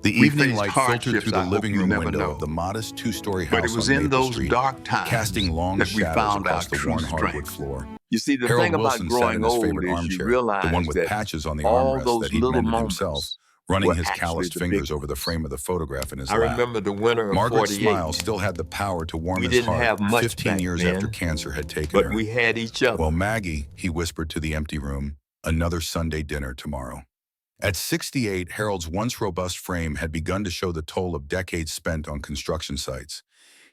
The We evening faced light filtered through hardships the I hope living you room never window of the know. modest two-story But it house was on in Maple those Street, dark casting times long that we shadows found our across the true worn hardwood strength. floor. You see, the Harold thing about Wilson sat in growing his old favorite is you armchair, the one realize with that patches on the all armrest that those he'd little mended himself, moments running were his actually calloused the big fingers over the ones. frame of the photograph in his I lap. remember the winter of Margaret's 48. smile still had the power to warm We his didn't heart have much 15 back years after then, cancer had taken but her. we had each "Well, other. Maggie," he whispered to the empty room, "another Sunday dinner tomorrow." At 68, Harold's once robust frame had begun to show the toll of decades spent on construction sites.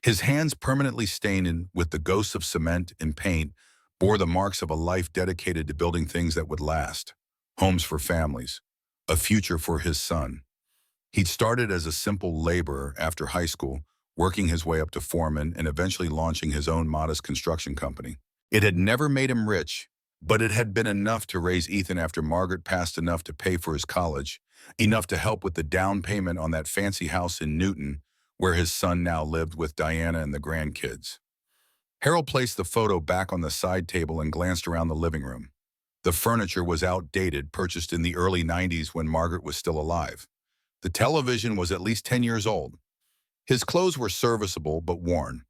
His hands, permanently stained with the ghosts of cement and paint, bore the marks of a life dedicated to building things that would last. Homes for families, a future for his son. He'd started as a simple laborer after high school, working his way up to foreman and eventually launching his own modest construction company. It had never made him rich, but it had been enough to raise Ethan after Margaret passed, enough to pay for his college, enough to help with the down payment on that fancy house in Newton, where his son now lived with Diana and the grandkids. Harold placed the photo back on the side table and glanced around the living room. The furniture was outdated, purchased in the early 90s when Margaret was still alive. The television was at least 10 years old. His clothes were serviceable but worn.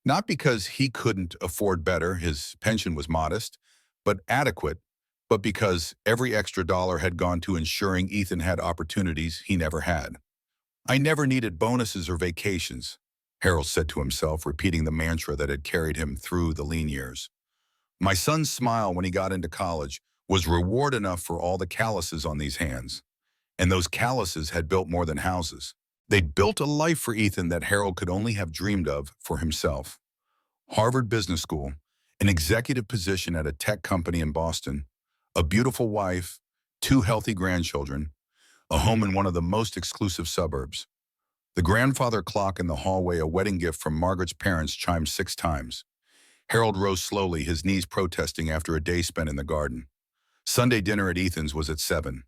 Not because he couldn't afford better, his pension was modest, but adequate, but because every extra dollar had gone to ensuring Ethan had opportunities he never had. "I never needed bonuses or vacations," Harold said to himself, repeating the mantra that had carried him through the lean years. "My son's smile when he got into college was reward enough for all the calluses on these hands." And those calluses had built more than houses. They'd built a life for Ethan that Harold could only have dreamed of for himself. Harvard Business School, an executive position at a tech company in Boston, a beautiful wife, two healthy grandchildren, a home in one of the most exclusive suburbs. The grandfather clock in the hallway, a wedding gift from Margaret's parents, chimed 6 times. Harold rose slowly, his knees protesting after a day spent in the garden. Sunday dinner at Ethan's was at 7.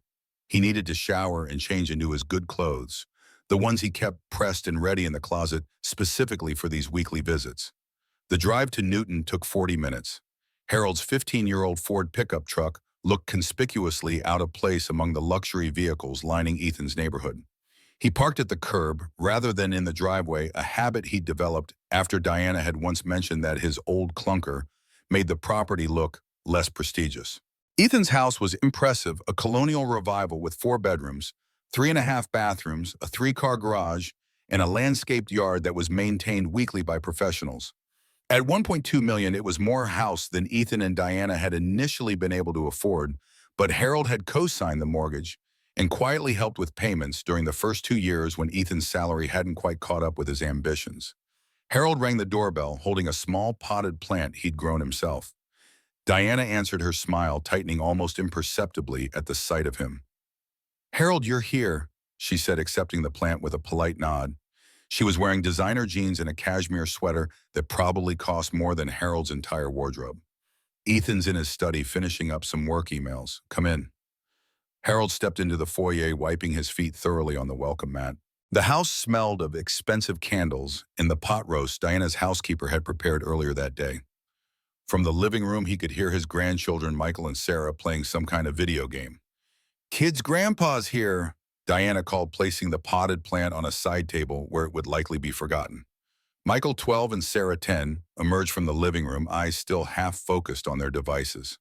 He needed to shower and change into his good clothes, the ones he kept pressed and ready in the closet specifically for these weekly visits. The drive to Newton took 40 minutes. Harold's 15-year-old Ford pickup truck looked conspicuously out of place among the luxury vehicles lining Ethan's neighborhood. He parked at the curb rather than in the driveway, a habit he'd developed after Diana had once mentioned that his old clunker made the property look less prestigious. Ethan's house was impressive, a colonial revival with 4 bedrooms, 3.5 bathrooms, a 3-car garage, and a landscaped yard that was maintained weekly by professionals. At $1.2 million, it was more house than Ethan and Diana had initially been able to afford, but Harold had co-signed the mortgage and quietly helped with payments during the first 2 years when Ethan's salary hadn't quite caught up with his ambitions. Harold rang the doorbell, holding a small potted plant he'd grown himself. Diana answered, her smile tightening almost imperceptibly at the sight of him. "Harold, you're here," she said, accepting the plant with a polite nod. She was wearing designer jeans and a cashmere sweater that probably cost more than Harold's entire wardrobe. "Ethan's in his study finishing up some work emails. Come in." Harold stepped into the foyer, wiping his feet thoroughly on the welcome mat. The house smelled of expensive candles and the pot roast Diana's housekeeper had prepared earlier that day. From the living room, he could hear his grandchildren, Michael and Sarah, playing some kind of video game. "Kids' grandpa's here," Diana called, placing the potted plant on a side table where it would likely be forgotten. Michael, 12, and Sarah, 10, emerged from the living room, eyes still half focused on their devices.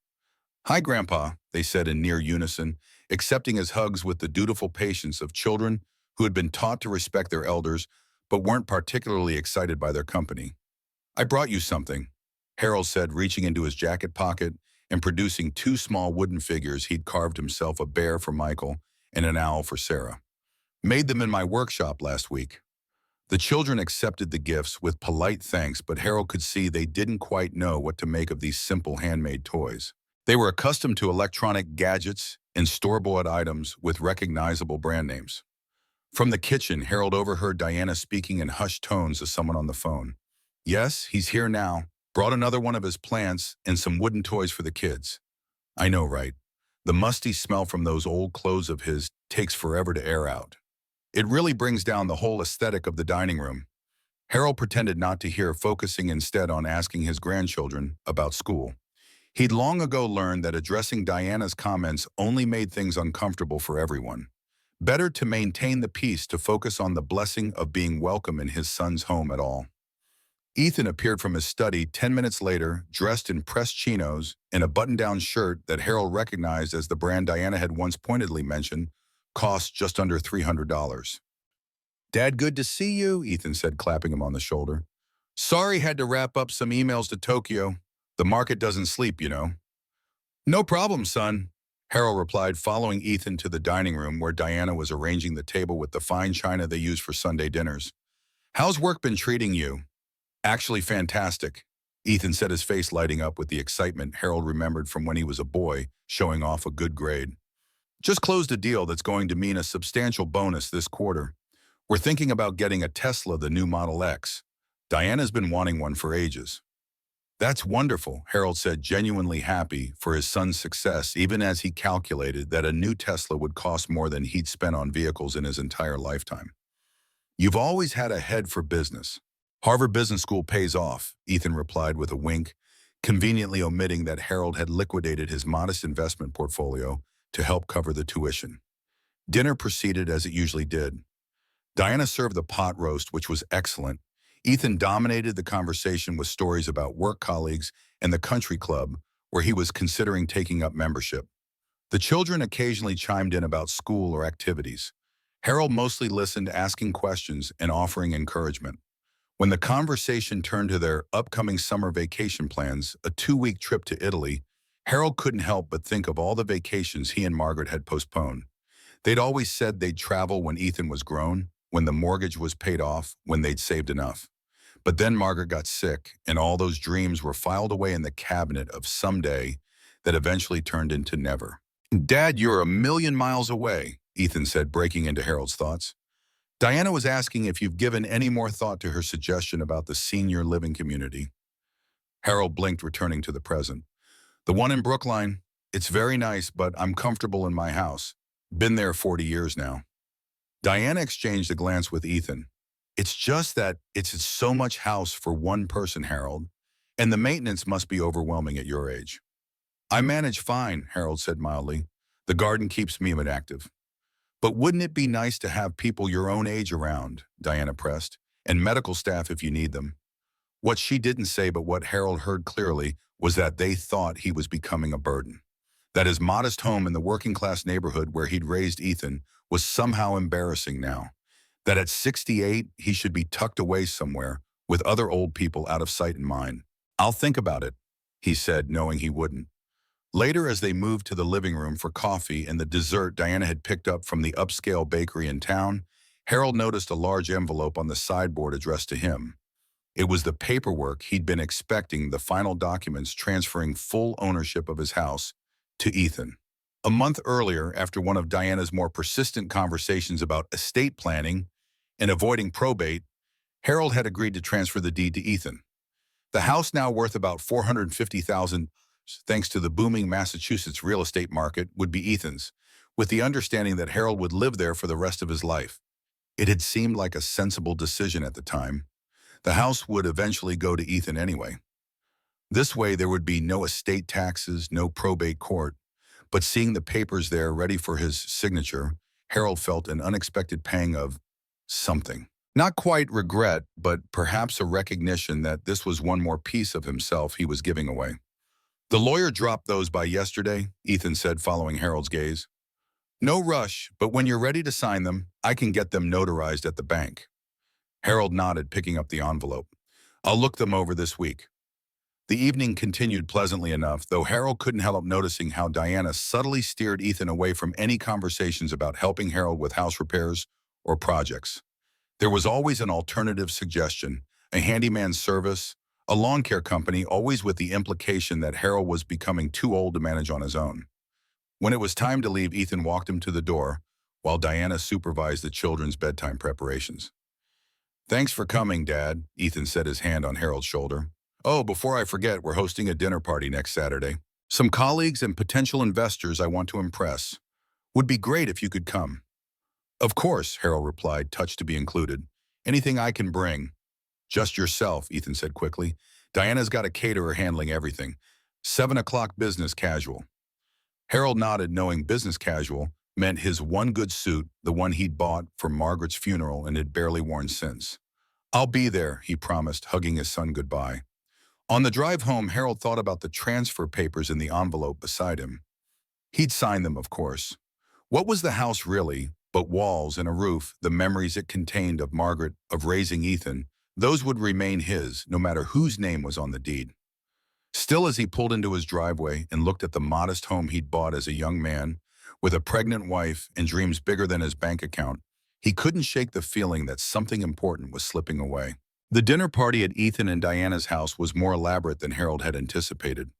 "Hi, Grandpa," they said in near unison, accepting his hugs with the dutiful patience of children who had been taught to respect their elders but weren't particularly excited by their company. "I brought you something," Harold said, reaching into his jacket pocket and producing 2 small wooden figures he'd carved himself, a bear for Michael and an owl for Sarah. "Made them in my workshop last week." The children accepted the gifts with polite thanks, but Harold could see they didn't quite know what to make of these simple handmade toys. They were accustomed to electronic gadgets and store-bought items with recognizable brand names. From the kitchen, Harold overheard Diana speaking in hushed tones to someone on the phone. "Yes, he's here now. Brought another one of his plants and some wooden toys for the kids." "I know, right? The musty smell from those old clothes of his takes forever to air out. It really brings down the whole aesthetic of the dining room." Harold pretended not to hear, focusing instead on asking his grandchildren about school. He'd long ago learned that addressing Diana's comments only made things uncomfortable for everyone. Better to maintain the peace to focus on the blessing of being welcome in his son's home at all. Ethan appeared from his study 10 minutes later, dressed in pressed chinos and a button-down shirt that Harold recognized as the brand Diana had once pointedly mentioned cost just under $300. "Dad, good to see you," Ethan said, clapping him on the shoulder. "Sorry, had to wrap up some emails to Tokyo. The market doesn't sleep, you know." "No problem, son," Harold replied, following Ethan to the dining room where Diana was arranging the table with the fine china they use for Sunday dinners. "How's work been treating you?" "Actually fantastic," Ethan said, his face lighting up with the excitement Harold remembered from when he was a boy, showing off a good grade. "Just closed a deal that's going to mean a substantial bonus this quarter. We're thinking about getting a Tesla, the new Model X. Diana's been wanting one for ages." "That's wonderful," Harold said, genuinely happy for his son's success, even as he calculated that a new Tesla would cost more than he'd spent on vehicles in his entire lifetime. "You've always had a head for business. Harvard Business School pays off," Ethan replied with a wink, conveniently omitting that Harold had liquidated his modest investment portfolio to help cover the tuition. Dinner proceeded as it usually did. Diana served the pot roast, which was excellent. Ethan dominated the conversation with stories about work colleagues and the country club, where he was considering taking up membership. The children occasionally chimed in about school or activities. Harold mostly listened, asking questions and offering encouragement. When the conversation turned to their upcoming summer vacation plans, a 2-week trip to Italy, Harold couldn't help but think of all the vacations he and Margaret had postponed. They'd always said they'd travel when Ethan was grown, when the mortgage was paid off, when they'd saved enough. But then Margaret got sick, and all those dreams were filed away in the cabinet of someday that eventually turned into never. "Dad, you're a million miles away," Ethan said, breaking into Harold's thoughts. "Diana was asking if you've given any more thought to her suggestion about the senior living community." Harold blinked, returning to the present. "The one in Brookline, it's very nice, but I'm comfortable in my house. Been there 40 years now." Diana exchanged a glance with Ethan. "It's just that it's so much house for one person, Harold, and the maintenance must be overwhelming at your age." "I manage fine," Harold said mildly. "The garden keeps me active." "But wouldn't it be nice to have people your own age around," Diana pressed, "and medical staff if you need them?" What she didn't say, but what Harold heard clearly, was that they thought he was becoming a burden. That his modest home in the working-class neighborhood where he'd raised Ethan was somehow embarrassing now. That at 68, he should be tucked away somewhere, with other old people out of sight and mind. "I'll think about it," he said, knowing he wouldn't. Later, as they moved to the living room for coffee and the dessert Diana had picked up from the upscale bakery in town, Harold noticed a large envelope on the sideboard addressed to him. It was the paperwork he'd been expecting, the final documents transferring full ownership of his house to Ethan. A month earlier, after one of Diana's more persistent conversations about estate planning and avoiding probate, Harold had agreed to transfer the deed to Ethan. The house, now worth about $450,000, thanks to the booming Massachusetts real estate market, would be Ethan's, with the understanding that Harold would live there for the rest of his life. It had seemed like a sensible decision at the time. The house would eventually go to Ethan anyway. This way, there would be no estate taxes, no probate court. But seeing the papers there ready for his signature, Harold felt an unexpected pang of something. Not quite regret, but perhaps a recognition that this was one more piece of himself he was giving away. "The lawyer dropped those by yesterday," Ethan said, following Harold's gaze. "No rush, but when you're ready to sign them, I can get them notarized at the bank." Harold nodded, picking up the envelope. "I'll look them over this week." The evening continued pleasantly enough, though Harold couldn't help noticing how Diana subtly steered Ethan away from any conversations about helping Harold with house repairs or projects. There was always an alternative suggestion, a handyman service, a lawn care company, always with the implication that Harold was becoming too old to manage on his own. When it was time to leave, Ethan walked him to the door, while Diana supervised the children's bedtime preparations. "Thanks for coming, Dad," Ethan set his hand on Harold's shoulder. "Oh, before I forget, we're hosting a dinner party next Saturday. Some colleagues and potential investors I want to impress. Would be great if you could come." "Of course," Harold replied, touched to be included. "Anything I can bring." "Just yourself," Ethan said quickly. "Diana's got a caterer handling everything. 7 o'clock business casual." Harold nodded, knowing business casual meant his one good suit, the one he'd bought for Margaret's funeral and had barely worn since. "I'll be there," he promised, hugging his son goodbye. On the drive home, Harold thought about the transfer papers in the envelope beside him. He'd signed them, of course. What was the house really, but walls and a roof, the memories it contained of Margaret, of raising Ethan? Those would remain his, no matter whose name was on the deed. Still, as he pulled into his driveway and looked at the modest home he'd bought as a young man, with a pregnant wife and dreams bigger than his bank account, he couldn't shake the feeling that something important was slipping away. The dinner party at Ethan and Diana's house was more elaborate than Harold had anticipated.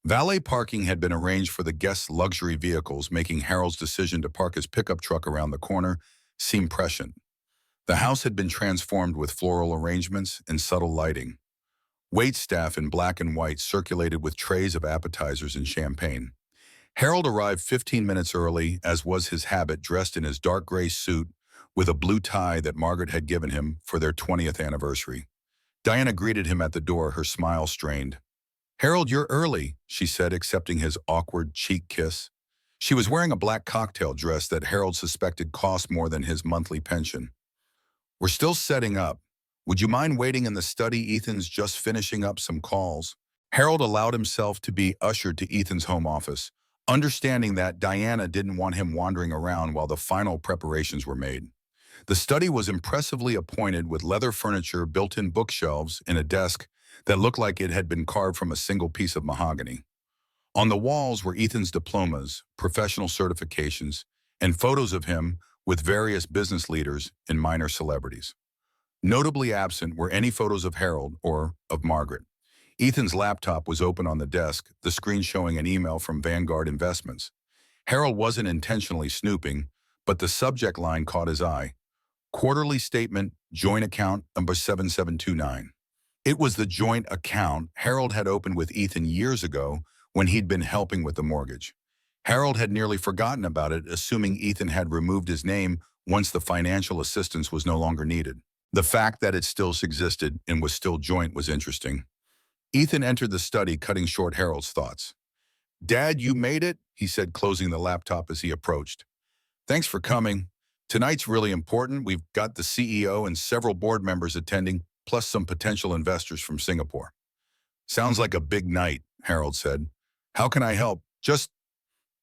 Valet parking had been arranged for the guests' luxury vehicles, making Harold's decision to park his pickup truck around the corner seem prescient. The house had been transformed with floral arrangements and subtle lighting. Waitstaff in black and white circulated with trays of appetizers and champagne. Harold arrived 15 minutes early, as was his habit, dressed in his dark gray suit with a blue tie that Margaret had given him for their 20th anniversary. Diana greeted him at the door, her smile strained. "Harold, you're early," she said, accepting his awkward cheek kiss. She was wearing a black cocktail dress that Harold suspected cost more than his monthly pension. "We're still setting up. Would you mind waiting in the study? Ethan's just finishing up some calls." Harold allowed himself to be ushered to Ethan's home office, understanding that Diana didn't want him wandering around while the final preparations were made. The study was impressively appointed with leather furniture, built-in bookshelves, and a desk that looked like it had been carved from a single piece of mahogany. On the walls were Ethan's diplomas, professional certifications, and photos of him with various business leaders and minor celebrities. Notably absent were any photos of Harold or of Margaret. Ethan's laptop was open on the desk, the screen showing an email from Vanguard Investments. Harold wasn't intentionally snooping, but the subject line caught his eye. Quarterly statement, joint account number 7729. It was the joint account Harold had opened with Ethan years ago when he'd been helping with the mortgage. Harold had nearly forgotten about it, assuming Ethan had removed his name once the financial assistance was no longer needed. The fact that it still existed and was still joint was interesting. Ethan entered the study, cutting short Harold's thoughts. "Dad, you made it," he said, closing the laptop as he approached. "Thanks for coming. Tonight's really important. We've got the CEO and several board members attending, plus some potential investors from Singapore." "Sounds like a big night," Harold said. "How can I help?"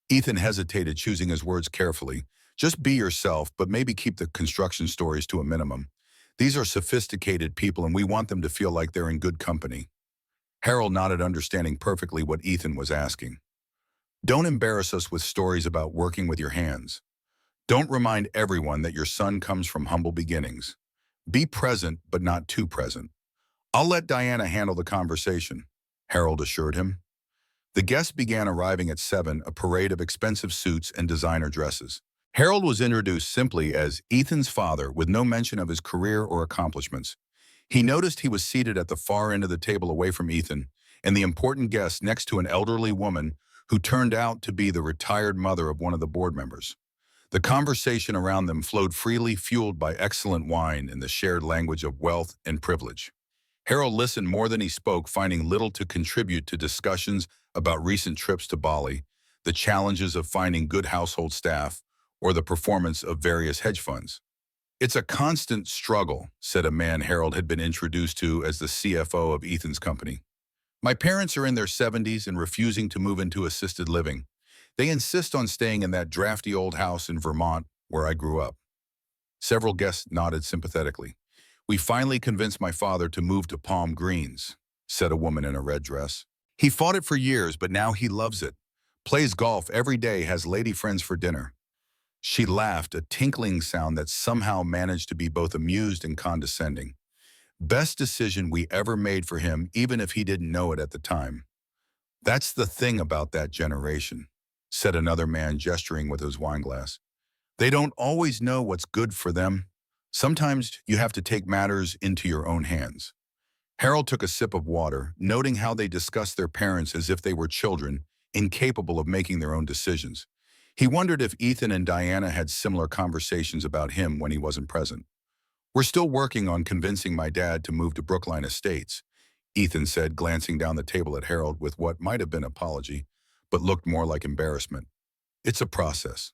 Ethan hesitated, choosing his words carefully. "Just be yourself, but maybe keep the construction stories to a minimum. These are sophisticated people and we want them to feel like they're in good company." Harold nodded, understanding perfectly what Ethan was asking. "Don't embarrass us with stories about working with your hands. Don't remind everyone that your son comes from humble beginnings. Be present, but not too present." "I'll let Diana handle the conversation," Harold assured him. The guests began arriving at 7, a parade of expensive suits and designer dresses. Harold was introduced simply as Ethan's father, with no mention of his career or accomplishments. He noticed he was seated at the far end of the table away from Ethan, and the important guest next to an elderly woman who turned out to be the retired mother of one of the board members. The conversation around them flowed freely, fueled by excellent wine and the shared language of wealth and privilege. Harold listened more than he spoke, finding little to contribute to discussions about recent trips to Bali, the challenges of finding good household staff, or the performance of various hedge funds. "It's a constant struggle," said a man Harold had been introduced to as the CFO of Ethan's company. "My parents are in their 70s and refusing to move into assisted living. They insist on staying in that drafty old house in Vermont where I grew up." Several guests nodded sympathetically. "We finally convinced my father to move to Palm Greens," said a woman in a red dress. "He fought it for years, but now he loves it. Plays golf every day, has lady friends for dinner." She laughed, a tinkling sound that somehow managed to be both amused and condescending. "Best decision we ever made for him, even if he didn't know it at the time." "That's the thing about that generation," said another man, gesturing with his wineglass. "They don't always know what's good for them. Sometimes you have to take matters into your own hands." Harold took a sip of water, noting how they discussed their parents as if they were children, incapable of making their own decisions. He wondered if Ethan and Diana had similar conversations about him when he wasn't present. "We're still working on convincing my dad to move to Brookline Estates," Ethan said, glancing down the table at Harold with what might have been apology, but looked more like embarrassment. "It's a process.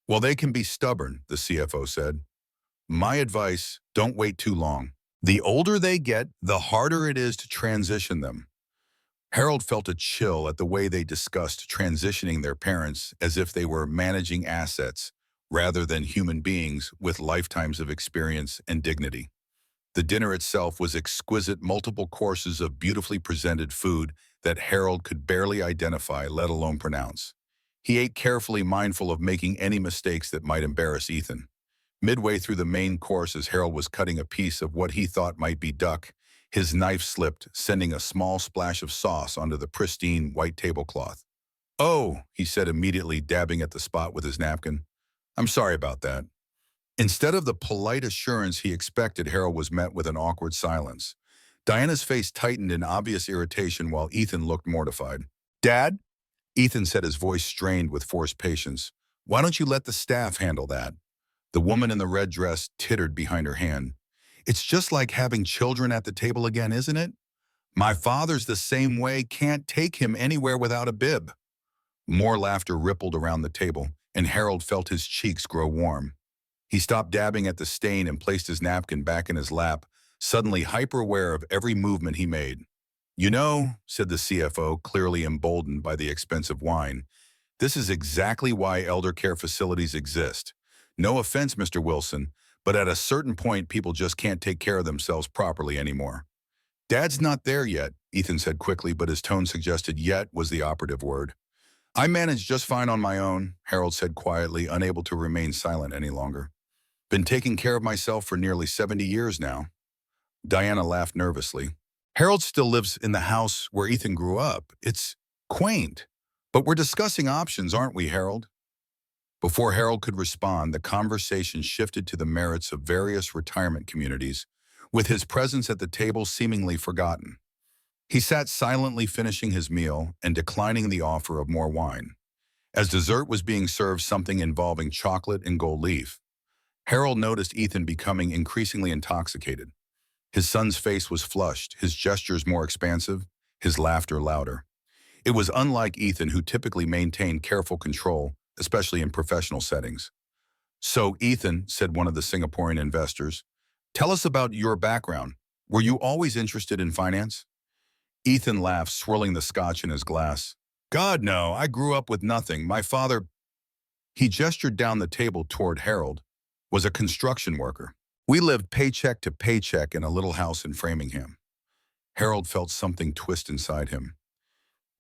Well, they can be stubborn, the CFO said. My advice, don't wait too long. The older they get, the harder it is to transition them. Harold felt a chill at the way they discussed transitioning their parents as if they were managing assets rather than human beings with lifetimes of experience and dignity. The dinner itself was exquisite, multiple courses of beautifully presented food that Harold could barely identify, let alone pronounce. He ate carefully, mindful of making any mistakes that might embarrass Ethan. Midway through the main course, as Harold was cutting a piece of what he thought might be duck, his knife slipped, sending a small splash of sauce onto the pristine white tablecloth. "Oh," he said immediately, dabbing at the spot with his napkin. "I'm sorry about that." Instead of the polite assurance he expected, Harold was met with an awkward silence. Diana's face tightened in obvious irritation while Ethan looked mortified. "Dad?" Ethan said, his voice strained with forced patience. "Why don't you let the staff handle that?" The woman in the red dress tittered behind her hand. "It's just like having children at the table again, isn't it? My father's the same way, can't take him anywhere without a bib." More laughter rippled around the table, and Harold felt his cheeks grow warm. He stopped dabbing at the stain and placed his napkin back in his lap, suddenly hyper-aware of every movement he made. "You know," said the CFO, clearly emboldened by the expensive wine, "this is exactly why elder care facilities exist. No offense, Mr. Wilson, but at a certain point, people just can't take care of themselves properly anymore." "Dad's not there yet," Ethan said quickly, but his tone suggested yet was the operative word. "I manage just fine on my own," Harold said quietly, unable to remain silent any longer. "Been taking care of myself for nearly 70 years now." Diana laughed nervously. "Harold still lives in the house where Ethan grew up. It's quaint. But we're discussing options, aren't we, Harold?" Before Harold could respond, the conversation shifted to the merits of various retirement communities, with his presence at the table seemingly forgotten. He sat silently finishing his meal and declining the offer of more wine. As dessert was being served, something involving chocolate and gold leaf, Harold noticed Ethan becoming increasingly intoxicated. His son's face was flushed, his gestures more expansive, his laughter louder. It was unlike Ethan, who typically maintained careful control, especially in professional settings. "So, Ethan," said one of the Singaporean investors, "tell us about your background. Were you always interested in finance?" Ethan laughed, swirling the scotch in his glass. "God, no, I grew up with nothing. My father," he gestured down the table toward Harold, "was a construction worker. We lived paycheck to paycheck in a little house in Framingham." Harold felt something twist inside him.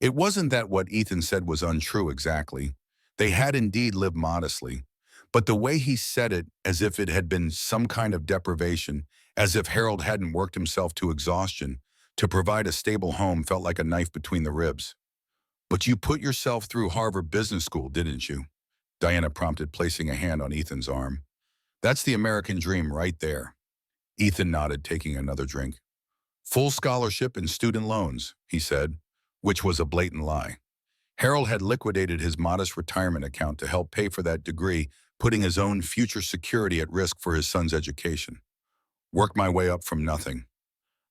It wasn't that what Ethan said was untrue exactly. They had indeed lived modestly. But the way he said it, as if it had been some kind of deprivation, as if Harold hadn't worked himself to exhaustion to provide a stable home, felt like a knife between the ribs. "But you put yourself through Harvard Business School, didn't you?" Diana prompted, placing a hand on Ethan's arm. "That's the American dream right there." Ethan nodded, taking another drink. "Full scholarship and student loans," he said, which was a blatant lie. Harold had liquidated his modest retirement account to help pay for that degree, putting his own future security at risk for his son's education. "Worked my way up from nothing."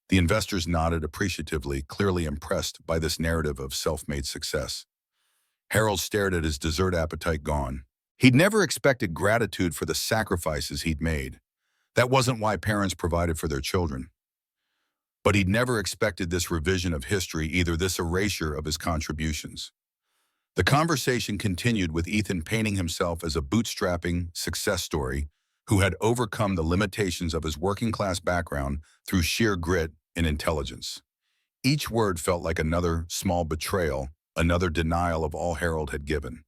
The investors nodded appreciatively, clearly impressed by this narrative of self-made success. Harold stared at his dessert appetite gone. He'd never expected gratitude for the sacrifices he'd made. That wasn't why parents provided for their children. But he'd never expected this revision of history, either this erasure of his contributions. The conversation continued with Ethan painting himself as a bootstrapping success story who had overcome the limitations of his working-class background through sheer grit and intelligence. Each word felt like another small betrayal, another denial of all Harold had given.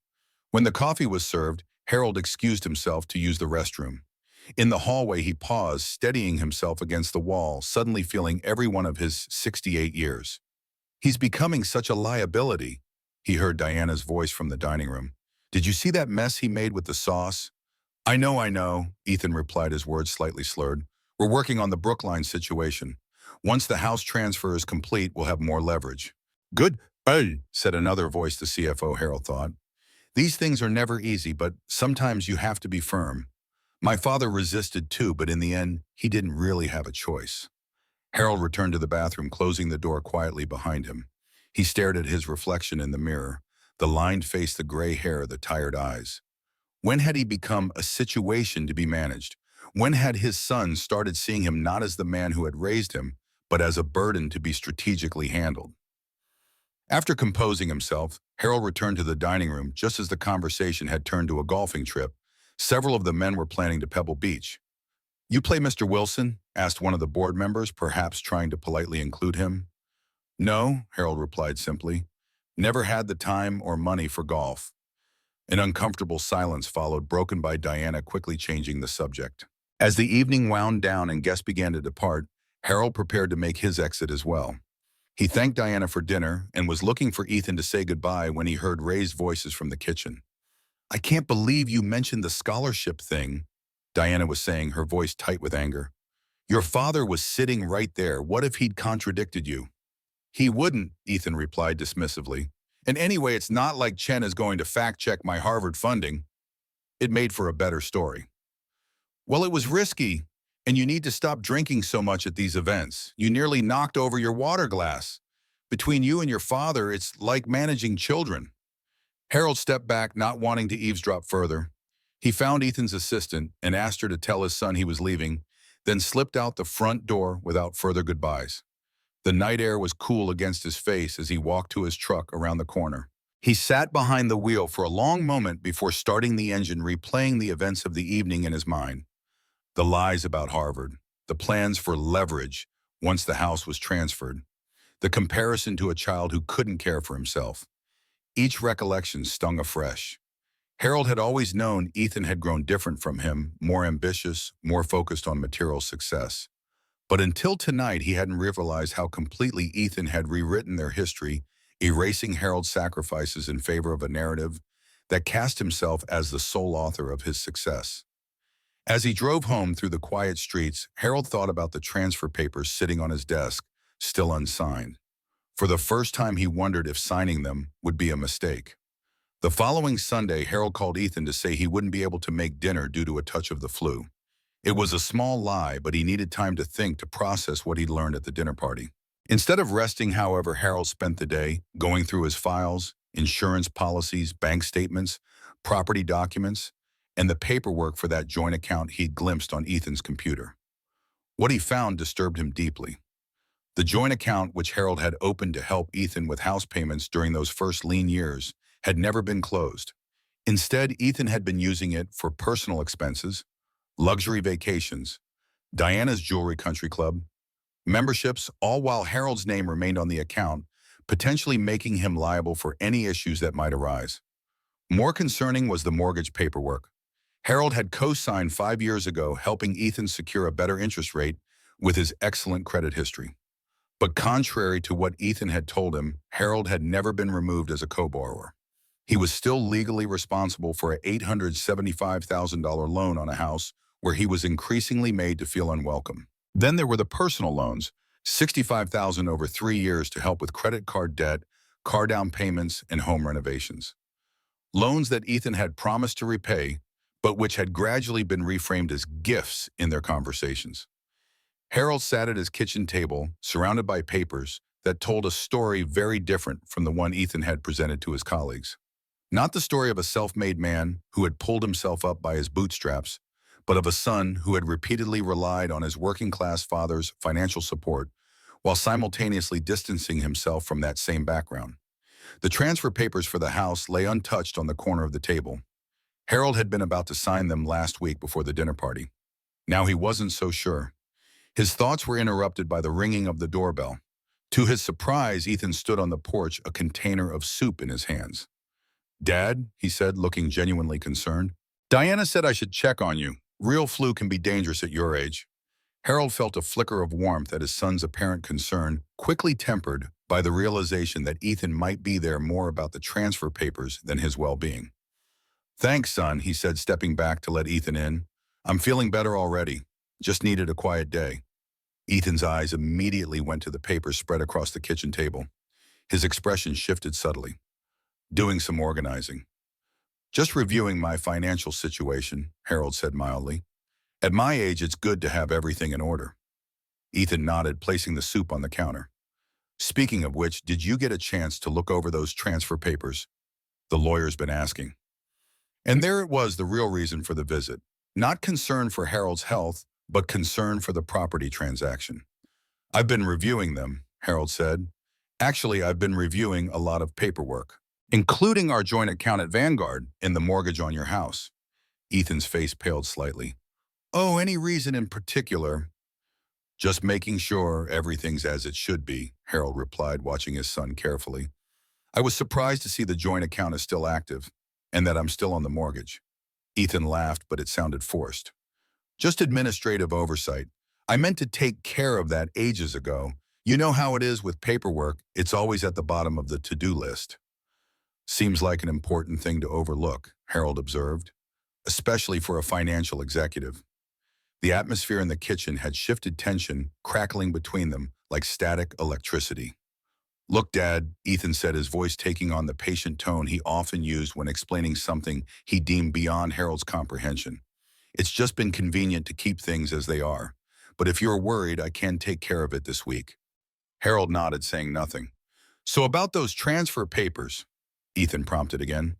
When the coffee was served, Harold excused himself to use the restroom. In the hallway, he paused, steadying himself against the wall, suddenly feeling every one of his 68 years. "He's becoming such a liability," he heard Diana's voice from the dining room. "Did you see that mess he made with the sauce?" I know," Ethan replied, his words slightly slurred. "We're working on the Brookline situation. Once the house transfer is complete, we'll have more leverage." "Good," said another voice, the CFO, Harold thought. "These things are never easy, but sometimes you have to be firm. My father resisted too, but in the end, he didn't really have a choice." Harold returned to the bathroom, closing the door quietly behind him. He stared at his reflection in the mirror, the lined face, the gray hair, the tired eyes. When had he become a situation to be managed? When had his son started seeing him not as the man who had raised him, but as a burden to be strategically handled? After composing himself, Harold returned to the dining room just as the conversation had turned to a golfing trip. Several of the men were planning to Pebble Beach. "You play Mr. Wilson?" asked one of the board members, perhaps trying to politely include him. "No," Harold replied simply. "Never had the time or money for golf." An uncomfortable silence followed, broken by Diana quickly changing the subject. As the evening wound down and guests began to depart, Harold prepared to make his exit as well. He thanked Diana for dinner and was looking for Ethan to say goodbye when he heard raised voices from the kitchen. "I can't believe you mentioned the scholarship thing," Diana was saying, her voice tight with anger. "Your father was sitting right there. What if he'd contradicted you?" "He wouldn't," Ethan replied dismissively. "And anyway, it's not like Chen is going to fact-check my Harvard funding." It made for a better story. "Well, it was risky, and you need to stop drinking so much at these events. You nearly knocked over your water glass. Between you and your father, it's like managing children." Harold stepped back, not wanting to eavesdrop further. He found Ethan's assistant and asked her to tell his son he was leaving, then slipped out the front door without further goodbyes. The night air was cool against his face as he walked to his truck around the corner. He sat behind the wheel for a long moment before starting the engine, replaying the events of the evening in his mind. The lies about Harvard, the plans for leverage once the house was transferred, the comparison to a child who couldn't care for himself. Each recollection stung afresh. Harold had always known Ethan had grown different from him, more ambitious, more focused on material success. But until tonight, he hadn't realized how completely Ethan had rewritten their history, erasing Harold's sacrifices in favor of a narrative that cast himself as the sole author of his success. As he drove home through the quiet streets, Harold thought about the transfer papers sitting on his desk, still unsigned. For the first time, he wondered if signing them would be a mistake. The following Sunday, Harold called Ethan to say he wouldn't be able to make dinner due to a touch of the flu. It was a small lie, but he needed time to think, to process what he'd learned at the dinner party. Instead of resting, however, Harold spent the day going through his files, insurance policies, bank statements, property documents, and the paperwork for that joint account he'd glimpsed on Ethan's computer. What he found disturbed him deeply. The joint account, which Harold had opened to help Ethan with house payments during those first lean years, had never been closed. Instead, Ethan had been using it for personal expenses, luxury vacations, Diana's Jewelry Country Club, memberships, all while Harold's name remained on the account, potentially making him liable for any issues that might arise. More concerning was the mortgage paperwork. Harold had co-signed 5 years ago, helping Ethan secure a better interest rate with his excellent credit history. But contrary to what Ethan had told him, Harold had never been removed as a co-borrower. He was still legally responsible for an $875,000 loan on a house where he was increasingly made to feel unwelcome. Then there were the personal loans, $65,000 over 3 years to help with credit card debt, car down payments, and home renovations. Loans that Ethan had promised to repay, but which had gradually been reframed as gifts in their conversations. Harold sat at his kitchen table, surrounded by papers that told a story very different from the one Ethan had presented to his colleagues. Not the story of a self-made man who had pulled himself up by his bootstraps, but of a son who had repeatedly relied on his working-class father's financial support while simultaneously distancing himself from that same background. The transfer papers for the house lay untouched on the corner of the table. Harold had been about to sign them last week before the dinner party. Now he wasn't so sure. His thoughts were interrupted by the ringing of the doorbell. To his surprise, Ethan stood on the porch, a container of soup in his hands. "Dad," he said, looking genuinely concerned, "Diana said I should check on you. Real flu can be dangerous at your age." Harold felt a flicker of warmth at his son's apparent concern, quickly tempered by the realization that Ethan might be there more about the transfer papers than his well-being. "Thanks, son," he said, stepping back to let Ethan in. "I'm feeling better already. Just needed a quiet day." Ethan's eyes immediately went to the papers spread across the kitchen table. His expression shifted subtly. "Doing some organizing." "Just reviewing my financial situation," Harold said mildly. "At my age, it's good to have everything in order." Ethan nodded, placing the soup on the counter. "Speaking of which, did you get a chance to look over those transfer papers?" "The lawyer's been asking." And there it was, the real reason for the visit. Not concern for Harold's health, but concern for the property transaction. I've been reviewing them, Harold said. Actually, I've been reviewing a lot of paperwork, including our joint account at Vanguard and the mortgage on your house. Ethan's face paled slightly. Oh, any reason in particular? Just making sure everything's as it should be, Harold replied, watching his son carefully. I was surprised to see the joint account is still active and that I'm still on the mortgage. Ethan laughed, but it sounded forced. Just administrative oversight. I meant to take care of that ages ago. You know how it is with paperwork, it's always at the bottom of the to-do list. Seems like an important thing to overlook, Harold observed, especially for a financial executive. The atmosphere in the kitchen had shifted, tension crackling between them like static electricity. Look, Dad, Ethan said, his voice taking on the patient tone he often used when explaining something he deemed beyond Harold's comprehension. It's just been convenient to keep things as they are. But if you're worried, I can take care of it this week. Harold nodded, saying nothing. So about those transfer papers, Ethan prompted again.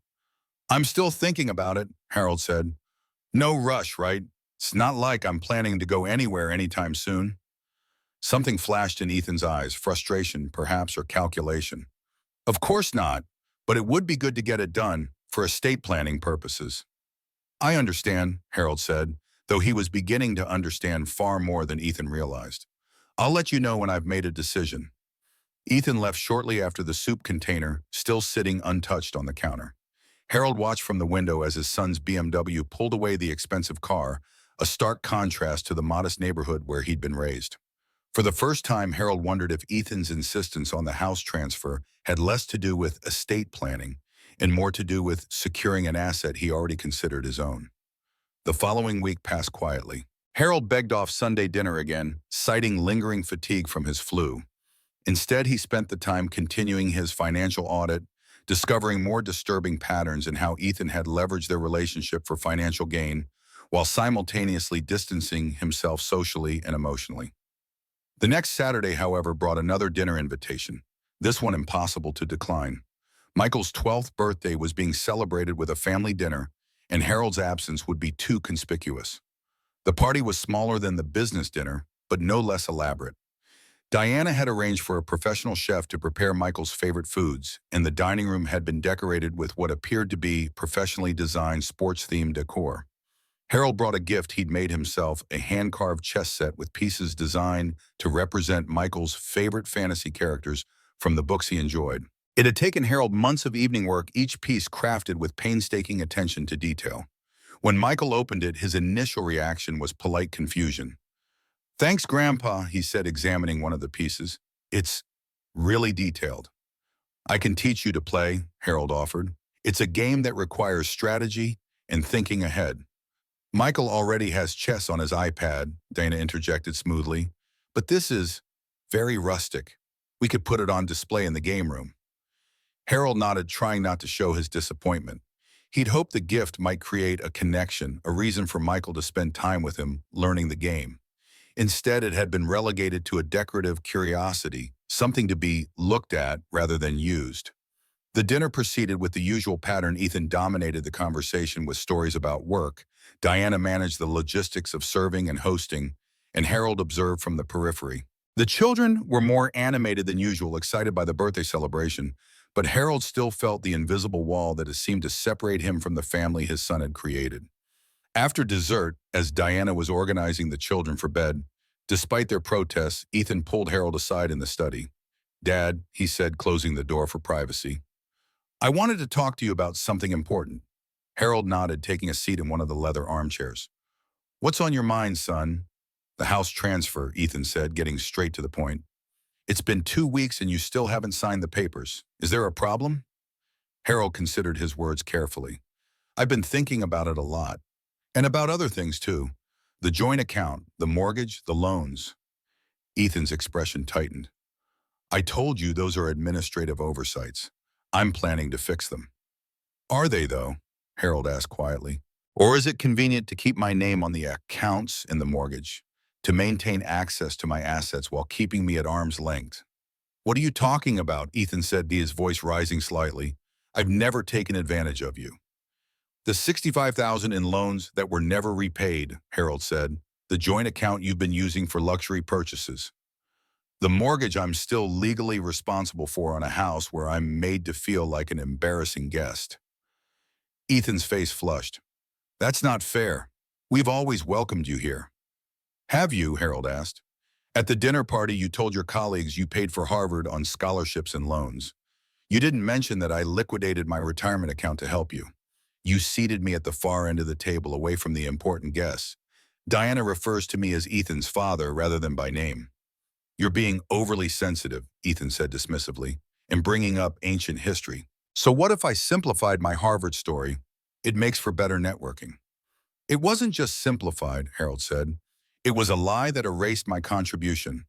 I'm still thinking about it, Harold said. No rush, right? It's not like I'm planning to go anywhere anytime soon. Something flashed in Ethan's eyes, frustration, perhaps, or calculation. Of course not, but it would be good to get it done for estate planning purposes. I understand, Harold said, though he was beginning to understand far more than Ethan realized. I'll let you know when I've made a decision. Ethan left shortly after the soup container, still sitting untouched on the counter. Harold watched from the window as his son's BMW pulled away the expensive car, a stark contrast to the modest neighborhood where he'd been raised. For the first time, Harold wondered if Ethan's insistence on the house transfer had less to do with estate planning and more to do with securing an asset he already considered his own. The following week passed quietly. Harold begged off Sunday dinner again, citing lingering fatigue from his flu. Instead, he spent the time continuing his financial audit, discovering more disturbing patterns in how Ethan had leveraged their relationship for financial gain, while simultaneously distancing himself socially and emotionally. The next Saturday, however, brought another dinner invitation, this one impossible to decline. Michael's 12th birthday was being celebrated with a family dinner, and Harold's absence would be too conspicuous. The party was smaller than the business dinner, but no less elaborate. Diana had arranged for a professional chef to prepare Michael's favorite foods, and the dining room had been decorated with what appeared to be professionally designed sports-themed decor. Harold brought a gift he'd made himself, a hand-carved chess set with pieces designed to represent Michael's favorite fantasy characters from the books he enjoyed. It had taken Harold months of evening work, each piece crafted with painstaking attention to detail. When Michael opened it, his initial reaction was polite confusion. Thanks, Grandpa, he said, examining one of the pieces. It's really detailed. I can teach you to play, Harold offered. It's a game that requires strategy and thinking ahead. Michael already has chess on his iPad, Dana interjected smoothly. But this is very rustic. We could put it on display in the game room. Harold nodded, trying not to show his disappointment. He'd hoped the gift might create a connection, a reason for Michael to spend time with him, learning the game. Instead, it had been relegated to a decorative curiosity, something to be looked at rather than used. The dinner proceeded with the usual pattern. Ethan dominated the conversation with stories about work. Diana managed the logistics of serving and hosting, and Harold observed from the periphery. The children were more animated than usual, excited by the birthday celebration, but Harold still felt the invisible wall that had seemed to separate him from the family his son had created. After dessert, as Diana was organizing the children for bed, despite their protests, Ethan pulled Harold aside in the study. Dad, he said, closing the door for privacy. I wanted to talk to you about something important. Harold nodded, taking a seat in one of the leather armchairs. What's on your mind, son? The house transfer, Ethan said, getting straight to the point. It's been 2 weeks and you still haven't signed the papers. Is there a problem? Harold considered his words carefully. I've been thinking about it a lot. And about other things, too. The joint account, the mortgage, the loans. Ethan's expression tightened. I told you those are administrative oversights. I'm planning to fix them. Are they, though? Harold asked quietly. Or is it convenient to keep my name on the accounts in the mortgage, to maintain access to my assets while keeping me at arm's length? What are you talking about? Ethan said, his voice rising slightly. I've never taken advantage of you. The $65,000 in loans that were never repaid, Harold said. The joint account you've been using for luxury purchases. The mortgage I'm still legally responsible for on a house where I'm made to feel like an embarrassing guest. Ethan's face flushed. That's not fair. We've always welcomed you here. Have you? Harold asked. At the dinner party, you told your colleagues you paid for Harvard on scholarships and loans. You didn't mention that I liquidated my retirement account to help you. You seated me at the far end of the table away from the important guests. Diana refers to me as Ethan's father rather than by name. You're being overly sensitive, Ethan said dismissively, and bringing up ancient history. So what if I simplified my Harvard story? It makes for better networking. It wasn't just simplified, Harold said. It was a lie that erased my contribution.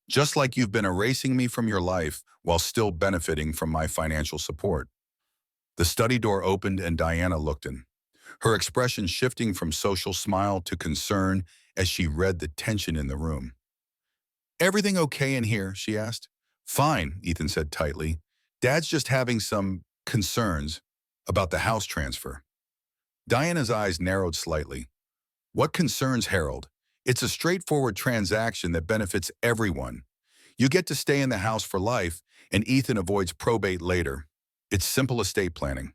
Just like you've been erasing me from your life while still benefiting from my financial support. The study door opened and Diana looked in, her expression shifting from social smile to concern as she read the tension in the room. Everything okay in here? She asked. Fine, Ethan said tightly. Dad's just having some concerns about the house transfer. Diana's eyes narrowed slightly. What concerns, Harold? It's a straightforward transaction that benefits everyone. You get to stay in the house for life, and Ethan avoids probate later. It's simple estate planning.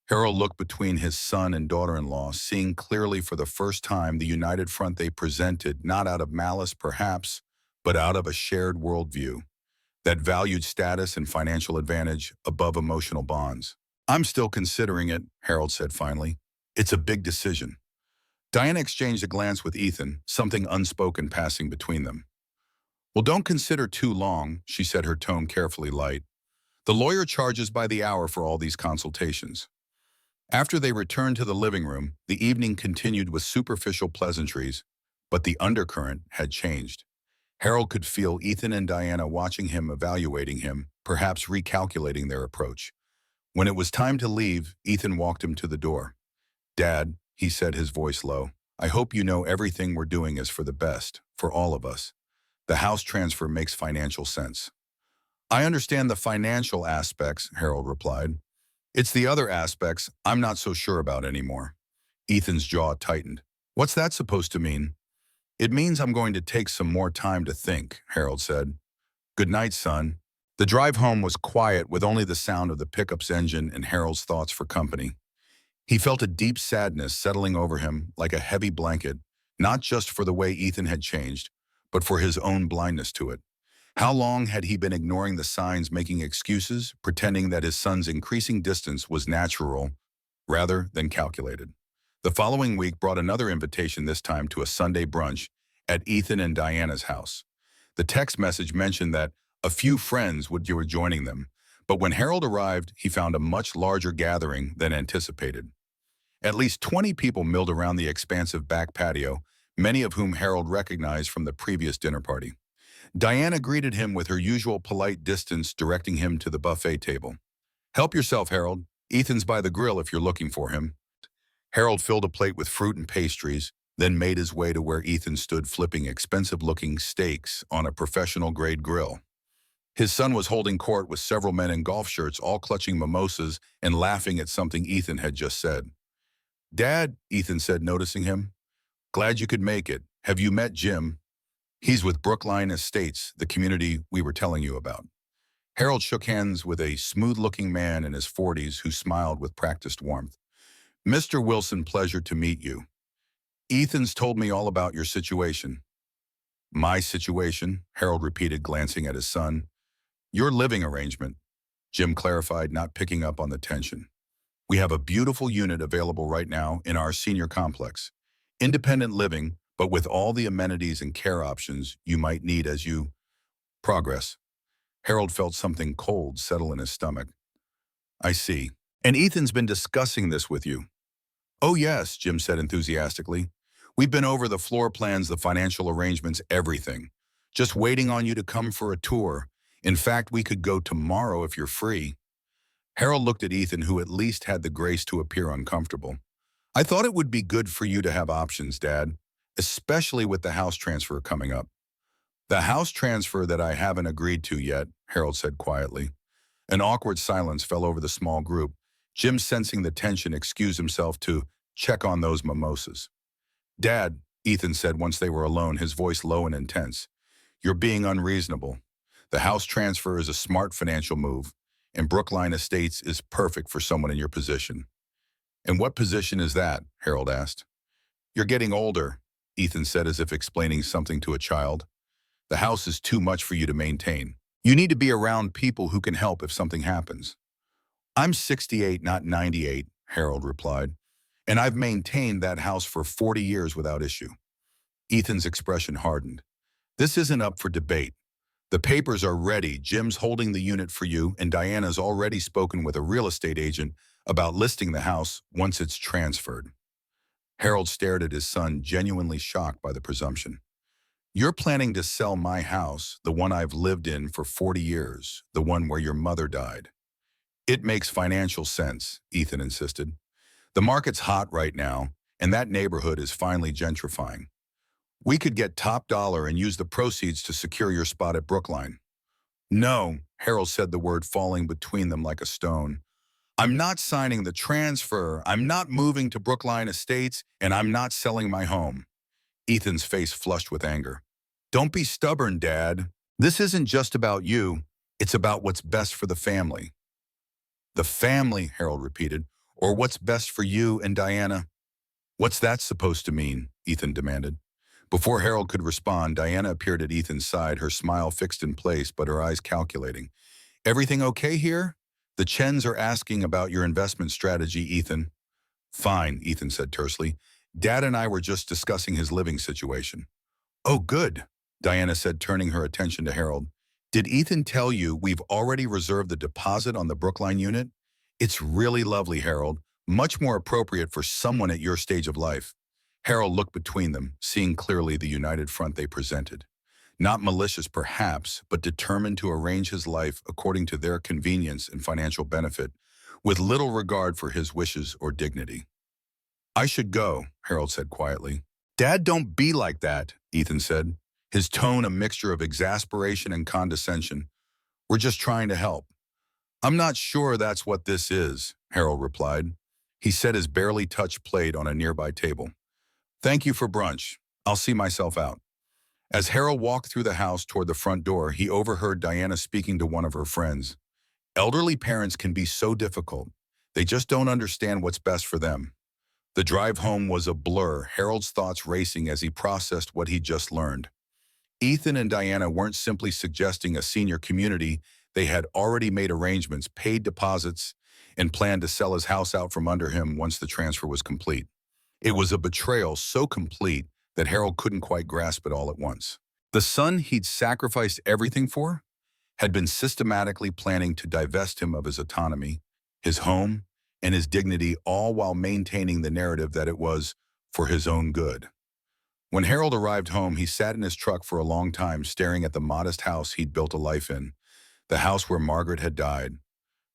Harold looked between his son and daughter-in-law, seeing clearly for the first time the united front they presented, not out of malice perhaps, but out of a shared worldview that valued status and financial advantage above emotional bonds. I'm still considering it, Harold said finally. It's a big decision. Diana exchanged a glance with Ethan, something unspoken passing between them. Well, don't consider too long, she said, her tone carefully light. The lawyer charges by the hour for all these consultations. After they returned to the living room, the evening continued with superficial pleasantries, but the undercurrent had changed. Harold could feel Ethan and Diana watching him, evaluating him, perhaps recalculating their approach. When it was time to leave, Ethan walked him to the door. Dad, he said, his voice low, I hope you know everything we're doing is for the best, for all of us. The house transfer makes financial sense. I understand the financial aspects, Harold replied. It's the other aspects I'm not so sure about anymore. Ethan's jaw tightened. What's that supposed to mean? It means I'm going to take some more time to think, Harold said. Good night, son. The drive home was quiet with only the sound of the pickup's engine and Harold's thoughts for company. He felt a deep sadness settling over him like a heavy blanket, not just for the way Ethan had changed, but for his own blindness to it. How long had he been ignoring the signs, making excuses, pretending that his son's increasing distance was natural rather than calculated? The following week brought another invitation, this time to a Sunday brunch at Ethan and Diana's house. The text message mentioned that a few friends would be joining them, but when Harold arrived, he found a much larger gathering than anticipated. At least 20 people milled around the expansive back patio, many of whom Harold recognized from the previous dinner party. Diana greeted him with her usual polite distance, directing him to the buffet table. Help yourself, Harold. Ethan's by the grill if you're looking for him. Harold filled a plate with fruit and pastries, then made his way to where Ethan stood flipping expensive-looking steaks on a professional-grade grill. His son was holding court with several men in golf shirts, all clutching mimosas and laughing at something Ethan had just said. Dad, Ethan said, noticing him. Glad you could make it. Have you met Jim? He's with Brookline Estates, the community we were telling you about. Harold shook hands with a smooth-looking man in his 40s who smiled with practiced warmth. Mr. Wilson, pleasure to meet you. Ethan's told me all about your situation. My situation, Harold repeated, glancing at his son. Your living arrangement, Jim clarified, not picking up on the tension. We have a beautiful unit available right now in our senior complex. Independent living, but with all the amenities and care options you might need as you progress. Harold felt something cold settle in his stomach. I see. And Ethan's been discussing this with you. Oh yes, Jim said enthusiastically. We've been over the floor plans, the financial arrangements, everything. Just waiting on you to come for a tour. In fact, we could go tomorrow if you're free. Harold looked at Ethan, who at least had the grace to appear uncomfortable. I thought it would be good for you to have options, Dad, especially with the house transfer coming up. The house transfer that I haven't agreed to yet, Harold said quietly. An awkward silence fell over the small group. Jim, sensing the tension, excused himself to check on those mimosas. "Dad," Ethan said once they were alone, his voice low and intense, "you're being unreasonable. The house transfer is a smart financial move, and Brookline Estates is perfect for someone in your position." "And what position is that?" Harold asked. "You're getting older," Ethan said as if explaining something to a child. "The house is too much for you to maintain. You need to be around people who can help if something happens." "I'm 68, not 98, Harold replied, "and I've maintained that house for 40 years without issue." Ethan's expression hardened. "This isn't up for debate. The papers are ready. Jim's holding the unit for you, and Diana's already spoken with a real estate agent about listing the house once it's transferred." Harold stared at his son, genuinely shocked by the presumption. "You're planning to sell my house, the one I've lived in for 40 years, the one where your mother died?" "It makes financial sense," Ethan insisted. "The market's hot right now, and that neighborhood is finally gentrifying. We could get top dollar and use the proceeds to secure your spot at Brookline." "No," Harold said, the word falling between them like a stone. "I'm not signing the transfer. I'm not moving to Brookline Estates, and I'm not selling my home." Ethan's face flushed with anger. "Don't be stubborn, Dad. This isn't just about you. It's about what's best for the family." "The family," Harold repeated, "or what's best for you and Diana?" "What's that supposed to mean?" Ethan demanded. Before Harold could respond, Diana appeared at Ethan's side, her smile fixed in place but her eyes calculating. "Everything okay here? The Chens are asking about your investment strategy, Ethan." "Fine," Ethan said tersely. "Dad and I were just discussing his living situation." "Oh, good," Diana said, turning her attention to Harold. "Did Ethan tell you we've already reserved the deposit on the Brookline unit? It's really lovely, Harold. Much more appropriate for someone at your stage of life." Harold looked between them, seeing clearly the united front they presented. Not malicious, perhaps, but determined to arrange his life according to their convenience and financial benefit, with little regard for his wishes or dignity. "I should go," Harold said quietly. "Dad, don't be like that," Ethan said, his tone a mixture of exasperation and condescension. "We're just trying to help." "I'm not sure that's what this is," Harold replied. He set his barely touched plate on a nearby table. "Thank you for brunch. I'll see myself out." As Harold walked through the house toward the front door, he overheard Diana speaking to one of her friends. "Elderly parents can be so difficult. They just don't understand what's best for them." The drive home was a blur, Harold's thoughts racing as he processed what he'd just learned. Ethan and Diana weren't simply suggesting a senior community. They had already made arrangements, paid deposits, and planned to sell his house out from under him once the transfer was complete. It was a betrayal so complete that Harold couldn't quite grasp it all at once. The son he'd sacrificed everything for had been systematically planning to divest him of his autonomy, his home, and his dignity, all while maintaining the narrative that it was for his own good. When Harold arrived home, he sat in his truck for a long time, staring at the modest house he'd built a life in, the house where Margaret had died,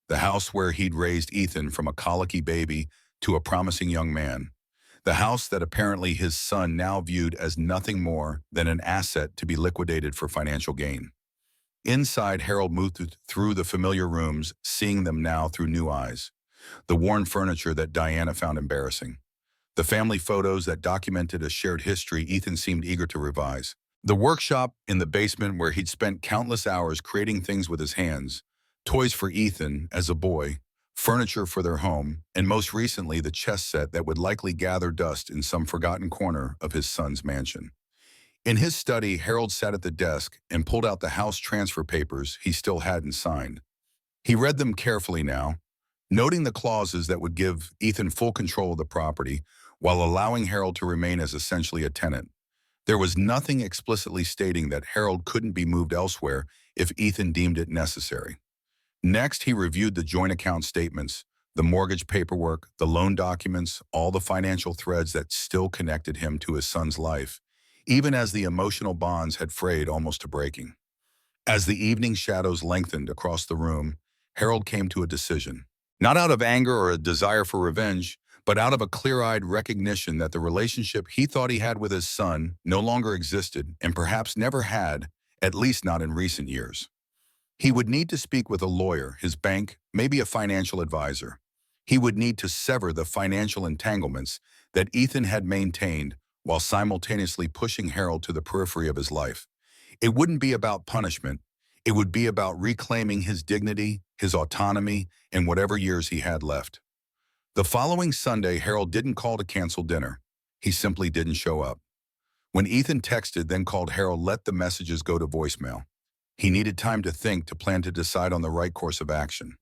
the house where he'd raised Ethan from a colicky baby to a promising young man, the house that apparently his son now viewed as nothing more than an asset to be liquidated for financial gain. Inside, Harold moved through the familiar rooms, seeing them now through new eyes. The worn furniture that Diana found embarrassing. The family photos that documented a shared history Ethan seemed eager to revise. The workshop in the basement where he'd spent countless hours creating things with his hands. Toys for Ethan as a boy, furniture for their home, and most recently the chess set that would likely gather dust in some forgotten corner of his son's mansion. In his study, Harold sat at the desk and pulled out the house transfer papers he still hadn't signed. He read them carefully now, noting the clauses that would give Ethan full control of the property while allowing Harold to remain as essentially a tenant. There was nothing explicitly stating that Harold couldn't be moved elsewhere if Ethan deemed it necessary. Next, he reviewed the joint account statements, the mortgage paperwork, the loan documents, all the financial threads that still connected him to his son's life, even as the emotional bonds had frayed almost to breaking. As the evening shadows lengthened across the room, Harold came to a decision. Not out of anger or a desire for revenge, but out of a clear-eyed recognition that the relationship he thought he had with his son no longer existed and perhaps never had, at least not in recent years. He would need to speak with a lawyer, his bank, maybe a financial advisor. He would need to sever the financial entanglements that Ethan had maintained while simultaneously pushing Harold to the periphery of his life. It wouldn't be about punishment. It would be about reclaiming his dignity, his autonomy, and whatever years he had left. The following Sunday, Harold didn't call to cancel dinner. He simply didn't show up. When Ethan texted, then called Harold, let the messages go to voicemail. He needed time to think, to plan, to decide on the right course of action.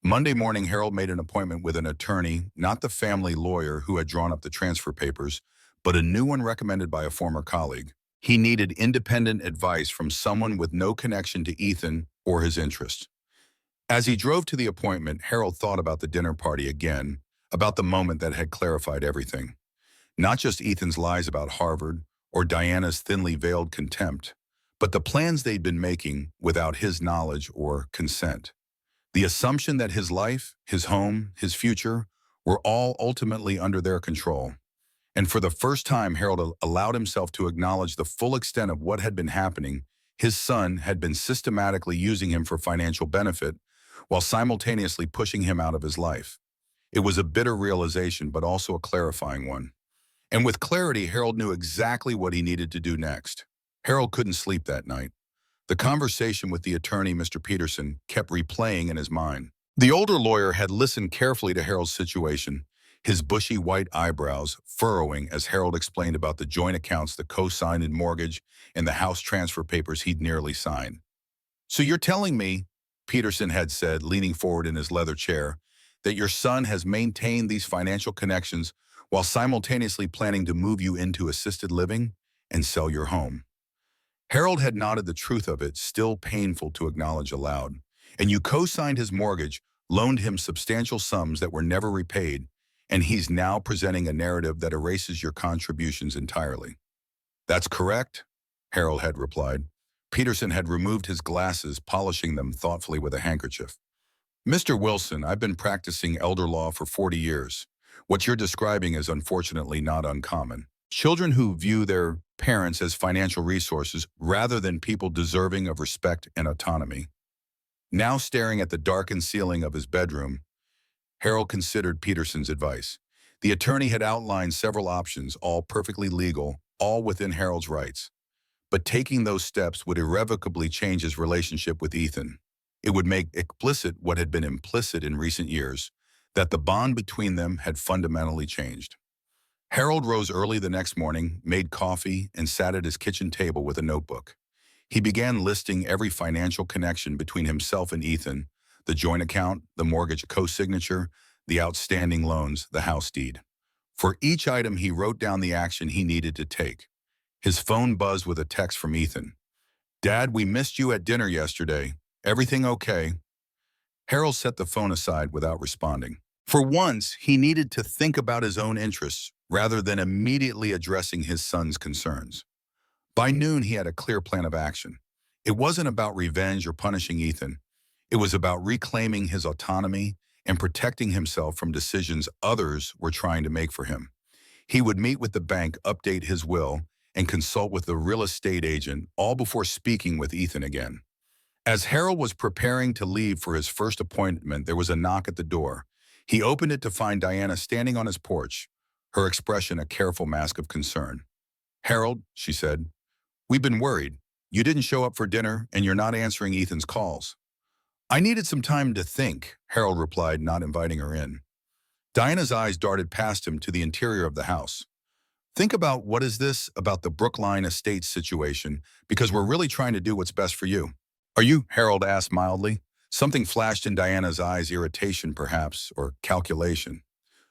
Monday morning, Harold made an appointment with an attorney, not the family lawyer who had drawn up the transfer papers, but a new one recommended by a former colleague. He needed independent advice from someone with no connection to Ethan or his interests. As he drove to the appointment, Harold thought about the dinner party again, about the moment that had clarified everything. Not just Ethan's lies about Harvard or Diana's thinly veiled contempt, but the plans they'd been making without his knowledge or consent. The assumption that his life, his home, his future were all ultimately under their control. And for the first time, Harold allowed himself to acknowledge the full extent of what had been happening. His son had been systematically using him for financial benefit while simultaneously pushing him out of his life. It was a bitter realization, but also a clarifying one. And with clarity, Harold knew exactly what he needed to do next. Harold couldn't sleep that night. The conversation with the attorney, Mr. Peterson, kept replaying in his mind. The older lawyer had listened carefully to Harold's situation, his bushy white eyebrows furrowing as Harold explained about the joint accounts, the co-signed mortgage, and the house transfer papers he'd nearly signed. So you're telling me, Peterson had said, leaning forward in his leather chair, that your son has maintained these financial connections while simultaneously planning to move you into assisted living and sell your home. Harold had nodded, the truth of it still painful to acknowledge aloud. And you co-signed his mortgage, loaned him substantial sums that were never repaid, and he's now presenting a narrative that erases your contributions entirely. That's correct, Harold had replied. Peterson had removed his glasses, polishing them thoughtfully with a handkerchief. Mr. Wilson, I've been practicing elder law for 40 years. What you're describing is unfortunately not uncommon. Children who view their parents as financial resources rather than people deserving of respect and autonomy. Now staring at the darkened ceiling of his bedroom, Harold considered Peterson's advice. The attorney had outlined several options, all perfectly legal, all within Harold's rights. But taking those steps would irrevocably change his relationship with Ethan. It would make explicit what had been implicit in recent years, that the bond between them had fundamentally changed. Harold rose early the next morning, made coffee, and sat at his kitchen table with a notebook. He began listing every financial connection between himself and Ethan, the joint account, the mortgage co-signature, the outstanding loans, the house deed. For each item, he wrote down the action he needed to take. His phone buzzed with a text from Ethan. "Dad, we missed you at dinner yesterday. Everything okay?" Harold set the phone aside without responding. For once, he needed to think about his own interests rather than immediately addressing his son's concerns. By noon, he had a clear plan of action. It wasn't about revenge or punishing Ethan. It was about reclaiming his autonomy and protecting himself from decisions others were trying to make for him. He would meet with the bank, update his will, and consult with the real estate agent, all before speaking with Ethan again. As Harold was preparing to leave for his first appointment, there was a knock at the door. He opened it to find Diana standing on his porch, her expression a careful mask of concern. "Harold," she said, "we've been worried. You didn't show up for dinner, and you're not answering Ethan's calls." "I needed some time to think," Harold replied, not inviting her in. Diana's eyes darted past him to the interior of the house. "Think about what is this about the Brookline Estates situation, because we're really trying to do what's best for you." "Are you?" Harold asked mildly. Something flashed in Diana's eyes, irritation perhaps, or calculation.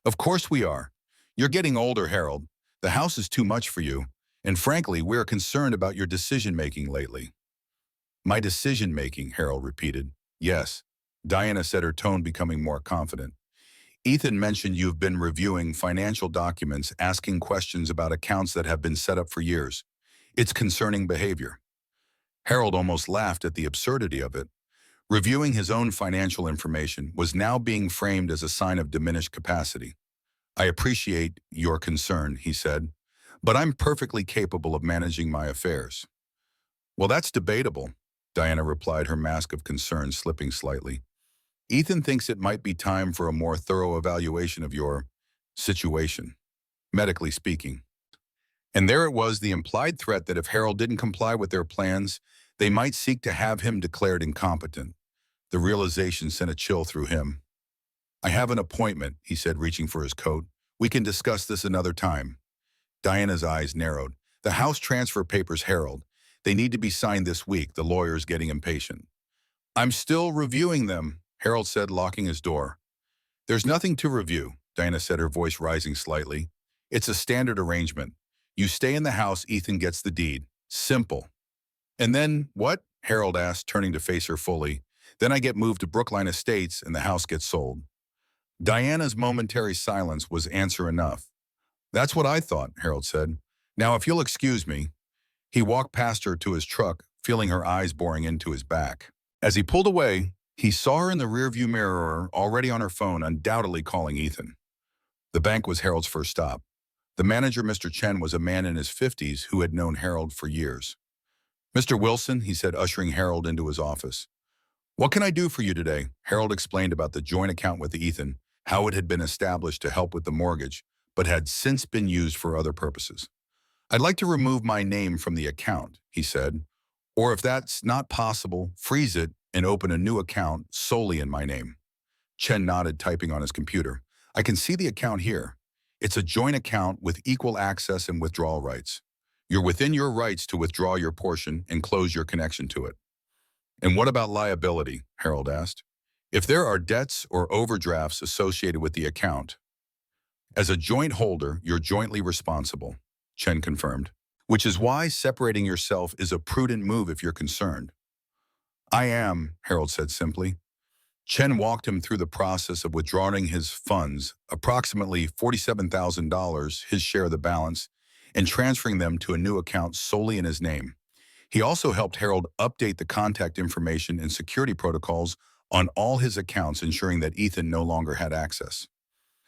"Of course we are. You're getting older, Harold. The house is too much for you, and frankly, we are concerned about your decision-making lately." "My decision-making," Harold repeated. "Yes," Diana said, her tone becoming more confident. "Ethan mentioned you've been reviewing financial documents, asking questions about accounts that have been set up for years. It's concerning behavior." Harold almost laughed at the absurdity of it. Reviewing his own financial information was now being framed as a sign of diminished capacity. "I appreciate your concern," he said, "but I'm perfectly capable of managing my affairs." "Well, that's debatable," Diana replied, her mask of concern slipping slightly. Ethan thinks it might be time for a more thorough evaluation of your situation, medically speaking. And there it was, the implied threat that if Harold didn't comply with their plans, they might seek to have him declared incompetent. The realization sent a chill through him. "I have an appointment," he said, reaching for his coat. "We can discuss this another time." Diana's eyes narrowed. "The house transfer papers, Harold. They need to be signed this week." The lawyer's getting impatient. "I'm still reviewing them," Harold said, locking his door. "There's nothing to review," Diana said, her voice rising slightly. "It's a standard arrangement. You stay in the house, Ethan gets the deed. Simple." "And then what?" Harold asked, turning to face her fully. "Then I get moved to Brookline Estates and the house gets sold." Diana's momentary silence was answer enough. "That's what I thought," Harold said. "Now, if you'll excuse me." He walked past her to his truck, feeling her eyes boring into his back. As he pulled away, he saw her in the rearview mirror, already on her phone, undoubtedly calling Ethan. The bank was Harold's first stop. The manager, Mr. Chen, was a man in his 50s who had known Harold for years. "Mr. Wilson," he said, ushering Harold into his office. "What can I do for you today?" Harold explained about the joint account with Ethan, how it had been established to help with the mortgage, but had since been used for other purposes. "I'd like to remove my name from the account," he said. "Or if that's not possible, freeze it and open a new account solely in my name." Chen nodded, typing on his computer. "I can see the account here. It's a joint account with equal access and withdrawal rights. You're within your rights to withdraw your portion and close your connection to it." "And what about liability?" Harold asked. "If there are debts or overdrafts associated with the account." "As a joint holder, you're jointly responsible," Chen confirmed. "Which is why separating yourself is a prudent move if you're concerned." "I am," Harold said simply. Chen walked him through the process of withdrawing his funds, approximately $47,000, his share of the balance, and transferring them to a new account solely in his name. He also helped Harold update the contact information and security protocols on all his accounts, ensuring that Ethan no longer had access.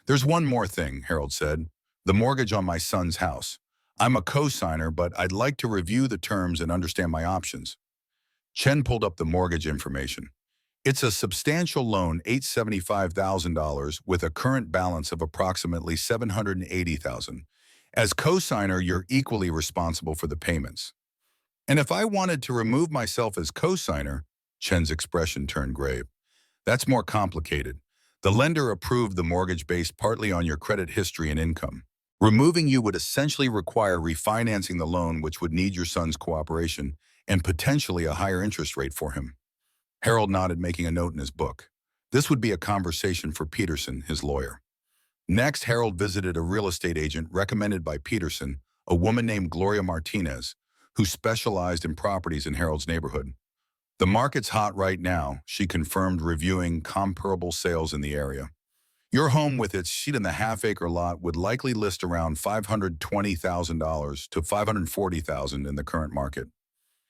"There's one more thing," Harold said. "The mortgage on my son's house. I'm a co-signer, but I'd like to review the terms and understand my options." Chen pulled up the mortgage information. "It's a substantial loan, $875,000, with a current balance of approximately $780,000. As co-signer, you're equally responsible for the payments." "And if I wanted to remove myself as co-signer," Chen's expression turned grave. "That's more complicated. The lender approved the mortgage based partly on your credit history and income. Removing you would essentially require refinancing the loan, which would need your son's cooperation and potentially a higher interest rate for him." Harold nodded, making a note in his book. This would be a conversation for Peterson, his lawyer. Next, Harold visited a real estate agent recommended by Peterson, a woman named Gloria Martinez, who specialized in properties in Harold's neighborhood. "The market's hot right now," she confirmed, reviewing comparable sales in the area. "Your home with its sheet-and-a-half-acre lot would likely list around $520,000 to $540,000 in the current market."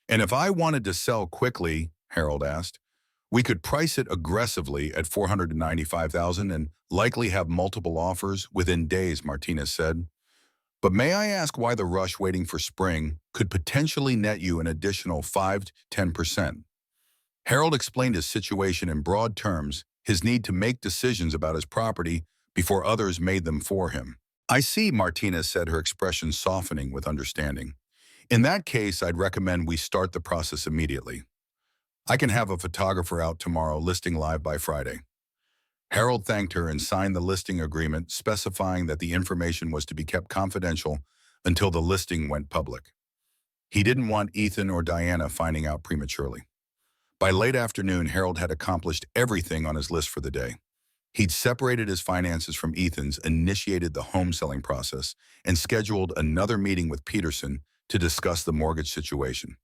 "And if I wanted to sell quickly," Harold asked, "we could price it aggressively at $495,000 and likely have multiple offers within days," Martinez said. "But may I ask why the rush waiting for spring could potentially net you an additional 5 to 10%? Harold explained his situation in broad terms, his need to make decisions about his property before others made them for him. "I see," Martinez said, her expression softening with understanding. "In that case, I'd recommend we start the process immediately. I can have a photographer out tomorrow, listing live by Friday." Harold thanked her and signed the listing agreement, specifying that the information was to be kept confidential until the listing went public. He didn't want Ethan or Diana finding out prematurely. By late afternoon, Harold had accomplished everything on his list for the day. He'd separated his finances from Ethan's, initiated the home selling process, and scheduled another meeting with Peterson to discuss the mortgage situation.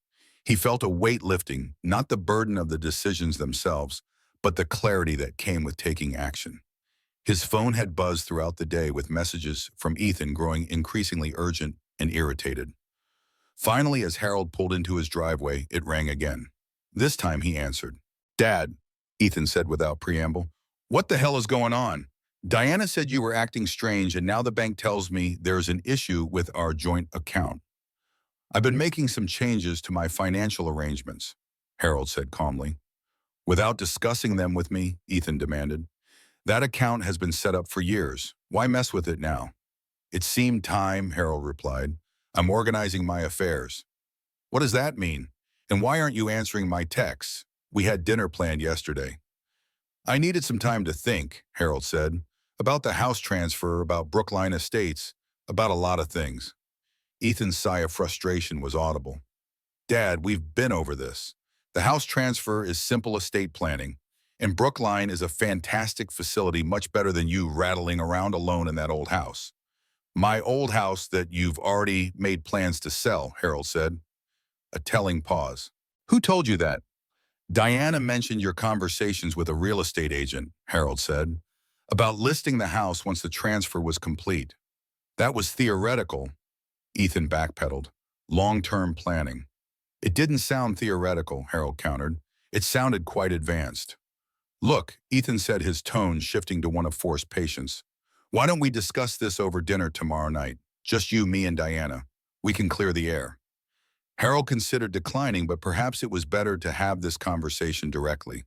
He felt a weight lifting, not the burden of the decisions themselves, but the clarity that came with taking action. His phone had buzzed throughout the day, with messages from Ethan growing increasingly urgent and irritated. Finally, as Harold pulled into his driveway, it rang again. This time he answered. "Dad," Ethan said without preamble, "what the hell is going on? Diana said you were acting strange, and now the bank tells me there's an issue with our joint account." "I've been making some changes to my financial arrangements," Harold said calmly. Without discussing them with me, Ethan demanded. That account has been set up for years. Why mess with it now? It seemed time, Harold replied. I'm organizing my affairs. What does that mean? And why aren't you answering my texts? We had dinner planned yesterday. I needed some time to think, Harold said, about the house transfer, about Brookline Estates, about a lot of things. Ethan's sigh of frustration was audible. Dad, we've been over this. The house transfer is simple estate planning, and Brookline is a fantastic facility, much better than you rattling around alone in that old house. My old house that you've already made plans to sell, Harold said. A telling pause. Who told you that? Diana mentioned your conversations with a real estate agent, Harold said, about listing the house once the transfer was complete. That was theoretical, Ethan backpedaled. Long-term planning. It didn't sound theoretical, Harold countered. It sounded quite advanced. Look, Ethan said, his tone shifting to one of forced patience. Why don't we discuss this over dinner tomorrow night? Just you, me, and Diana. We can clear the air. Harold considered declining, but perhaps it was better to have this conversation directly.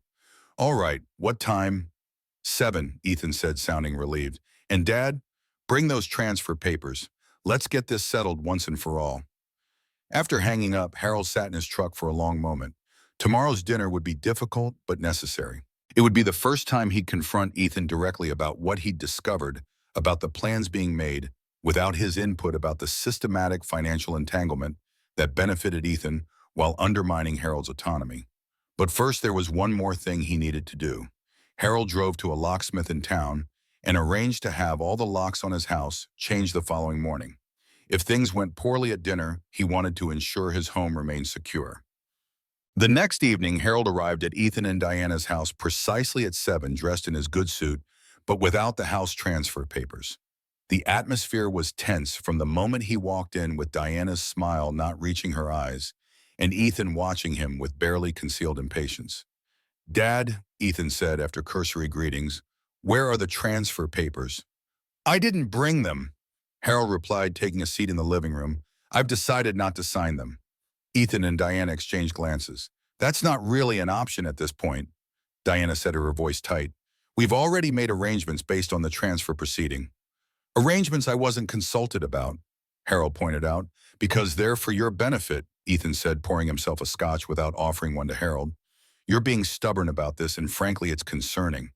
All right, what time? 7, Ethan said, sounding relieved. And Dad, bring those transfer papers. Let's get this settled once and for all. After hanging up, Harold sat in his truck for a long moment. Tomorrow's dinner would be difficult, but necessary. It would be the first time he'd confront Ethan directly about what he'd discovered, about the plans being made, without his input about the systematic financial entanglement that benefited Ethan while undermining Harold's autonomy. But first, there was one more thing he needed to do. Harold drove to a locksmith in town and arranged to have all the locks on his house changed the following morning. If things went poorly at dinner, he wanted to ensure his home remained secure. The next evening, Harold arrived at Ethan and Diana's house precisely at 7, dressed in his good suit, but without the house transfer papers. The atmosphere was tense from the moment he walked in, with Diana's smile not reaching her eyes, and Ethan watching him with barely concealed impatience. Dad, Ethan said after cursory greetings, where are the transfer papers? I didn't bring them, Harold replied, taking a seat in the living room. I've decided not to sign them. Ethan and Diana exchanged glances. That's not really an option at this point, Diana said, her voice tight. We've already made arrangements based on the transfer proceeding. Arrangements I wasn't consulted about, Harold pointed out. Because they're for your benefit, Ethan said, pouring himself a scotch without offering one to Harold. You're being stubborn about this, and frankly, it's concerning.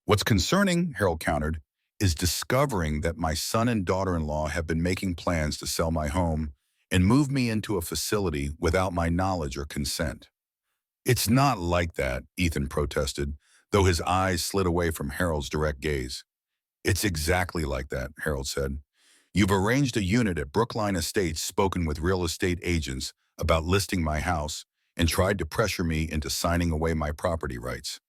What's concerning, Harold countered, is discovering that my son and daughter-in-law have been making plans to sell my home and move me into a facility without my knowledge or consent. It's not like that, Ethan protested, though his eyes slid away from Harold's direct gaze. It's exactly like that, Harold said. You've arranged a unit at Brookline Estates, spoken with real estate agents about listing my house, and tried to pressure me into signing away my property rights,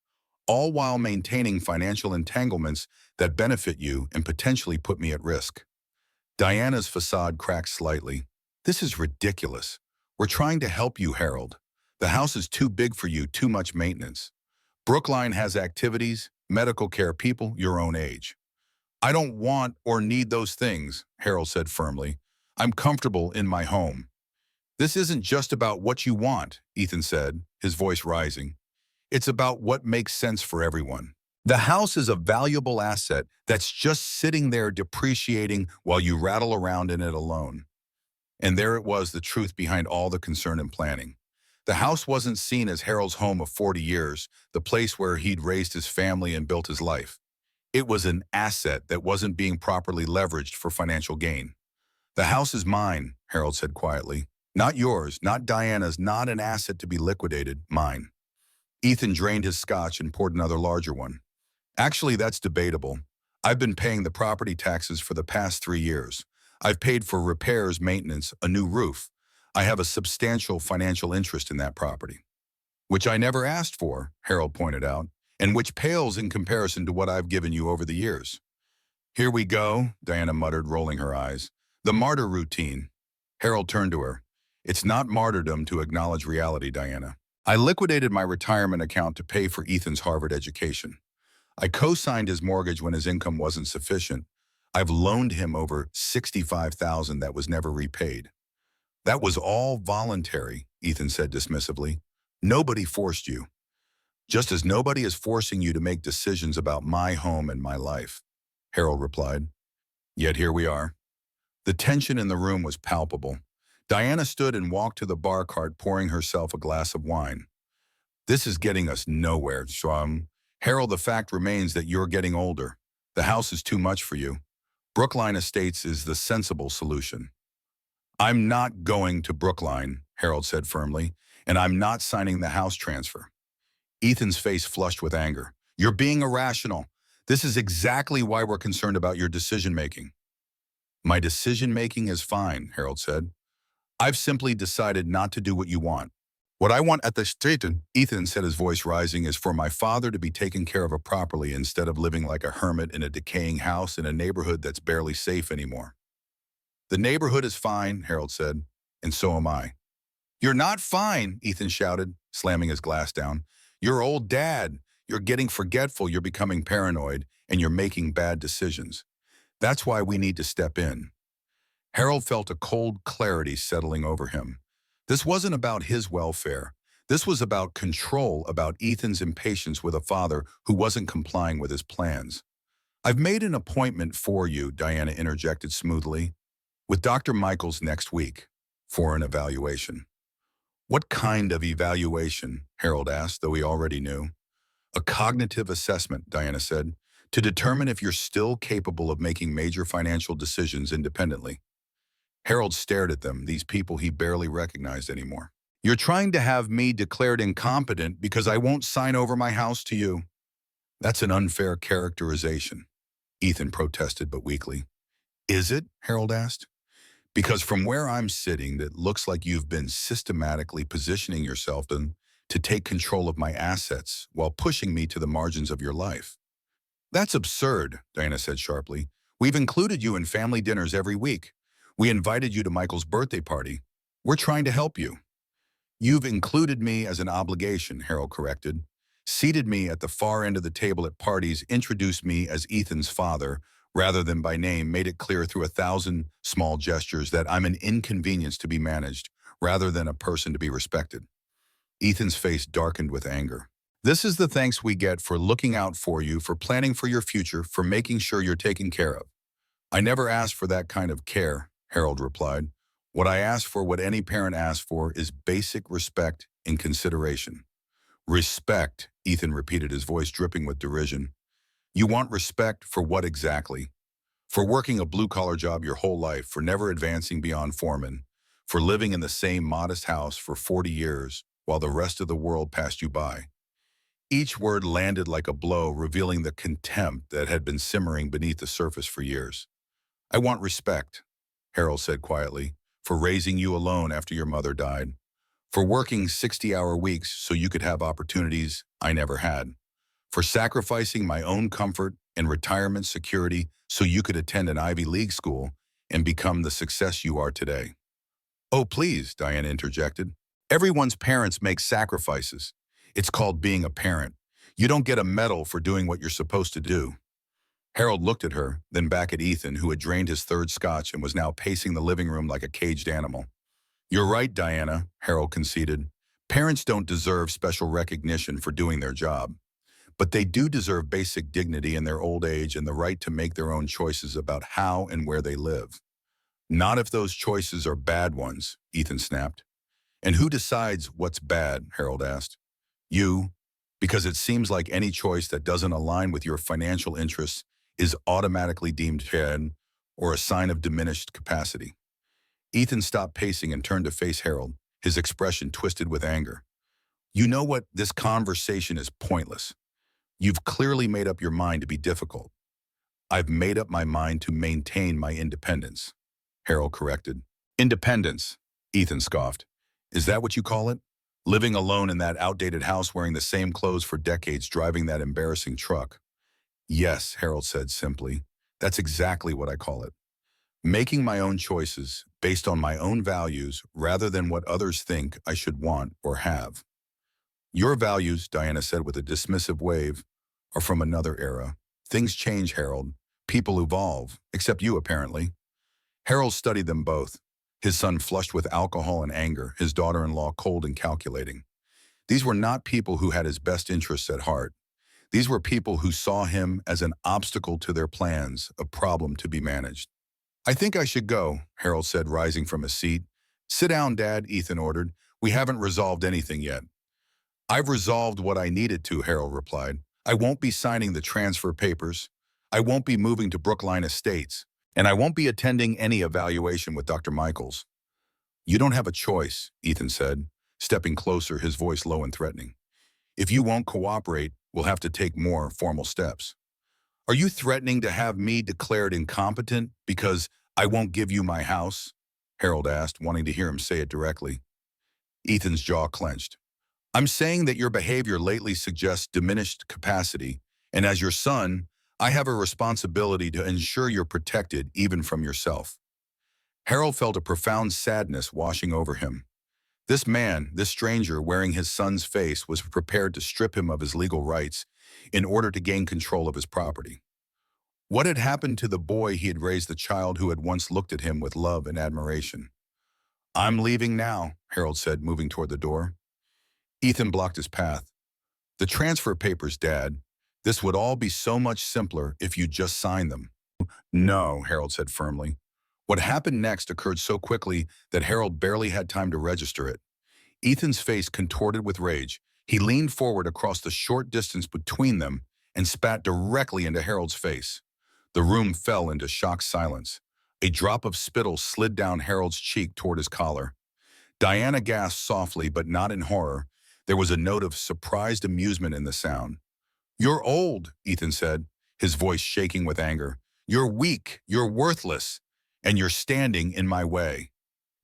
all while maintaining financial entanglements that benefit you and potentially put me at risk. Diana's facade cracked slightly. This is ridiculous. We're trying to help you, Harold. The house is too big for you, too much maintenance. Brookline has activities, medical care, people your own age. I don't want or need those things, Harold said firmly. I'm comfortable in my home. This isn't just about what you want, Ethan said, his voice rising. It's about what makes sense for everyone. The house is a valuable asset that's just sitting there depreciating while you rattle around in it alone. And there it was, the truth behind all the concern and planning. The house wasn't seen as Harold's home of 40 years, the place where he'd raised his family and built his life. It was an asset that wasn't being properly leveraged for financial gain. The house is mine, Harold said quietly. Not yours, not Diana's, not an asset to be liquidated, mine. Ethan drained his scotch and poured another larger one. Actually, that's debatable. I've been paying the property taxes for the past 3 years. I've paid for repairs, maintenance, a new roof. I have a substantial financial interest in that property. Which I never asked for, Harold pointed out, and which pales in comparison to what I've given you over the years. Here we go, Diana muttered, rolling her eyes. The martyr routine. Harold turned to her. It's not martyrdom to acknowledge reality, Diana. I liquidated my retirement account to pay for Ethan's Harvard education. I co-signed his mortgage when his income wasn't sufficient. I've loaned him over $65,000 that was never repaid. That was all voluntary, Ethan said dismissively. Nobody forced you. Just as nobody is forcing you to make decisions about my home and my life, Harold replied. Yet here we are. The tension in the room was palpable. Diana stood and walked to the bar cart, pouring herself a glass of wine. This is getting us nowhere, Strom. Harold, the fact remains that you're getting older. The house is too much for you. Brookline Estates is the sensible solution. I'm not going to Brookline, Harold said firmly, and I'm not signing the house transfer. Ethan's face flushed with anger. You're being irrational. This is exactly why we're concerned about your decision-making. My decision-making is fine, Harold said. I've simply decided not to do what you want. What I want at the street, Ethan said, his voice rising, is for my father to be taken care of properly instead of living like a hermit in a decaying house in a neighborhood that's barely safe anymore. The neighborhood is fine, Harold said, and so am I. You're not fine, Ethan shouted, slamming his glass down. You're old dad. You're getting forgetful, you're becoming paranoid, and you're making bad decisions. That's why we need to step in. Harold felt a cold clarity settling over him. This wasn't about his welfare. This was about control, about Ethan's impatience with a father who wasn't complying with his plans. I've made an appointment for you, Diana interjected smoothly, with Dr. Michaels next week for an evaluation. What kind of evaluation? Harold asked, though he already knew. A cognitive assessment, Diana said, to determine if you're still capable of making major financial decisions independently. Harold stared at them, these people he barely recognized anymore. You're trying to have me declared incompetent because I won't sign over my house to you. That's an unfair characterization, Ethan protested but weakly. Is it? Harold asked. Because from where I'm sitting, it looks like you've been systematically positioning yourself to take control of my assets while pushing me to the margins of your life. That's absurd, Diana said sharply. We've included you in family dinners every week. We invited you to Michael's birthday party. We're trying to help you. You've included me as an obligation, Harold corrected. Seated me at the far end of the table at parties, introduced me as Ethan's father, rather than by name, made it clear through 1,000 small gestures that I'm an inconvenience to be managed, rather than a person to be respected. Ethan's face darkened with anger. This is the thanks we get for looking out for you, for planning for your future, for making sure you're taken care of. I never asked for that kind of care, Harold replied. What I ask for, what any parent asks for, is basic respect and consideration. Respect, Ethan repeated, his voice dripping with derision. You want respect for what exactly? For working a blue-collar job your whole life, for never advancing beyond foreman, for living in the same modest house for 40 years while the rest of the world passed you by. Each word landed like a blow, revealing the contempt that had been simmering beneath the surface for years. I want respect, Harold said quietly, for raising you alone after your mother died, for working 60-hour weeks so you could have opportunities I never had, for sacrificing my own comfort and retirement security so you could attend an Ivy League school and become the success you are today. Oh, please, Diana interjected. Everyone's parents make sacrifices. It's called being a parent. You don't get a medal for doing what you're supposed to do. Harold looked at her, then back at Ethan, who had drained his third scotch and was now pacing the living room like a caged animal. You're right, Diana, Harold conceded. Parents don't deserve special recognition for doing their job. But they do deserve basic dignity in their old age and the right to make their own choices about how and where they live. Not if those choices are bad ones, Ethan snapped. And who decides what's bad, Harold asked. You, because it seems like any choice that doesn't align with your financial interests is automatically deemed bad or a sign of diminished capacity. Ethan stopped pacing and turned to face Harold, his expression twisted with anger. You know what? This conversation is pointless. You've clearly made up your mind to be difficult. I've made up my mind to maintain my independence, Harold corrected. Independence, Ethan scoffed. Is that what you call it? Living alone in that outdated house, wearing the same clothes for decades, driving that embarrassing truck. Yes, Harold said simply. That's exactly what I call it. Making my own choices based on my own values rather than what others think I should want or have. Your values, Diana said with a dismissive wave, are from another era. Things change, Harold. People evolve, except you apparently. Harold studied them both, his son flushed with alcohol and anger, his daughter-in-law cold and calculating. These were not people who had his best interests at heart. These were people who saw him as an obstacle to their plans, a problem to be managed. "I think I should go," Harold said, rising from his seat. "Sit down, Dad," Ethan ordered. "We haven't resolved anything yet." "I've resolved what I needed to," Harold replied. "I won't be signing the transfer papers. I won't be moving to Brookline Estates. And I won't be attending any evaluation with Dr. Michaels." "You don't have a choice," Ethan said, stepping closer, his voice low and threatening. "If you won't cooperate, we'll have to take more formal steps." "Are you threatening to have me declared incompetent because I won't give you my house?" Harold asked, wanting to hear him say it directly. Ethan's jaw clenched. "I'm saying that your behavior lately suggests diminished capacity, and as your son, I have a responsibility to ensure you're protected even from yourself." Harold felt a profound sadness washing over him. This man, this stranger wearing his son's face, was prepared to strip him of his legal rights in order to gain control of his property. What had happened to the boy he had raised, the child who had once looked at him with love and admiration? "I'm leaving now," Harold said, moving toward the door. Ethan blocked his path. "The transfer papers, Dad. This would all be so much simpler if you just signed them." "No," Harold said firmly. What happened next occurred so quickly that Harold barely had time to register it. Ethan's face contorted with rage. He leaned forward across the short distance between them and spat directly into Harold's face. The room fell into shocked silence. A drop of spittle slid down Harold's cheek toward his collar. Diana gasped softly, but not in horror. There was a note of surprised amusement in the sound. "You're old," Ethan said, his voice shaking with anger. "You're weak, you're worthless, and you're standing in my way."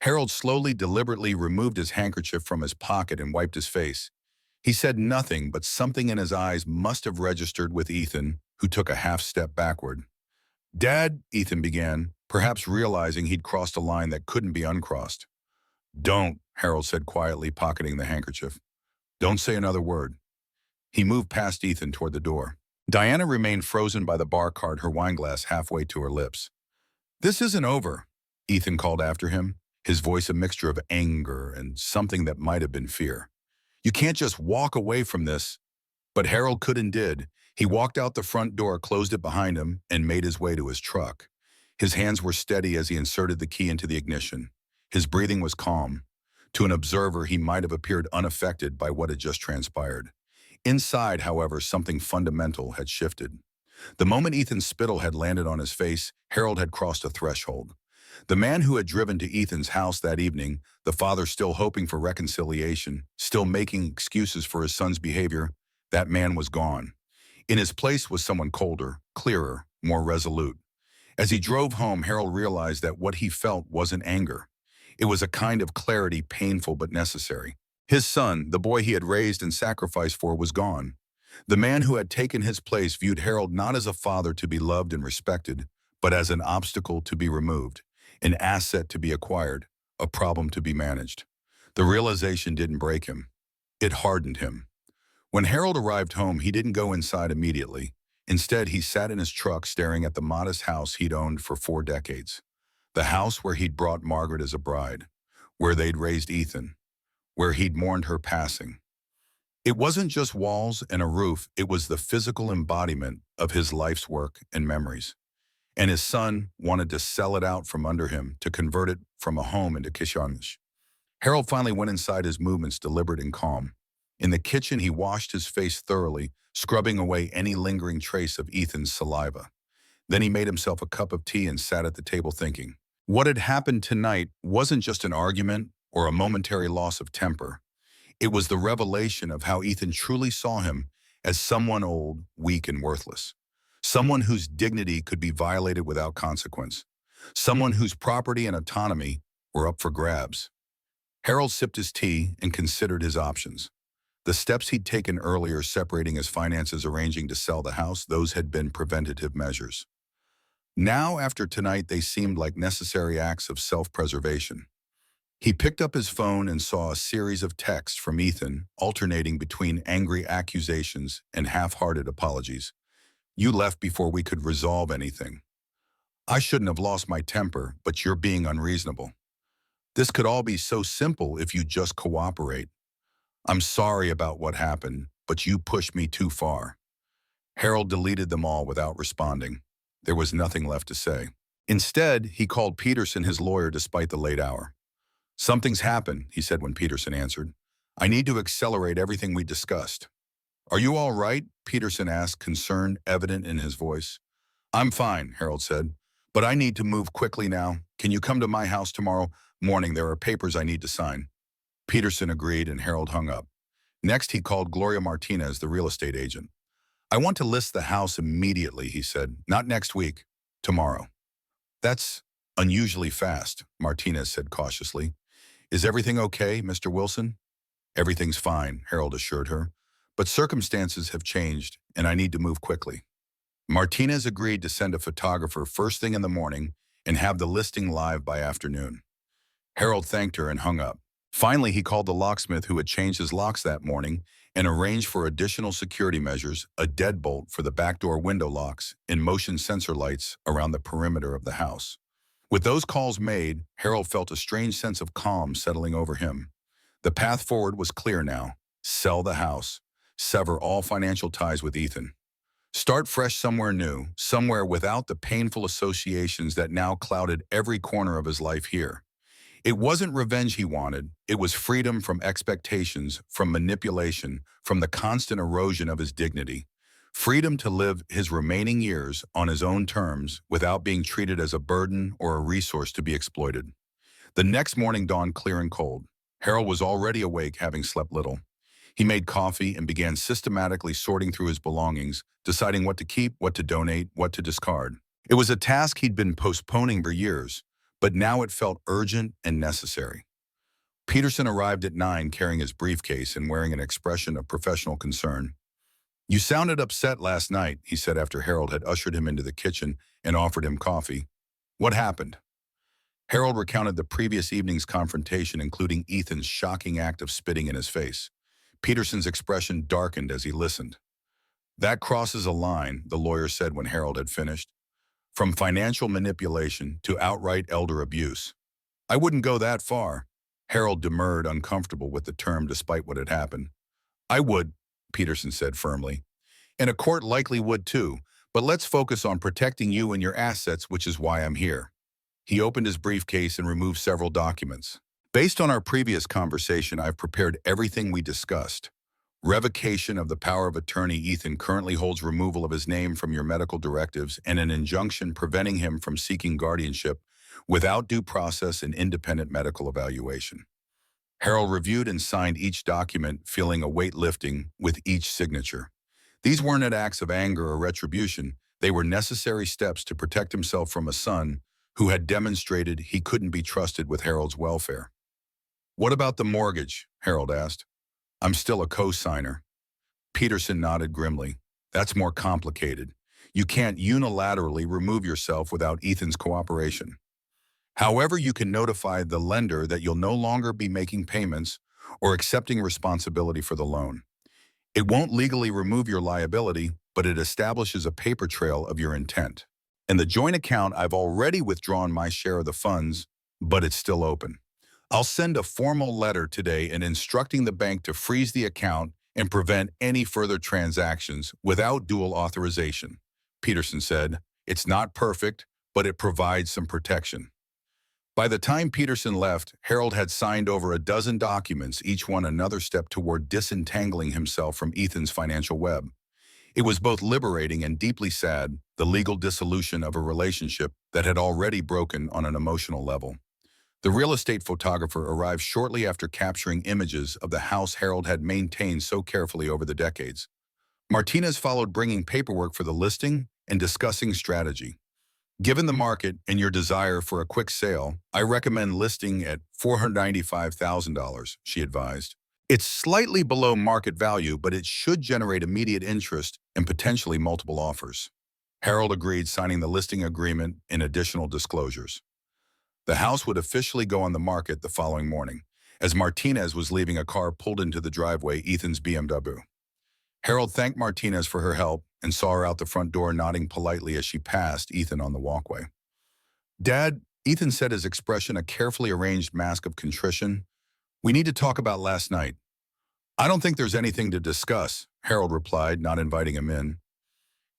Harold slowly, deliberately removed his handkerchief from his pocket and wiped his face. He said nothing, but something in his eyes must have registered with Ethan, who took a half step backward. "Dad," Ethan began, perhaps realizing he'd crossed a line that couldn't be uncrossed. "Don't," Harold said quietly, pocketing the handkerchief. "Don't say another word." He moved past Ethan toward the door. Diana remained frozen by the bar cart, her wineglass halfway to her lips. "This isn't over," Ethan called after him, his voice a mixture of anger and something that might have been fear. "You can't just walk away from this." But Harold could and did. He walked out the front door, closed it behind him, and made his way to his truck. His hands were steady as he inserted the key into the ignition. His breathing was calm. To an observer, he might have appeared unaffected by what had just transpired. Inside, however, something fundamental had shifted. The moment Ethan's spittle had landed on his face, Harold had crossed a threshold. The man who had driven to Ethan's house that evening, the father still hoping for reconciliation, still making excuses for his son's behavior, that man was gone. In his place was someone colder, clearer, more resolute. As he drove home, Harold realized that what he felt wasn't anger. It was a kind of clarity, painful but necessary. His son, the boy he had raised and sacrificed for, was gone. The man who had taken his place viewed Harold not as a father to be loved and respected, but as an obstacle to be removed, an asset to be acquired, a problem to be managed. The realization didn't break him. It hardened him. When Harold arrived home, he didn't go inside immediately. Instead, he sat in his truck staring at the modest house he'd owned for 4 decades. The house where he'd brought Margaret as a bride, where they'd raised Ethan, where he'd mourned her passing. It wasn't just walls and a roof, it was the physical embodiment of his life's work and memories. And his son wanted to sell it out from under him, to convert it from a home into Kishanish. Harold finally went inside, his movements deliberate and calm. In the kitchen, he washed his face thoroughly, scrubbing away any lingering trace of Ethan's saliva. Then he made himself a cup of tea and sat at the table thinking. What had happened tonight wasn't just an argument or a momentary loss of temper. It was the revelation of how Ethan truly saw him as someone old, weak, and worthless. Someone whose dignity could be violated without consequence. Someone whose property and autonomy were up for grabs. Harold sipped his tea and considered his options. The steps he'd taken earlier, separating his finances, arranging to sell the house, those had been preventative measures. Now, after tonight, they seemed like necessary acts of self-preservation. He picked up his phone and saw a series of texts from Ethan, alternating between angry accusations and half-hearted apologies. "You left before we could resolve anything. I shouldn't have lost my temper, but you're being unreasonable. This could all be so simple if you just cooperate. I'm sorry about what happened, but you pushed me too far. Harold deleted them all without responding. There was nothing left to say. Instead, he called Peterson his lawyer despite the late hour. Something's happened, he said when Peterson answered. I need to accelerate everything we discussed. Are you all right? Peterson asked, concern evident in his voice. I'm fine, Harold said, but I need to move quickly now. Can you come to my house tomorrow morning? There are papers I need to sign. Peterson agreed and Harold hung up. Next, he called Gloria Martinez, the real estate agent. I want to list the house immediately, he said. Not next week, tomorrow. That's unusually fast, Martinez said cautiously. Is everything okay, Mr. Wilson? Everything's fine, Harold assured her. But circumstances have changed, and I need to move quickly. Martinez agreed to send a photographer first thing in the morning and have the listing live by afternoon. Harold thanked her and hung up. Finally, he called the locksmith who had changed his locks that morning and arranged for additional security measures, a deadbolt for the back door window locks, and motion sensor lights around the perimeter of the house. With those calls made, Harold felt a strange sense of calm settling over him. The path forward was clear now. Sell the house. Sever all financial ties with Ethan. Start fresh somewhere new, somewhere without the painful associations that now clouded every corner of his life here. It wasn't revenge he wanted. It was freedom from expectations, from manipulation, from the constant erosion of his dignity. Freedom to live his remaining years on his own terms without being treated as a burden or a resource to be exploited. The next morning dawned clear and cold. Harold was already awake, having slept little. He made coffee and began systematically sorting through his belongings, deciding what to keep, what to donate, what to discard. It was a task he'd been postponing for years, but now it felt urgent and necessary. Peterson arrived at 9 carrying his briefcase and wearing an expression of professional concern. You sounded upset last night, he said after Harold had ushered him into the kitchen and offered him coffee. What happened? Harold recounted the previous evening's confrontation, including Ethan's shocking act of spitting in his face. Peterson's expression darkened as he listened. That crosses a line, the lawyer said when Harold had finished. From financial manipulation to outright elder abuse. I wouldn't go that far. Harold demurred, uncomfortable with the term despite what had happened. I would, Peterson said firmly. And a court likely would too, but let's focus on protecting you and your assets, which is why I'm here. He opened his briefcase and removed several documents. Based on our previous conversation, I've prepared everything we discussed. Revocation of the power of attorney. Ethan currently holds removal of his name from your medical directives and an injunction preventing him from seeking guardianship without due process and independent medical evaluation. Harold reviewed and signed each document, feeling a weight lifting with each signature. These weren't acts of anger or retribution. They were necessary steps to protect himself from a son who had demonstrated he couldn't be trusted with Harold's welfare. What about the mortgage? Harold asked. I'm still a co-signer. Peterson nodded grimly. That's more complicated. You can't unilaterally remove yourself without Ethan's cooperation. However, you can notify the lender that you'll no longer be making payments or accepting responsibility for the loan. It won't legally remove your liability, but it establishes a paper trail of your intent. In the joint account, I've already withdrawn my share of the funds, but it's still open. I'll send a formal letter today and instructing the bank to freeze the account and prevent any further transactions without dual authorization. Peterson said, it's not perfect, but it provides some protection. By the time Peterson left, Harold had signed over a dozen documents, each one another step toward disentangling himself from Ethan's financial web. It was both liberating and deeply sad, the legal dissolution of a relationship that had already broken on an emotional level. The real estate photographer arrived shortly after capturing images of the house Harold had maintained so carefully over the decades. Martinez followed, bringing paperwork for the listing and discussing strategy. Given the market and your desire for a quick sale, I recommend listing at $495,000, she advised. It's slightly below market value, but it should generate immediate interest and potentially multiple offers. Harold agreed, signing the listing agreement and additional disclosures. The house would officially go on the market the following morning. As Martinez was leaving, a car pulled into the driveway, Ethan's BMW. Harold thanked Martinez for her help and saw her out the front door, nodding politely as she passed Ethan on the walkway. Dad, Ethan said, his expression a carefully arranged mask of contrition. We need to talk about last night. I don't think there's anything to discuss, Harold replied, not inviting him in.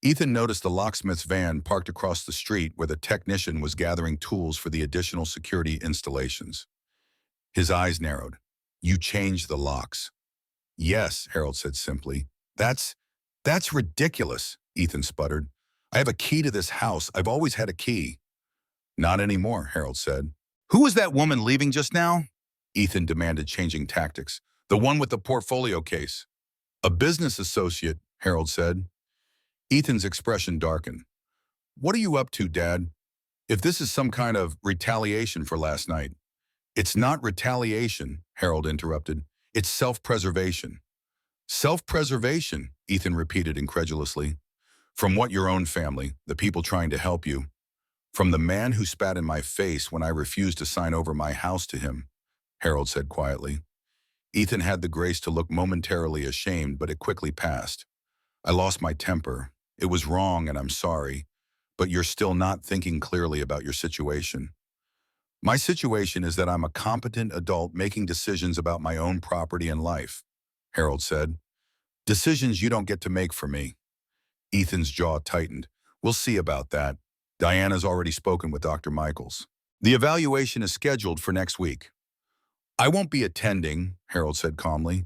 Ethan noticed the locksmith's van parked across the street where the technician was gathering tools for the additional security installations. His eyes narrowed. You changed the locks. Yes, Harold said simply. That's ridiculous, Ethan sputtered. I have a key to this house. I've always had a key. Not anymore, Harold said. Who was that woman leaving just now? Ethan demanded, changing tactics. The one with the portfolio case. A business associate, Harold said. Ethan's expression darkened. What are you up to, Dad? If this is some kind of retaliation for last night. It's not retaliation, Harold interrupted. It's self-preservation. Self-preservation, Ethan repeated incredulously. From what your own family, the people trying to help you. From the man who spat in my face when I refused to sign over my house to him, Harold said quietly. Ethan had the grace to look momentarily ashamed, but it quickly passed. I lost my temper. It was wrong and I'm sorry, but you're still not thinking clearly about your situation. My situation is that I'm a competent adult making decisions about my own property and life, Harold said. Decisions you don't get to make for me. Ethan's jaw tightened. We'll see about that. Diana's already spoken with Dr. Michaels. The evaluation is scheduled for next week. I won't be attending, Harold said calmly.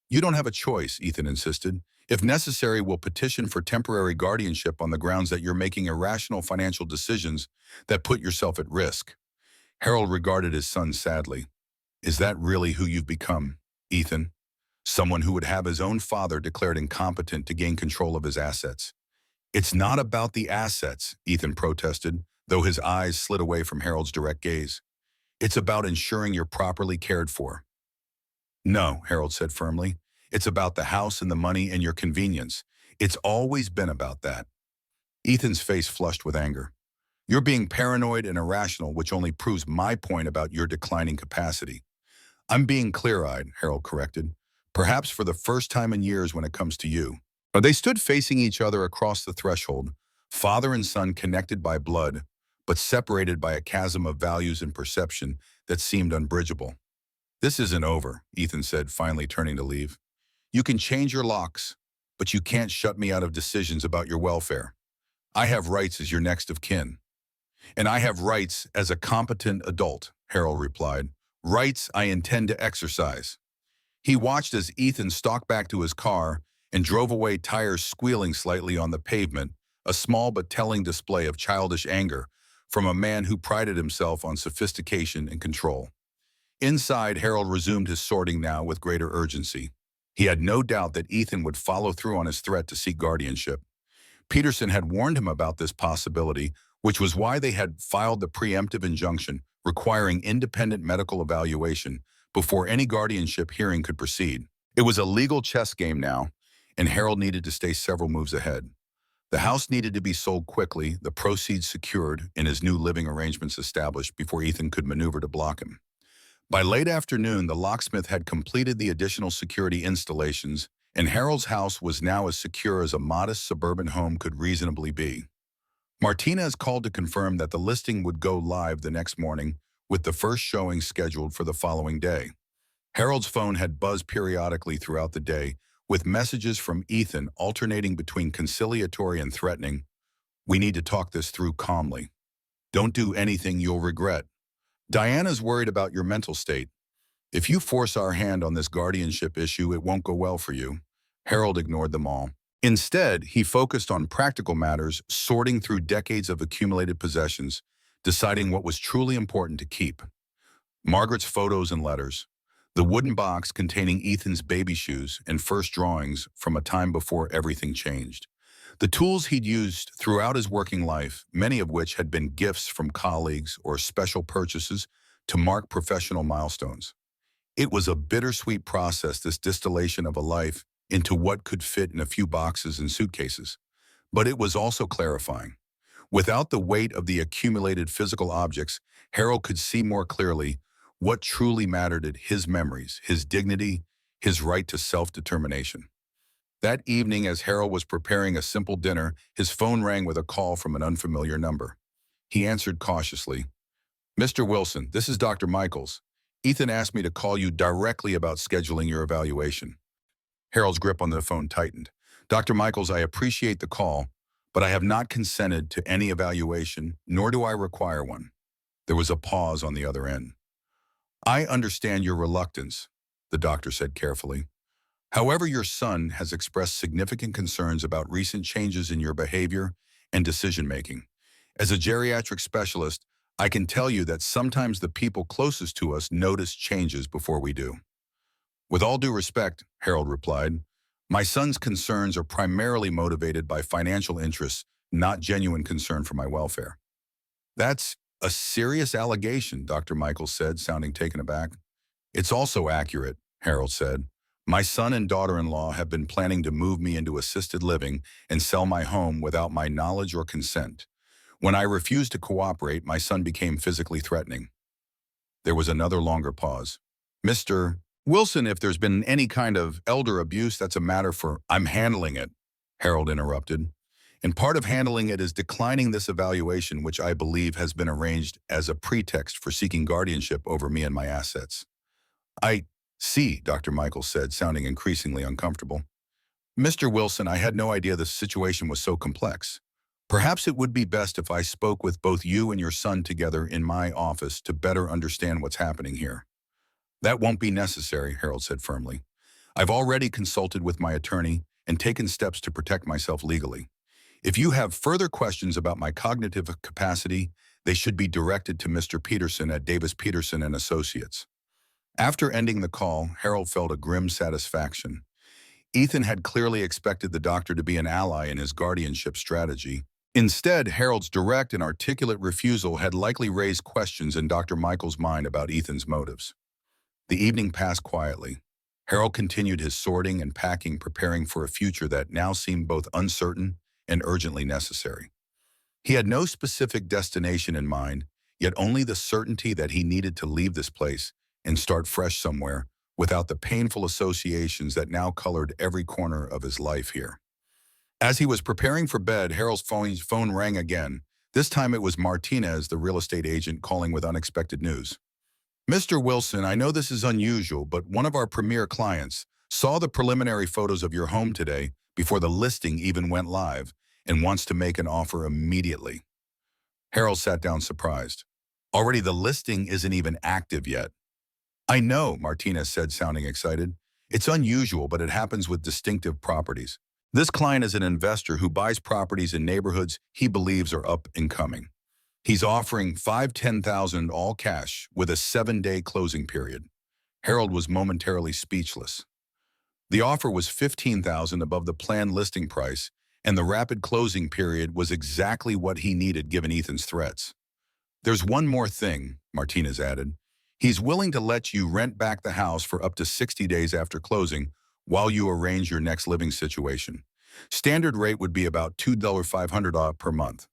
You don't have a choice, Ethan insisted. If necessary, we'll petition for temporary guardianship on the grounds that you're making irrational financial decisions that put yourself at risk. Harold regarded his son sadly. Is that really who you've become, Ethan? Someone who would have his own father declared incompetent to gain control of his assets. It's not about the assets, Ethan protested, though his eyes slid away from Harold's direct gaze. It's about ensuring you're properly cared for. No, Harold said firmly. It's about the house and the money and your convenience. It's always been about that. Ethan's face flushed with anger. You're being paranoid and irrational, which only proves my point about your declining capacity. I'm being clear-eyed, Harold corrected, perhaps for the first time in years when it comes to you. They stood facing each other across the threshold, father and son connected by blood, but separated by a chasm of values and perception that seemed unbridgeable. This isn't over, Ethan said, finally turning to leave. You can change your locks, but you can't shut me out of decisions about your welfare. I have rights as your next of kin. And I have rights as a competent adult, Harold replied. Rights I intend to exercise. He watched as Ethan stalked back to his car and drove away, tires squealing slightly on the pavement, a small but telling display of childish anger from a man who prided himself on sophistication and control. Inside, Harold resumed his sorting now with greater urgency. He had no doubt that Ethan would follow through on his threat to seek guardianship. Peterson had warned him about this possibility, which was why they had filed the preemptive injunction requiring independent medical evaluation before any guardianship hearing could proceed. It was a legal chess game now, and Harold needed to stay several moves ahead. The house needed to be sold quickly, the proceeds secured, and his new living arrangements established before Ethan could maneuver to block him. By late afternoon, the locksmith had completed the additional security installations, and Harold's house was now as secure as a modest suburban home could reasonably be. Martinez called to confirm that the listing would go live the next morning, with the first showing scheduled for the following day. Harold's phone had buzzed periodically throughout the day, with messages from Ethan alternating between conciliatory and threatening. We need to talk this through calmly. Don't do anything you'll regret. Diana's worried about your mental state. If you force our hand on this guardianship issue, it won't go well for you. Harold ignored them all. Instead, he focused on practical matters, sorting through decades of accumulated possessions, deciding what was truly important to keep. Margaret's photos and letters, the wooden box containing Ethan's baby shoes and first drawings from a time before everything changed. The tools he'd used throughout his working life, many of which had been gifts from colleagues or special purchases to mark professional milestones. It was a bittersweet process, this distillation of a life into what could fit in a few boxes and suitcases. But it was also clarifying. Without the weight of the accumulated physical objects, Harold could see more clearly what truly mattered at his memories, his dignity, his right to self-determination. That evening, as Harold was preparing a simple dinner, his phone rang with a call from an unfamiliar number. He answered cautiously. Mr. Wilson, this is Dr. Michaels. Ethan asked me to call you directly about scheduling your evaluation. Harold's grip on the phone tightened. Dr. Michaels, I appreciate the call, but I have not consented to any evaluation, nor do I require one. There was a pause on the other end. I understand your reluctance, the doctor said carefully. However, your son has expressed significant concerns about recent changes in your behavior and decision-making. As a geriatric specialist, I can tell you that sometimes the people closest to us notice changes before we do. With all due respect, Harold replied, my son's concerns are primarily motivated by financial interests, not genuine concern for my welfare. That's a serious allegation, Dr. Michaels said, sounding taken aback. It's also accurate, Harold said. My son and daughter-in-law have been planning to move me into assisted living and sell my home without my knowledge or consent. When I refused to cooperate, my son became physically threatening. There was another longer pause. Mr. Wilson, if there's been any kind of elder abuse, that's a matter for... I'm handling it, Harold interrupted. And part of handling it is declining this evaluation, which I believe has been arranged as a pretext for seeking guardianship over me and my assets. I see, Dr. Michaels said, sounding increasingly uncomfortable. Mr. Wilson, I had no idea the situation was so complex. Perhaps it would be best if I spoke with both you and your son together in my office to better understand what's happening here. That won't be necessary, Harold said firmly. I've already consulted with my attorney and taken steps to protect myself legally. If you have further questions about my cognitive capacity, they should be directed to Mr. Peterson at Davis Peterson and Associates. After ending the call, Harold felt a grim satisfaction. Ethan had clearly expected the doctor to be an ally in his guardianship strategy. Instead, Harold's direct and articulate refusal had likely raised questions in Dr. Michaels' mind about Ethan's motives. The evening passed quietly. Harold continued his sorting and packing, preparing for a future that now seemed both uncertain and urgently necessary. He had no specific destination in mind, yet only the certainty that he needed to leave this place and start fresh somewhere without the painful associations that now colored every corner of his life here. As he was preparing for bed, Harold's phone rang again. This time it was Martinez, the real estate agent, calling with unexpected news. Mr. Wilson, I know this is unusual, but one of our premier clients saw the preliminary photos of your home today before the listing even went live and wants to make an offer immediately. Harold sat down surprised. Already the listing isn't even active yet. I know, Martinez said, sounding excited. It's unusual, but it happens with distinctive properties. This client is an investor who buys properties in neighborhoods he believes are up and coming. He's offering $10,000 all cash with a 7-day closing period. Harold was momentarily speechless. The offer was $15,000 above the planned listing price, and the rapid closing period was exactly what he needed given Ethan's threats. There's one more thing, Martinez added. He's willing to let you rent back the house for up to 60 days after closing while you arrange your next living situation. Standard rate would be about $2,500 per month.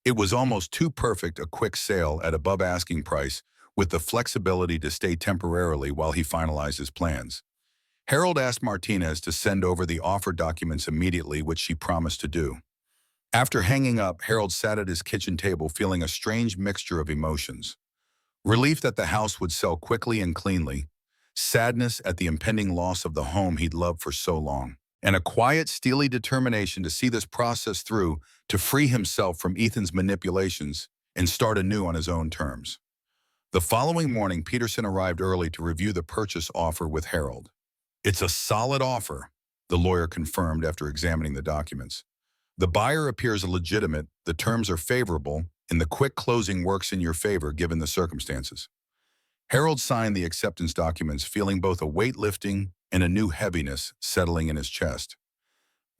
It was almost too perfect a quick sale at above asking price with the flexibility to stay temporarily while he finalized his plans. Harold asked Martinez to send over the offer documents immediately, which she promised to do. After hanging up, Harold sat at his kitchen table feeling a strange mixture of emotions. Relief that the house would sell quickly and cleanly, sadness at the impending loss of the home he'd loved for so long, and a quiet, steely determination to see this process through to free himself from Ethan's manipulations and start anew on his own terms. The following morning, Peterson arrived early to review the purchase offer with Harold. It's a solid offer, the lawyer confirmed after examining the documents. The buyer appears legitimate, the terms are favorable, and the quick closing works in your favor given the circumstances. Harold signed the acceptance documents, feeling both a weight lifting and a new heaviness settling in his chest.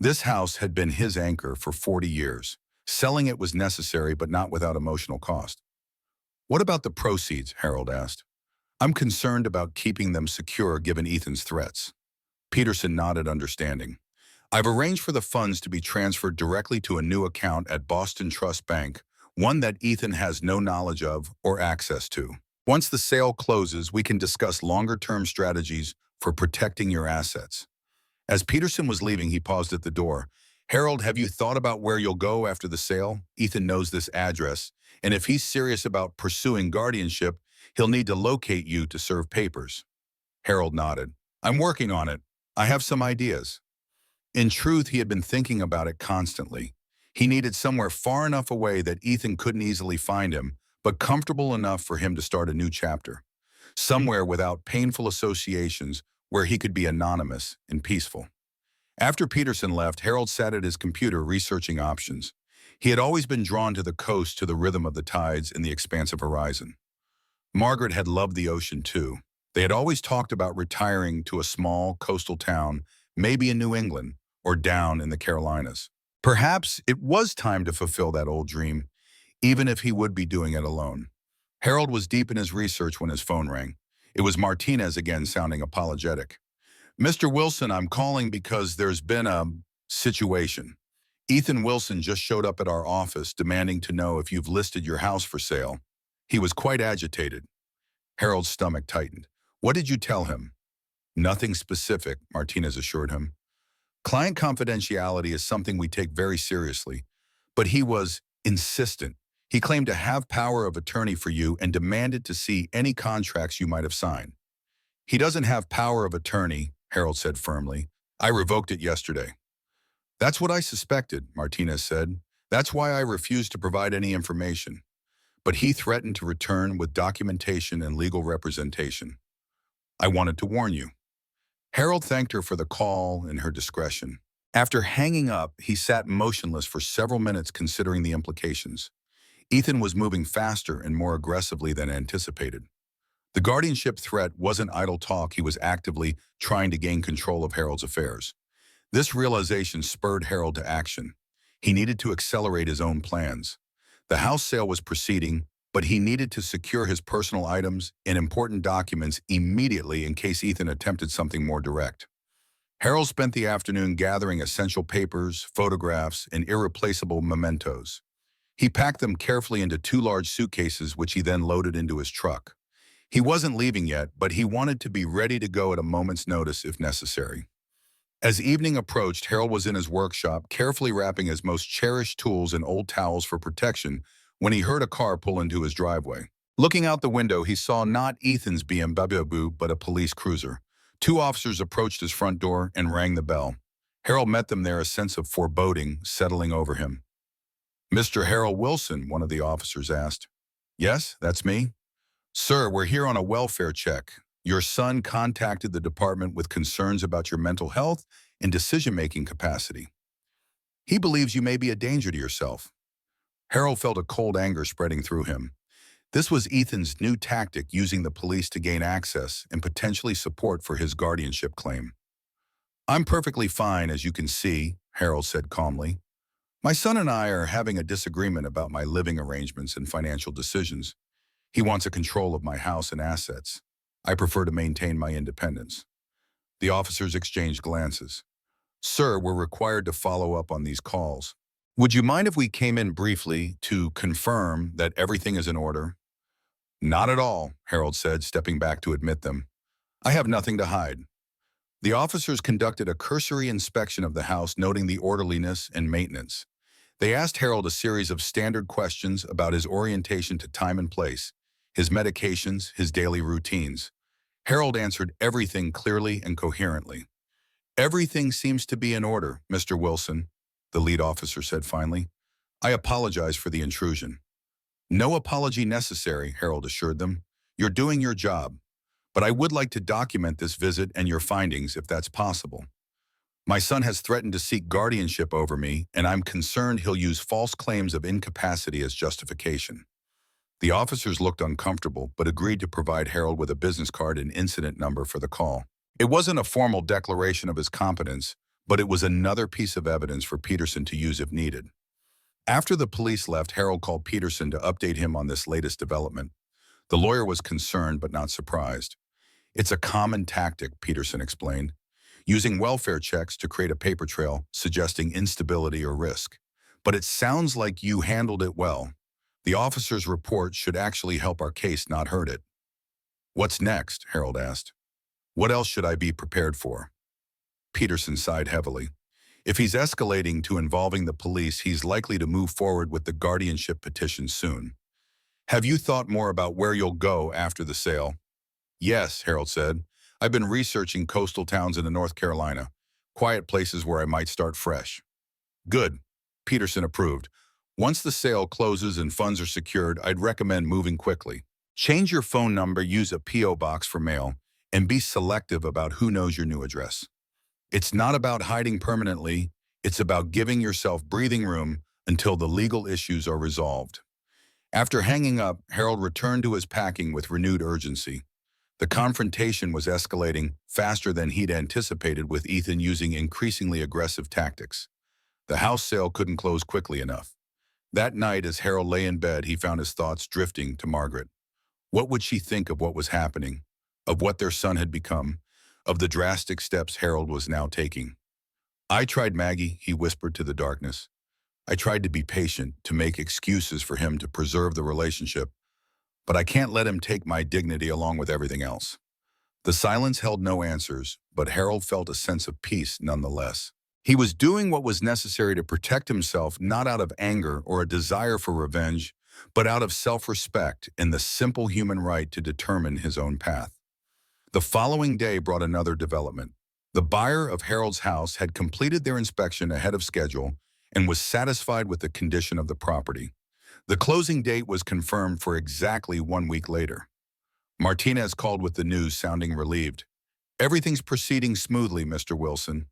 This house had been his anchor for 40 years. Selling it was necessary, but not without emotional cost. What about the proceeds? Harold asked. I'm concerned about keeping them secure given Ethan's threats. Peterson nodded, understanding. I've arranged for the funds to be transferred directly to a new account at Boston Trust Bank, one that Ethan has no knowledge of or access to. Once the sale closes, we can discuss longer-term strategies for protecting your assets. As Peterson was leaving, he paused at the door. Harold, have you thought about where you'll go after the sale? Ethan knows this address, and if he's serious about pursuing guardianship, he'll need to locate you to serve papers. Harold nodded. I'm working on it. I have some ideas. In truth, he had been thinking about it constantly. He needed somewhere far enough away that Ethan couldn't easily find him, but comfortable enough for him to start a new chapter. Somewhere without painful associations, where he could be anonymous and peaceful. After Peterson left, Harold sat at his computer researching options. He had always been drawn to the coast, to the rhythm of the tides and the expansive horizon. Margaret had loved the ocean too. They had always talked about retiring to a small coastal town, maybe in New England or down in the Carolinas. Perhaps it was time to fulfill that old dream, even if he would be doing it alone. Harold was deep in his research when his phone rang. It was Martinez again, sounding apologetic. Mr. Wilson, I'm calling because there's been a situation. Ethan Wilson just showed up at our office demanding to know if you've listed your house for sale. He was quite agitated. Harold's stomach tightened. What did you tell him? Nothing specific, Martinez assured him. Client confidentiality is something we take very seriously, but he was insistent. He claimed to have power of attorney for you and demanded to see any contracts you might have signed. He doesn't have power of attorney, Harold said firmly. I revoked it yesterday. That's what I suspected, Martinez said. That's why I refused to provide any information. But he threatened to return with documentation and legal representation. I wanted to warn you. Harold thanked her for the call and her discretion. After hanging up, he sat motionless for several minutes considering the implications. Ethan was moving faster and more aggressively than anticipated. The guardianship threat wasn't idle talk. He was actively trying to gain control of Harold's affairs. This realization spurred Harold to action. He needed to accelerate his own plans. The house sale was proceeding, but he needed to secure his personal items and important documents immediately in case Ethan attempted something more direct. Harold spent the afternoon gathering essential papers, photographs, and irreplaceable mementos. He packed them carefully into 2 large suitcases, which he then loaded into his truck. He wasn't leaving yet, but he wanted to be ready to go at a moment's notice if necessary. As evening approached, Harold was in his workshop, carefully wrapping his most cherished tools in old towels for protection, when he heard a car pull into his driveway. Looking out the window, he saw not Ethan's BMW, but a police cruiser. 2 officers approached his front door and rang the bell. Harold met them there, a sense of foreboding settling over him. Mr. Harold Wilson, one of the officers asked. Yes, that's me. Sir, we're here on a welfare check. Your son contacted the department with concerns about your mental health and decision-making capacity. He believes you may be a danger to yourself. Harold felt a cold anger spreading through him. This was Ethan's new tactic, using the police to gain access and potentially support for his guardianship claim. I'm perfectly fine, as you can see, Harold said calmly. My son and I are having a disagreement about my living arrangements and financial decisions. He wants a control of my house and assets. I prefer to maintain my independence. The officers exchanged glances. Sir, we're required to follow up on these calls. Would you mind if we came in briefly to confirm that everything is in order? Not at all, Harold said, stepping back to admit them. I have nothing to hide. The officers conducted a cursory inspection of the house, noting the orderliness and maintenance. They asked Harold a series of standard questions about his orientation to time and place, his medications, his daily routines. Harold answered everything clearly and coherently. Everything seems to be in order, Mr. Wilson, the lead officer said finally. I apologize for the intrusion. No apology necessary, Harold assured them. You're doing your job. But I would like to document this visit and your findings if that's possible. My son has threatened to seek guardianship over me, and I'm concerned he'll use false claims of incapacity as justification. The officers looked uncomfortable, but agreed to provide Harold with a business card and incident number for the call. It wasn't a formal declaration of his competence, but it was another piece of evidence for Peterson to use if needed. After the police left, Harold called Peterson to update him on this latest development. The lawyer was concerned but not surprised. It's a common tactic, Peterson explained, using welfare checks to create a paper trail suggesting instability or risk. But it sounds like you handled it well. The officer's report should actually help our case, not hurt it. What's next? Harold asked. What else should I be prepared for? Peterson sighed heavily. If he's escalating to involving the police, he's likely to move forward with the guardianship petition soon. Have you thought more about where you'll go after the sale? Yes, Harold said. I've been researching coastal towns in the North Carolina, quiet places where I might start fresh. Good. Peterson approved. Once the sale closes and funds are secured, I'd recommend moving quickly. Change your phone number, use a P.O. box for mail, and be selective about who knows your new address. It's not about hiding permanently, it's about giving yourself breathing room until the legal issues are resolved. After hanging up, Harold returned to his packing with renewed urgency. The confrontation was escalating faster than he'd anticipated, with Ethan using increasingly aggressive tactics. The house sale couldn't close quickly enough. That night, as Harold lay in bed, he found his thoughts drifting to Margaret. What would she think of what was happening, of what their son had become, of the drastic steps Harold was now taking? I tried, Maggie, he whispered to the darkness. I tried to be patient, to make excuses for him, to preserve the relationship, but I can't let him take my dignity along with everything else. The silence held no answers, but Harold felt a sense of peace nonetheless. He was doing what was necessary to protect himself, not out of anger or a desire for revenge, but out of self-respect and the simple human right to determine his own path. The following day brought another development. The buyer of Harold's house had completed their inspection ahead of schedule and was satisfied with the condition of the property. The closing date was confirmed for exactly 1 week later. Martinez called with the news, sounding relieved. Everything's proceeding smoothly, Mr. Wilson.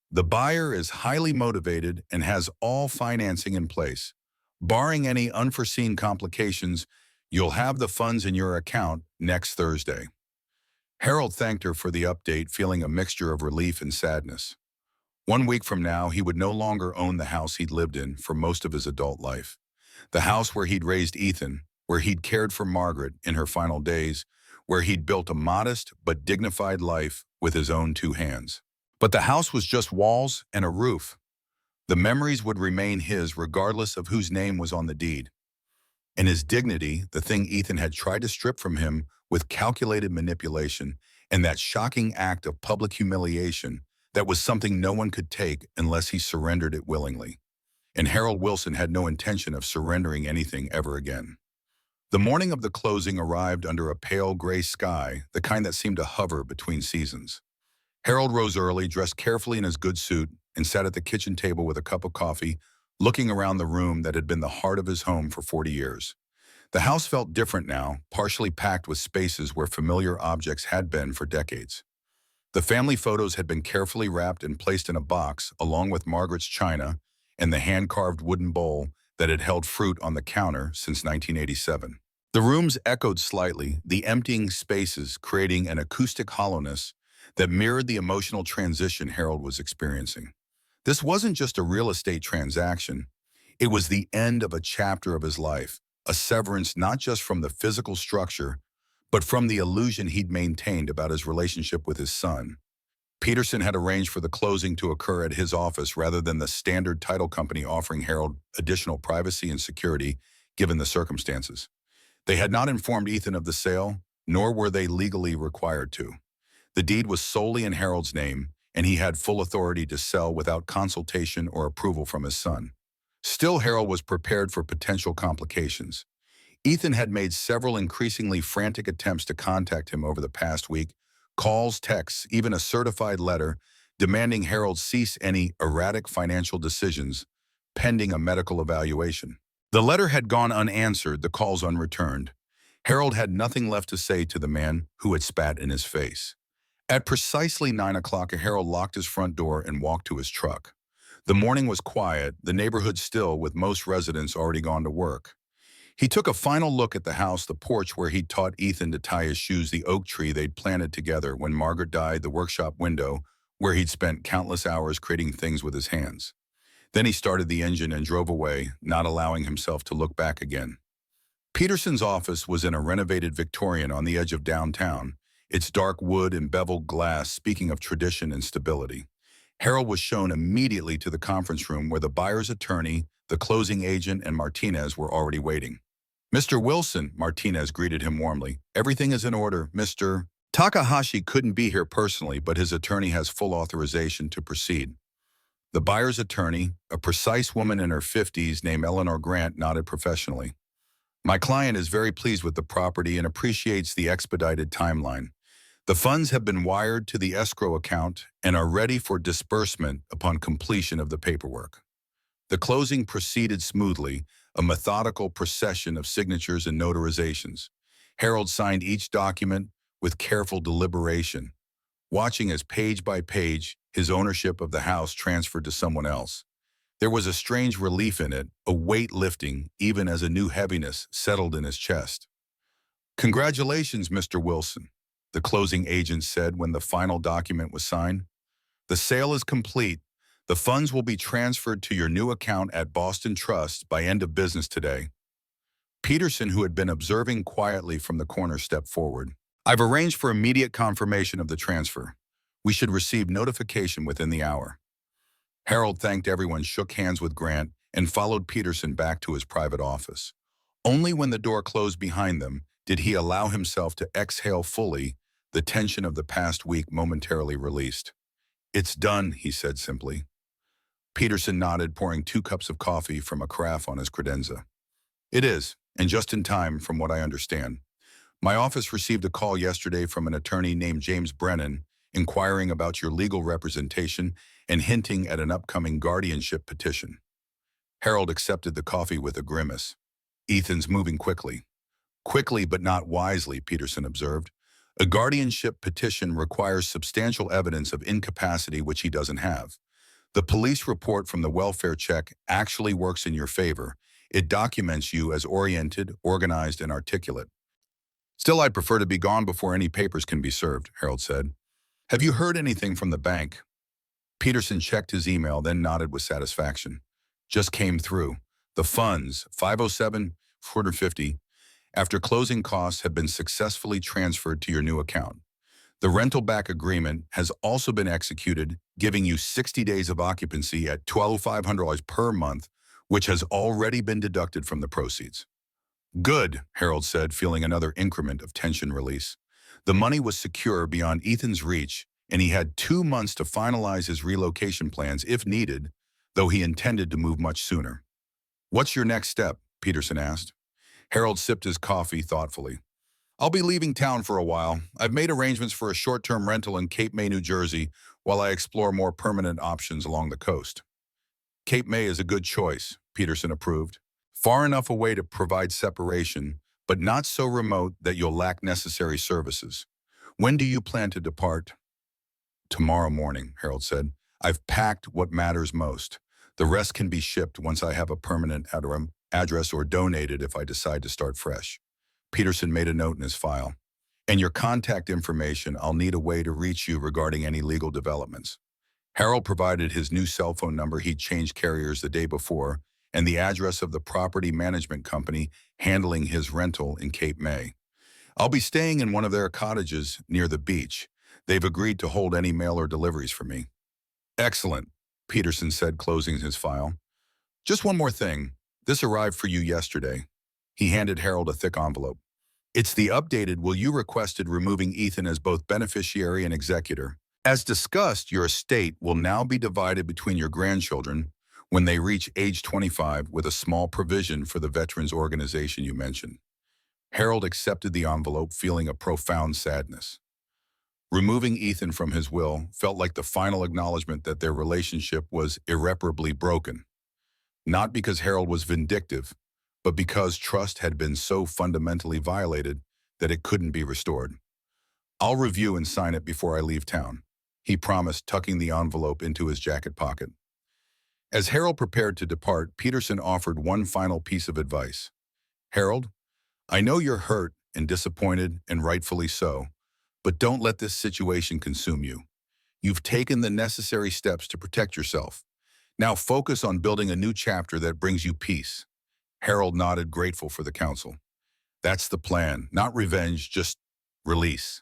The buyer is highly motivated and has all financing in place. Barring any unforeseen complications, you'll have the funds in your account next Thursday. Harold thanked her for the update, feeling a mixture of relief and sadness. 1 week from now, he would no longer own the house he'd lived in for most of his adult life. The house where he'd raised Ethan, where he'd cared for Margaret in her final days, where he'd built a modest but dignified life with his own 2 hands. But the house was just walls and a roof. The memories would remain his regardless of whose name was on the deed. And his dignity, the thing Ethan had tried to strip from him with calculated manipulation, and that shocking act of public humiliation, that was something no one could take unless he surrendered it willingly. And Harold Wilson had no intention of surrendering anything ever again. The morning of the closing arrived under a pale gray sky, the kind that seemed to hover between seasons. Harold rose early, dressed carefully in his good suit, and sat at the kitchen table with a cup of coffee, looking around the room that had been the heart of his home for 40 years. The house felt different now, partially packed with spaces where familiar objects had been for decades. The family photos had been carefully wrapped and placed in a box, along with Margaret's china and the hand-carved wooden bowl that had held fruit on the counter since 1987. The rooms echoed slightly, the emptying spaces creating an acoustic hollowness that mirrored the emotional transition Harold was experiencing. This wasn't just a real estate transaction. It was the end of a chapter of his life, a severance not just from the physical structure, but from the illusion he'd maintained about his relationship with his son. Peterson had arranged for the closing to occur at his office rather than the standard title company, offering Harold additional privacy and security given the circumstances. They had not informed Ethan of the sale, nor were they legally required to. The deed was solely in Harold's name, and he had full authority to sell without consultation or approval from his son. Still, Harold was prepared for potential complications. Ethan had made several increasingly frantic attempts to contact him over the past week, calls, texts, even a certified letter demanding Harold cease any erratic financial decisions pending a medical evaluation. The letter had gone unanswered, the calls unreturned. Harold had nothing left to say to the man who had spat in his face. At precisely 9 o'clock, Harold locked his front door and walked to his truck. The morning was quiet, the neighborhood still, with most residents already gone to work. He took a final look at the house, the porch where he'd taught Ethan to tie his shoes, the oak tree they'd planted together when Margaret died, the workshop window where he'd spent countless hours creating things with his hands. Then he started the engine and drove away, not allowing himself to look back again. Peterson's office was in a renovated Victorian on the edge of downtown, its dark wood and beveled glass speaking of tradition and stability. Harold was shown immediately to the conference room where the buyer's attorney, the closing agent, and Martinez were already waiting. Mr. Wilson, Martinez greeted him warmly. Everything is in order, Mr. Takahashi couldn't be here personally, but his attorney has full authorization to proceed. The buyer's attorney, a precise woman in her 50s named Eleanor Grant, nodded professionally. My client is very pleased with the property and appreciates the expedited timeline. The funds have been wired to the escrow account and are ready for disbursement upon completion of the paperwork. The closing proceeded smoothly, a methodical procession of signatures and notarizations. Harold signed each document with careful deliberation, watching as page by page his ownership of the house transferred to someone else. There was a strange relief in it, a weight lifting, even as a new heaviness settled in his chest. "Congratulations, Mr. Wilson," the closing agent said when the final document was signed. "The sale is complete. The funds will be transferred to your new account at Boston Trust by end of business today." Peterson, who had been observing quietly from the corner, stepped forward. "I've arranged for immediate confirmation of the transfer. We should receive notification within the hour." Harold thanked everyone, shook hands with Grant, and followed Peterson back to his private office. Only when the door closed behind them did he allow himself to exhale fully, the tension of the past week momentarily released. "It's done," he said simply. Peterson nodded, pouring 2 cups of coffee from a carafe on his credenza. "It is, and just in time, from what I understand. My office received a call yesterday from an attorney named James Brennan, inquiring about your legal representation and hinting at an upcoming guardianship petition." Harold accepted the coffee with a grimace. "Ethan's moving quickly." "Quickly but not wisely," Peterson observed. "A guardianship petition requires substantial evidence of incapacity which he doesn't have. The police report from the welfare check actually works in your favor. It documents you as oriented, organized, and articulate." "Still, I'd prefer to be gone before any papers can be served," Harold said. "Have you heard anything from the bank?" Peterson checked his email, then nodded with satisfaction. "Just came through. The funds, 507,450, after closing costs, have been successfully transferred to your new account. The rental back agreement has also been executed, giving you 60 days of occupancy at $1,200 per month, which has already been deducted from the proceeds." "Good," Harold said, feeling another increment of tension release. The money was secure beyond Ethan's reach, and he had 2 months to finalize his relocation plans if needed, though he intended to move much sooner. "What's your next step?" Peterson asked. Harold sipped his coffee thoughtfully. "I'll be leaving town for a while. I've made arrangements for a short-term rental in Cape May, New Jersey, while I explore more permanent options along the coast." "Cape May is a good choice," Peterson approved. "Far enough away to provide separation, but not so remote that you'll lack necessary services. When do you plan to depart?" "Tomorrow morning," Harold said. "I've packed what matters most. The rest can be shipped once I have a permanent address or donated if I decide to start fresh." Peterson made a note in his file. "And your contact information, I'll need a way to reach you regarding any legal developments." Harold provided his new cell phone number. He'd changed carriers the day before, and the address of the property management company handling his rental in Cape May. "I'll be staying in one of their cottages near the beach. They've agreed to hold any mail or deliveries for me." "Excellent," Peterson said, closing his file. "Just one more thing. This arrived for you yesterday." He handed Harold a thick envelope. "It's the updated will you requested, removing Ethan as both beneficiary and executor. As discussed, your estate will now be divided between your grandchildren when they reach age 25, with a small provision for the veterans organization you mentioned." Harold accepted the envelope, feeling a profound sadness. Removing Ethan from his will felt like the final acknowledgement that their relationship was irreparably broken. Not because Harold was vindictive, but because trust had been so fundamentally violated that it couldn't be restored. "I'll review and sign it before I leave town," he promised, tucking the envelope into his jacket pocket. As Harold prepared to depart, Peterson offered one final piece of advice. "Harold, I know you're hurt and disappointed, and rightfully so, but don't let this situation consume you. You've taken the necessary steps to protect yourself. Now focus on building a new chapter that brings you peace." Harold nodded, grateful for the counsel. "That's the plan. Not revenge, just release."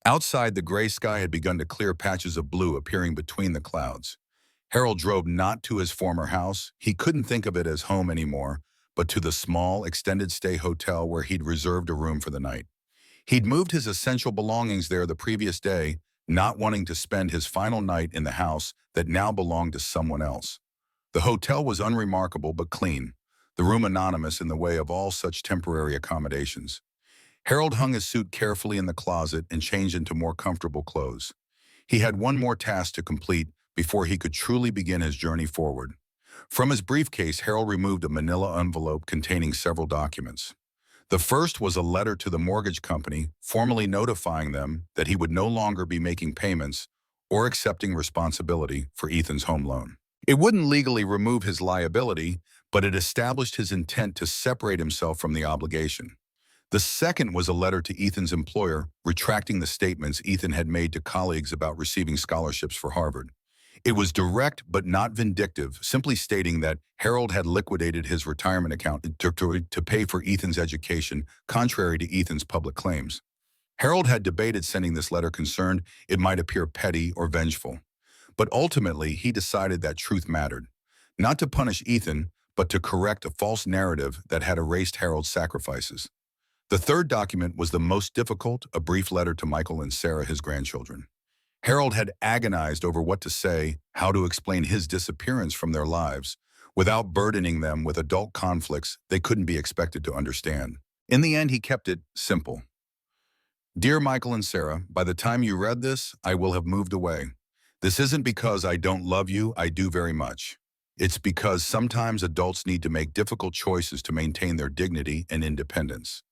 Outside, the gray sky had begun to clear, patches of blue appearing between the clouds. Harold drove not to his former house. He couldn't think of it as home anymore, but to the small, extended-stay hotel where he'd reserved a room for the night. He'd moved his essential belongings there the previous day, not wanting to spend his final night in the house that now belonged to someone else. The hotel was unremarkable but clean, the room anonymous in the way of all such temporary accommodations. Harold hung his suit carefully in the closet and changed into more comfortable clothes. He had one more task to complete before he could truly begin his journey forward. From his briefcase, Harold removed a manila envelope containing several documents. The first was a letter to the mortgage company, formally notifying them that he would no longer be making payments or accepting responsibility for Ethan's home loan. It wouldn't legally remove his liability, but it established his intent to separate himself from the obligation. The second was a letter to Ethan's employer retracting the statements Ethan had made to colleagues about receiving scholarships for Harvard. It was direct but not vindictive, simply stating that Harold had liquidated his retirement account to pay for Ethan's education, contrary to Ethan's public claims. Harold had debated sending this letter concerned it might appear petty or vengeful. But ultimately, he decided that truth mattered. Not to punish Ethan, but to correct a false narrative that had erased Harold's sacrifices. The third document was the most difficult, a brief letter to Michael and Sarah, his grandchildren. Harold had agonized over what to say, how to explain his disappearance from their lives, without burdening them with adult conflicts they couldn't be expected to understand. In the end, he kept it simple. Dear Michael and Sarah, by the time you read this, I will have moved away. This isn't because I don't love you, I do very much. It's because sometimes adults need to make difficult choices to maintain their dignity and independence.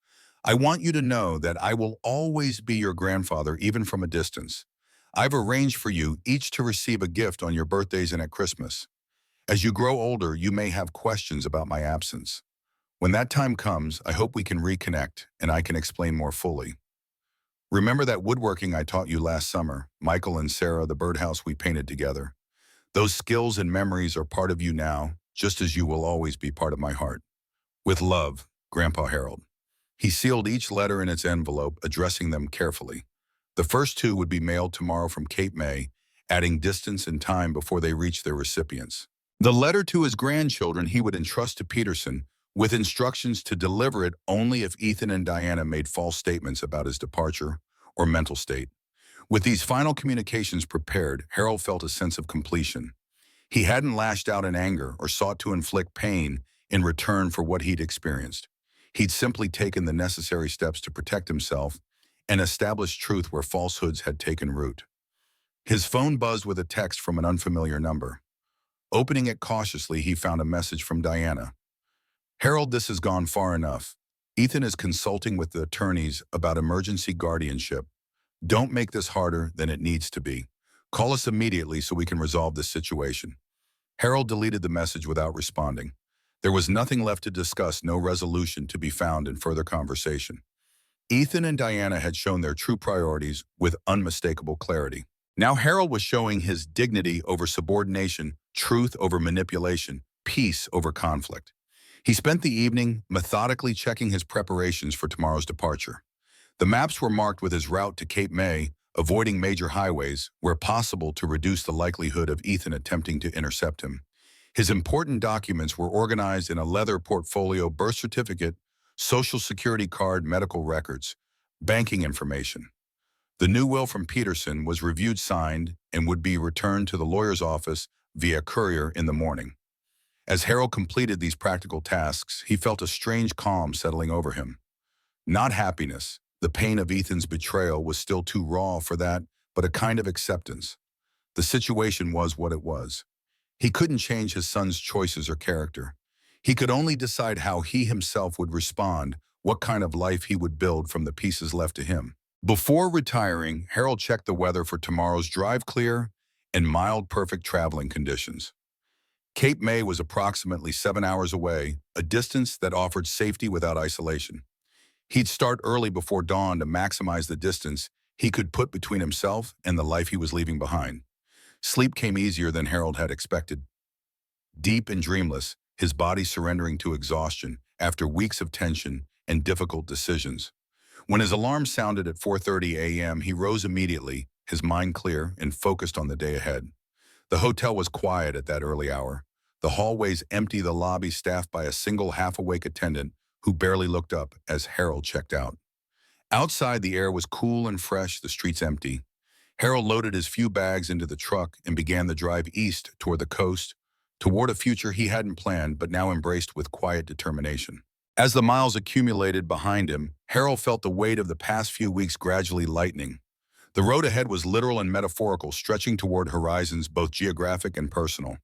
I want you to know that I will always be your grandfather, even from a distance. I've arranged for you each to receive a gift on your birthdays and at Christmas. As you grow older, you may have questions about my absence. When that time comes, I hope we can reconnect and I can explain more fully. Remember that woodworking I taught you last summer, Michael and Sarah, the birdhouse we painted together? Those skills and memories are part of you now, just as you will always be part of my heart. With love, Grandpa Harold. He sealed each letter in its envelope, addressing them carefully. The first two would be mailed tomorrow from Cape May, adding distance and time before they reached their recipients. The letter to his grandchildren he would entrust to Peterson, with instructions to deliver it only if Ethan and Diana made false statements about his departure or mental state. With these final communications prepared, Harold felt a sense of completion. He hadn't lashed out in anger or sought to inflict pain in return for what he'd experienced. He'd simply taken the necessary steps to protect himself and establish truth where falsehoods had taken root. His phone buzzed with a text from an unfamiliar number. Opening it cautiously, he found a message from Diana. Harold, this has gone far enough. Ethan is consulting with the attorneys about emergency guardianship. Don't make this harder than it needs to be. Call us immediately so we can resolve this situation. Harold deleted the message without responding. There was nothing left to discuss, no resolution to be found in further conversation. Ethan and Diana had shown their true priorities with unmistakable clarity. Now Harold was showing his dignity over subordination, truth over manipulation, peace over conflict. He spent the evening methodically checking his preparations for tomorrow's departure. The maps were marked with his route to Cape May, avoiding major highways where possible to reduce the likelihood of Ethan attempting to intercept him. His important documents were organized in a leather portfolio: birth certificate, social security card, medical records, banking information. The new will from Peterson was reviewed, signed, and would be returned to the lawyer's office via courier in the morning. As Harold completed these practical tasks, he felt a strange calm settling over him. Not happiness. The pain of Ethan's betrayal was still too raw for that, but a kind of acceptance. The situation was what it was. He couldn't change his son's choices or character. He could only decide how he himself would respond, what kind of life he would build from the pieces left to him. Before retiring, Harold checked the weather for tomorrow's drive: clear and mild, perfect traveling conditions. Cape May was approximately 7 hours away, a distance that offered safety without isolation. He'd start early before dawn to maximize the distance he could put between himself and the life he was leaving behind. Sleep came easier than Harold had expected. Deep and dreamless, his body surrendering to exhaustion after weeks of tension and difficult decisions. When his alarm sounded at 4:30 a.m., he rose immediately, his mind clear and focused on the day ahead. The hotel was quiet at that early hour. The hallways empty, the lobby staffed by a single half-awake attendant who barely looked up as Harold checked out. Outside, the air was cool and fresh, the streets empty. Harold loaded his few bags into the truck and began the drive east toward the coast, toward a future he hadn't planned but now embraced with quiet determination. As the miles accumulated behind him, Harold felt the weight of the past few weeks gradually lightening. The road ahead was literal and metaphorical, stretching toward horizons both geographic and personal.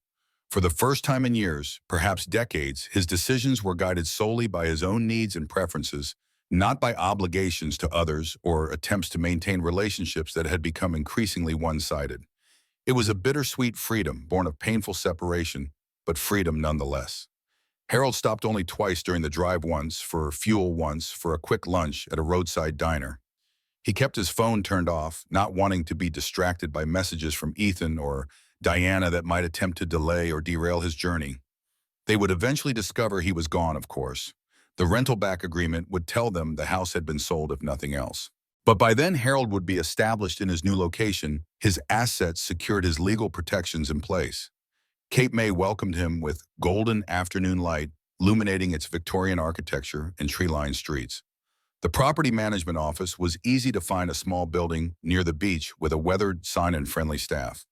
For the first time in years, perhaps decades, his decisions were guided solely by his own needs and preferences, not by obligations to others or attempts to maintain relationships that had become increasingly one-sided. It was a bittersweet freedom, born of painful separation, but freedom nonetheless. Harold stopped only twice during the drive, once for fuel, once for a quick lunch at a roadside diner. He kept his phone turned off, not wanting to be distracted by messages from Ethan or Diana that might attempt to delay or derail his journey. They would eventually discover he was gone, of course. The rental back agreement would tell them the house had been sold, if nothing else. But by then, Harold would be established in his new location, his assets secured, his legal protections in place. Cape May welcomed him with golden afternoon light, illuminating its Victorian architecture and tree-lined streets. The property management office was easy to find, a small building near the beach with a weathered sign and friendly staff.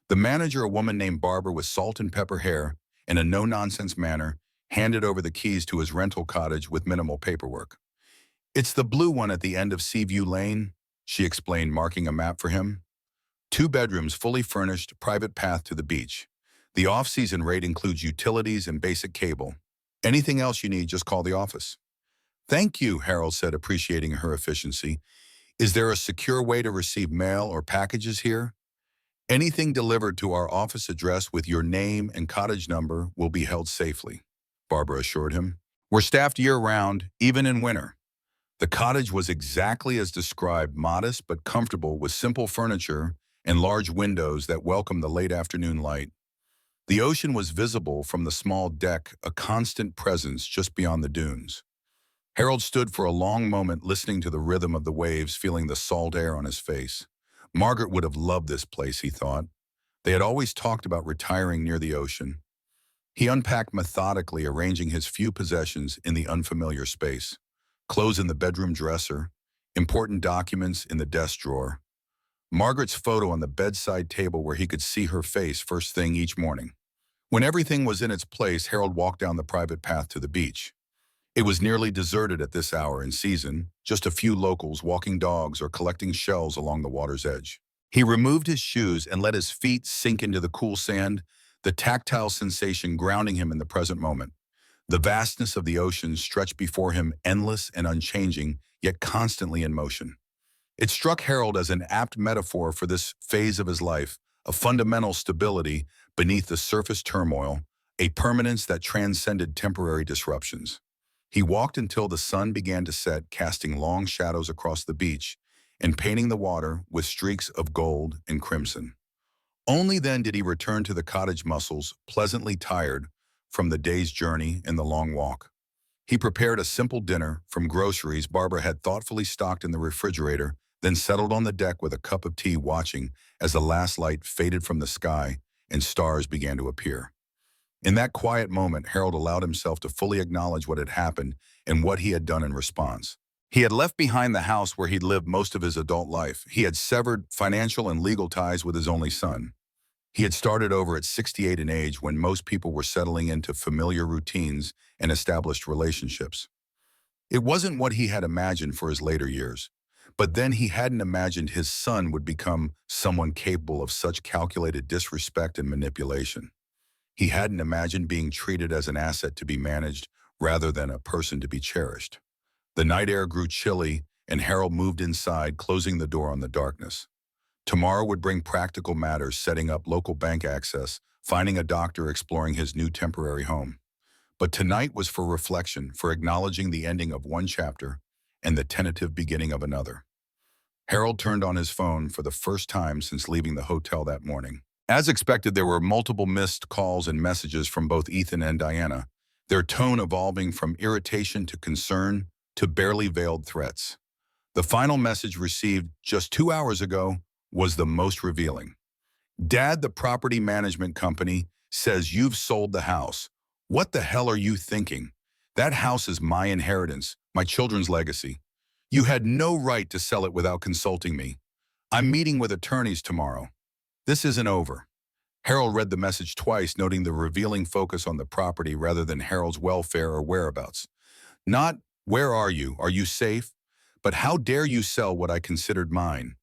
The manager, a woman named Barbara with salt and pepper hair and a no-nonsense manner, handed over the keys to his rental cottage with minimal paperwork. "It's the blue one at the end of Seaview Lane," she explained, marking a map for him. 2 bedrooms, fully furnished, private path to the beach. The off-season rate includes utilities and basic cable. Anything else you need, just call the office. "Thank you," Harold said, appreciating her efficiency. "Is there a secure way to receive mail or packages here?" "Anything delivered to our office address with your name and cottage number will be held safely," Barbara assured him. "We're staffed year-round, even in winter." The cottage was exactly as described, modest but comfortable, with simple furniture and large windows that welcomed the late afternoon light. The ocean was visible from the small deck, a constant presence just beyond the dunes. Harold stood for a long moment, listening to the rhythm of the waves, feeling the salt air on his face. Margaret would have loved this place, he thought. They had always talked about retiring near the ocean. He unpacked methodically, arranging his few possessions in the unfamiliar space. Clothes in the bedroom dresser, important documents in the desk drawer. Margaret's photo on the bedside table where he could see her face first thing each morning. When everything was in its place, Harold walked down the private path to the beach. It was nearly deserted at this hour in season, just a few locals walking dogs or collecting shells along the water's edge. He removed his shoes and let his feet sink into the cool sand, the tactile sensation grounding him in the present moment. The vastness of the ocean stretched before him, endless and unchanging, yet constantly in motion. It struck Harold as an apt metaphor for this phase of his life, a fundamental stability beneath the surface turmoil, a permanence that transcended temporary disruptions. He walked until the sun began to set, casting long shadows across the beach and painting the water with streaks of gold and crimson. Only then did he return to the cottage, muscles pleasantly tired from the day's journey and the long walk. He prepared a simple dinner from groceries Barbara had thoughtfully stocked in the refrigerator, then settled on the deck with a cup of tea, watching as the last light faded from the sky and stars began to appear. In that quiet moment, Harold allowed himself to fully acknowledge what had happened and what he had done in response. He had left behind the house where he'd lived most of his adult life. He had severed financial and legal ties with his only son. He had started over at 68 in age, when most people were settling into familiar routines and established relationships. It wasn't what he had imagined for his later years, but then he hadn't imagined his son would become someone capable of such calculated disrespect and manipulation. He hadn't imagined being treated as an asset to be managed rather than a person to be cherished. The night air grew chilly, and Harold moved inside, closing the door on the darkness. Tomorrow would bring practical matters, setting up local bank access, finding a doctor, exploring his new temporary home. But tonight was for reflection, for acknowledging the ending of one chapter and the tentative beginning of another. Harold turned on his phone for the first time since leaving the hotel that morning. As expected, there were multiple missed calls and messages from both Ethan and Diana, their tone evolving from irritation to concern to barely veiled threats. The final message, received just 2 hours ago, was the most revealing. "Dad, the property management company says you've sold the house. What the hell are you thinking? That house is my inheritance, my children's legacy. You had no right to sell it without consulting me. I'm meeting with attorneys tomorrow. This isn't over." Harold read the message twice, noting the revealing focus on the property rather than Harold's welfare or whereabouts. Not, where are you? Are you safe? But how dare you sell what I considered mine?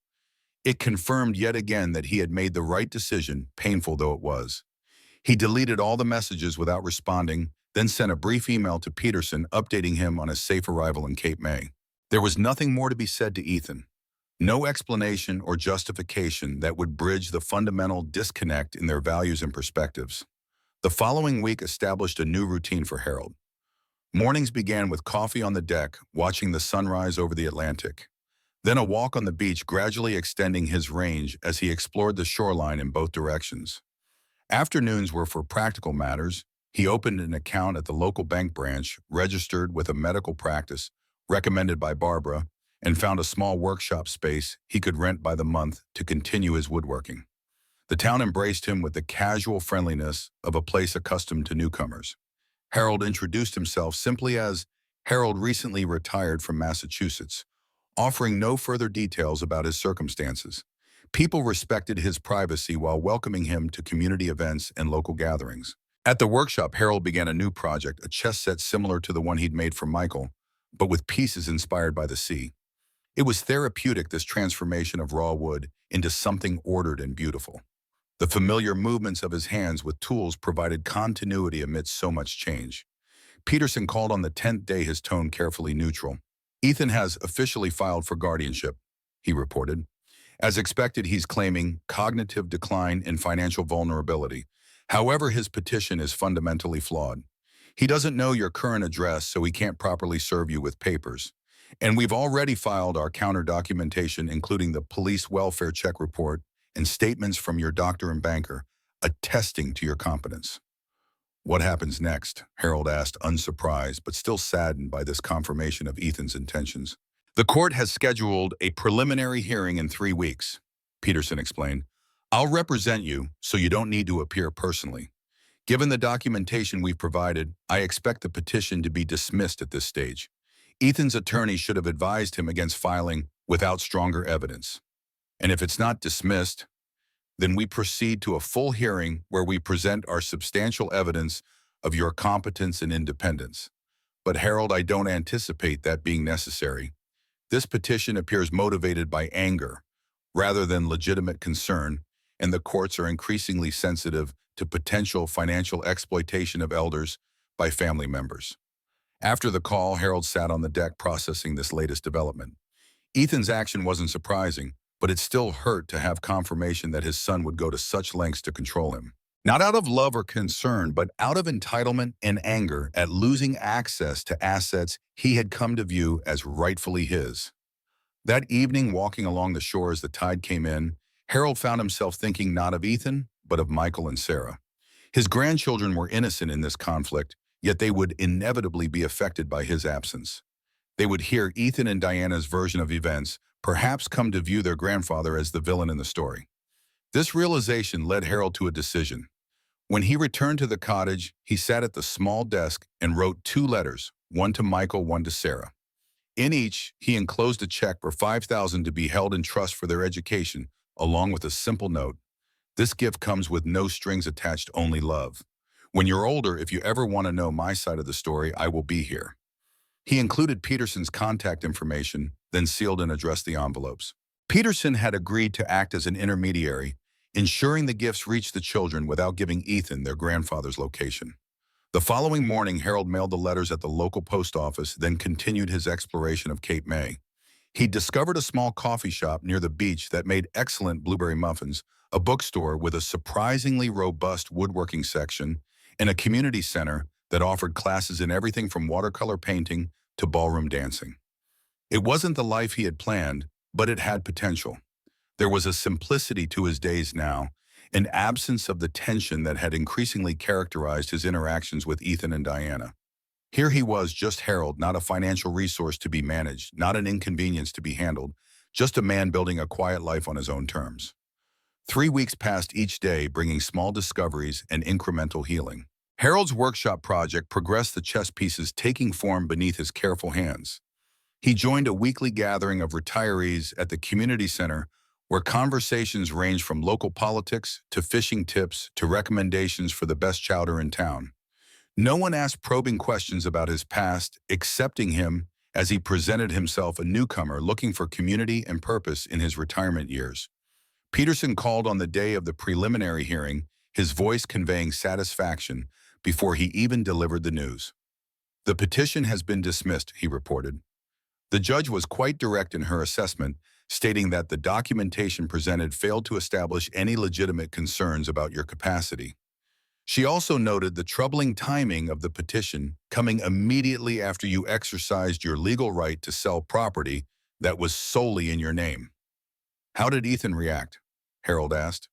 It confirmed yet again that he had made the right decision, painful though it was. He deleted all the messages without responding, then sent a brief email to Peterson updating him on his safe arrival in Cape May. There was nothing more to be said to Ethan. No explanation or justification that would bridge the fundamental disconnect in their values and perspectives. The following week established a new routine for Harold. Mornings began with coffee on the deck, watching the sunrise over the Atlantic. Then a walk on the beach, gradually extending his range as he explored the shoreline in both directions. Afternoons were for practical matters. He opened an account at the local bank branch, registered with a medical practice recommended by Barbara, and found a small workshop space he could rent by the month to continue his woodworking. The town embraced him with the casual friendliness of a place accustomed to newcomers. Harold introduced himself simply as Harold, recently retired from Massachusetts, offering no further details about his circumstances. People respected his privacy while welcoming him to community events and local gatherings. At the workshop, Harold began a new project, a chess set similar to the one he'd made for Michael, but with pieces inspired by the sea. It was therapeutic, this transformation of raw wood into something ordered and beautiful. The familiar movements of his hands with tools provided continuity amidst so much change. Peterson called on the 10th day, his tone carefully neutral. Ethan has officially filed for guardianship, he reported. As expected, he's claiming cognitive decline and financial vulnerability. However, his petition is fundamentally flawed. He doesn't know your current address, so he can't properly serve you with papers. And we've already filed our counter documentation, including the police welfare check report and statements from your doctor and banker, attesting to your competence. What happens next? Harold asked, unsurprised, but still saddened by this confirmation of Ethan's intentions. The court has scheduled a preliminary hearing in 3 weeks, Peterson explained. I'll represent you, so you don't need to appear personally. Given the documentation we've provided, I expect the petition to be dismissed at this stage. Ethan's attorney should have advised him against filing without stronger evidence. And if it's not dismissed, then we proceed to a full hearing where we present our substantial evidence of your competence and independence. But Harold, I don't anticipate that being necessary. This petition appears motivated by anger rather than legitimate concern, and the courts are increasingly sensitive to potential financial exploitation of elders by family members. After the call, Harold sat on the deck processing this latest development. Ethan's action wasn't surprising, but it still hurt to have confirmation that his son would go to such lengths to control him. Not out of love or concern, but out of entitlement and anger at losing access to assets he had come to view as rightfully his. That evening, walking along the shore as the tide came in, Harold found himself thinking not of Ethan, but of Michael and Sarah. His grandchildren were innocent in this conflict, yet they would inevitably be affected by his absence. They would hear Ethan and Diana's version of events, perhaps come to view their grandfather as the villain in the story. This realization led Harold to a decision. When he returned to the cottage, he sat at the small desk and wrote 2 letters, one to Michael, one to Sarah. In each, he enclosed a check for $5,000 to be held in trust for their education, along with a simple note. This gift comes with no strings attached, only love. When you're older, if you ever want to know my side of the story, I will be here. He included Peterson's contact information, then sealed and addressed the envelopes. Peterson had agreed to act as an intermediary, ensuring the gifts reached the children without giving Ethan their grandfather's location. The following morning, Harold mailed the letters at the local post office, then continued his exploration of Cape May. He discovered a small coffee shop near the beach that made excellent blueberry muffins, a bookstore with a surprisingly robust woodworking section, and a community center that offered classes in everything from watercolor painting to ballroom dancing. It wasn't the life he had planned, but it had potential. There was a simplicity to his days now, an absence of the tension that had increasingly characterized his interactions with Ethan and Diana. Here he was, just Harold, not a financial resource to be managed, not an inconvenience to be handled, just a man building a quiet life on his own terms. 3 weeks passed each day, bringing small discoveries and incremental healing. Harold's workshop project progressed, the chess pieces taking form beneath his careful hands. He joined a weekly gathering of retirees at the community center where conversations ranged from local politics to fishing tips to recommendations for the best chowder in town. No one asked probing questions about his past, accepting him as he presented himself a newcomer looking for community and purpose in his retirement years. Peterson called on the day of the preliminary hearing, his voice conveying satisfaction before he even delivered the news. "The petition has been dismissed," he reported. The judge was quite direct in her assessment, stating that the documentation presented failed to establish any legitimate concerns about your capacity. She also noted the troubling timing of the petition coming immediately after you exercised your legal right to sell property that was solely in your name. "How did Ethan react?" Harold asked.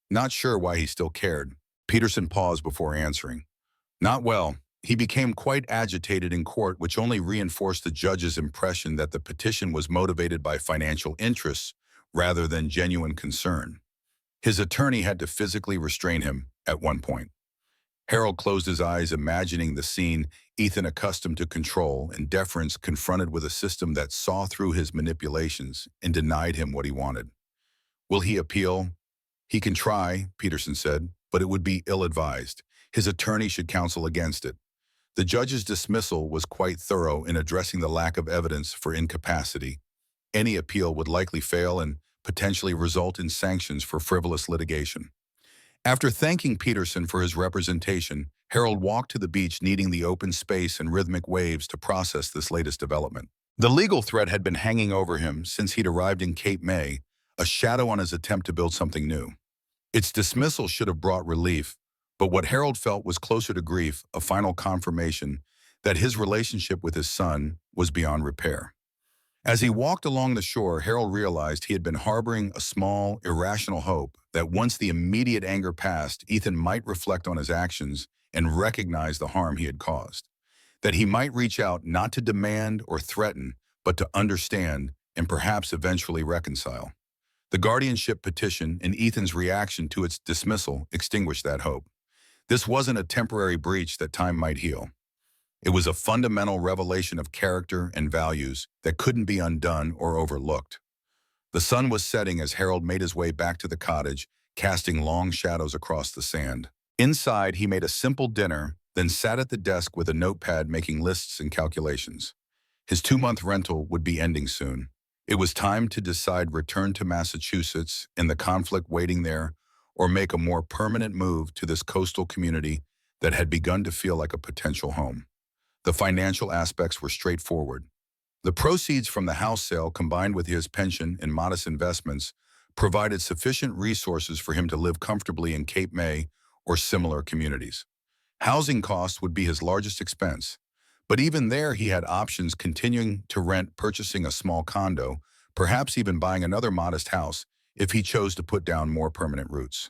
Not sure why he still cared. Peterson paused before answering. "Not well. He became quite agitated in court, which only reinforced the judge's impression that the petition was motivated by financial interests rather than genuine concern. His attorney had to physically restrain him at one point." Harold closed his eyes, imagining the scene, Ethan accustomed to control and deference confronted with a system that saw through his manipulations and denied him what he wanted. "Will he appeal?" "He can try," Peterson said, "but it would be ill-advised. His attorney should counsel against it." The judge's dismissal was quite thorough in addressing the lack of evidence for incapacity. Any appeal would likely fail and potentially result in sanctions for frivolous litigation. After thanking Peterson for his representation, Harold walked to the beach, needing the open space and rhythmic waves to process this latest development. The legal threat had been hanging over him since he'd arrived in Cape May, a shadow on his attempt to build something new. Its dismissal should have brought relief, but what Harold felt was closer to grief, a final confirmation that his relationship with his son was beyond repair. As he walked along the shore, Harold realized he had been harboring a small, irrational hope that once the immediate anger passed, Ethan might reflect on his actions and recognize the harm he had caused. That he might reach out not to demand or threaten, but to understand and perhaps eventually reconcile. The guardianship petition and Ethan's reaction to its dismissal extinguished that hope. This wasn't a temporary breach that time might heal. It was a fundamental revelation of character and values that couldn't be undone or overlooked. The sun was setting as Harold made his way back to the cottage, casting long shadows across the sand. Inside, he made a simple dinner, then sat at the desk with a notepad making lists and calculations. His 2-month rental would be ending soon. It was time to decide return to Massachusetts and the conflict waiting there, or make a more permanent move to this coastal community that had begun to feel like a potential home. The financial aspects were straightforward. The proceeds from the house sale, combined with his pension and modest investments, provided sufficient resources for him to live comfortably in Cape May or similar communities. Housing costs would be his largest expense, but even there he had options: continuing to rent, purchasing a small condo, perhaps even buying another modest house if he chose to put down more permanent roots.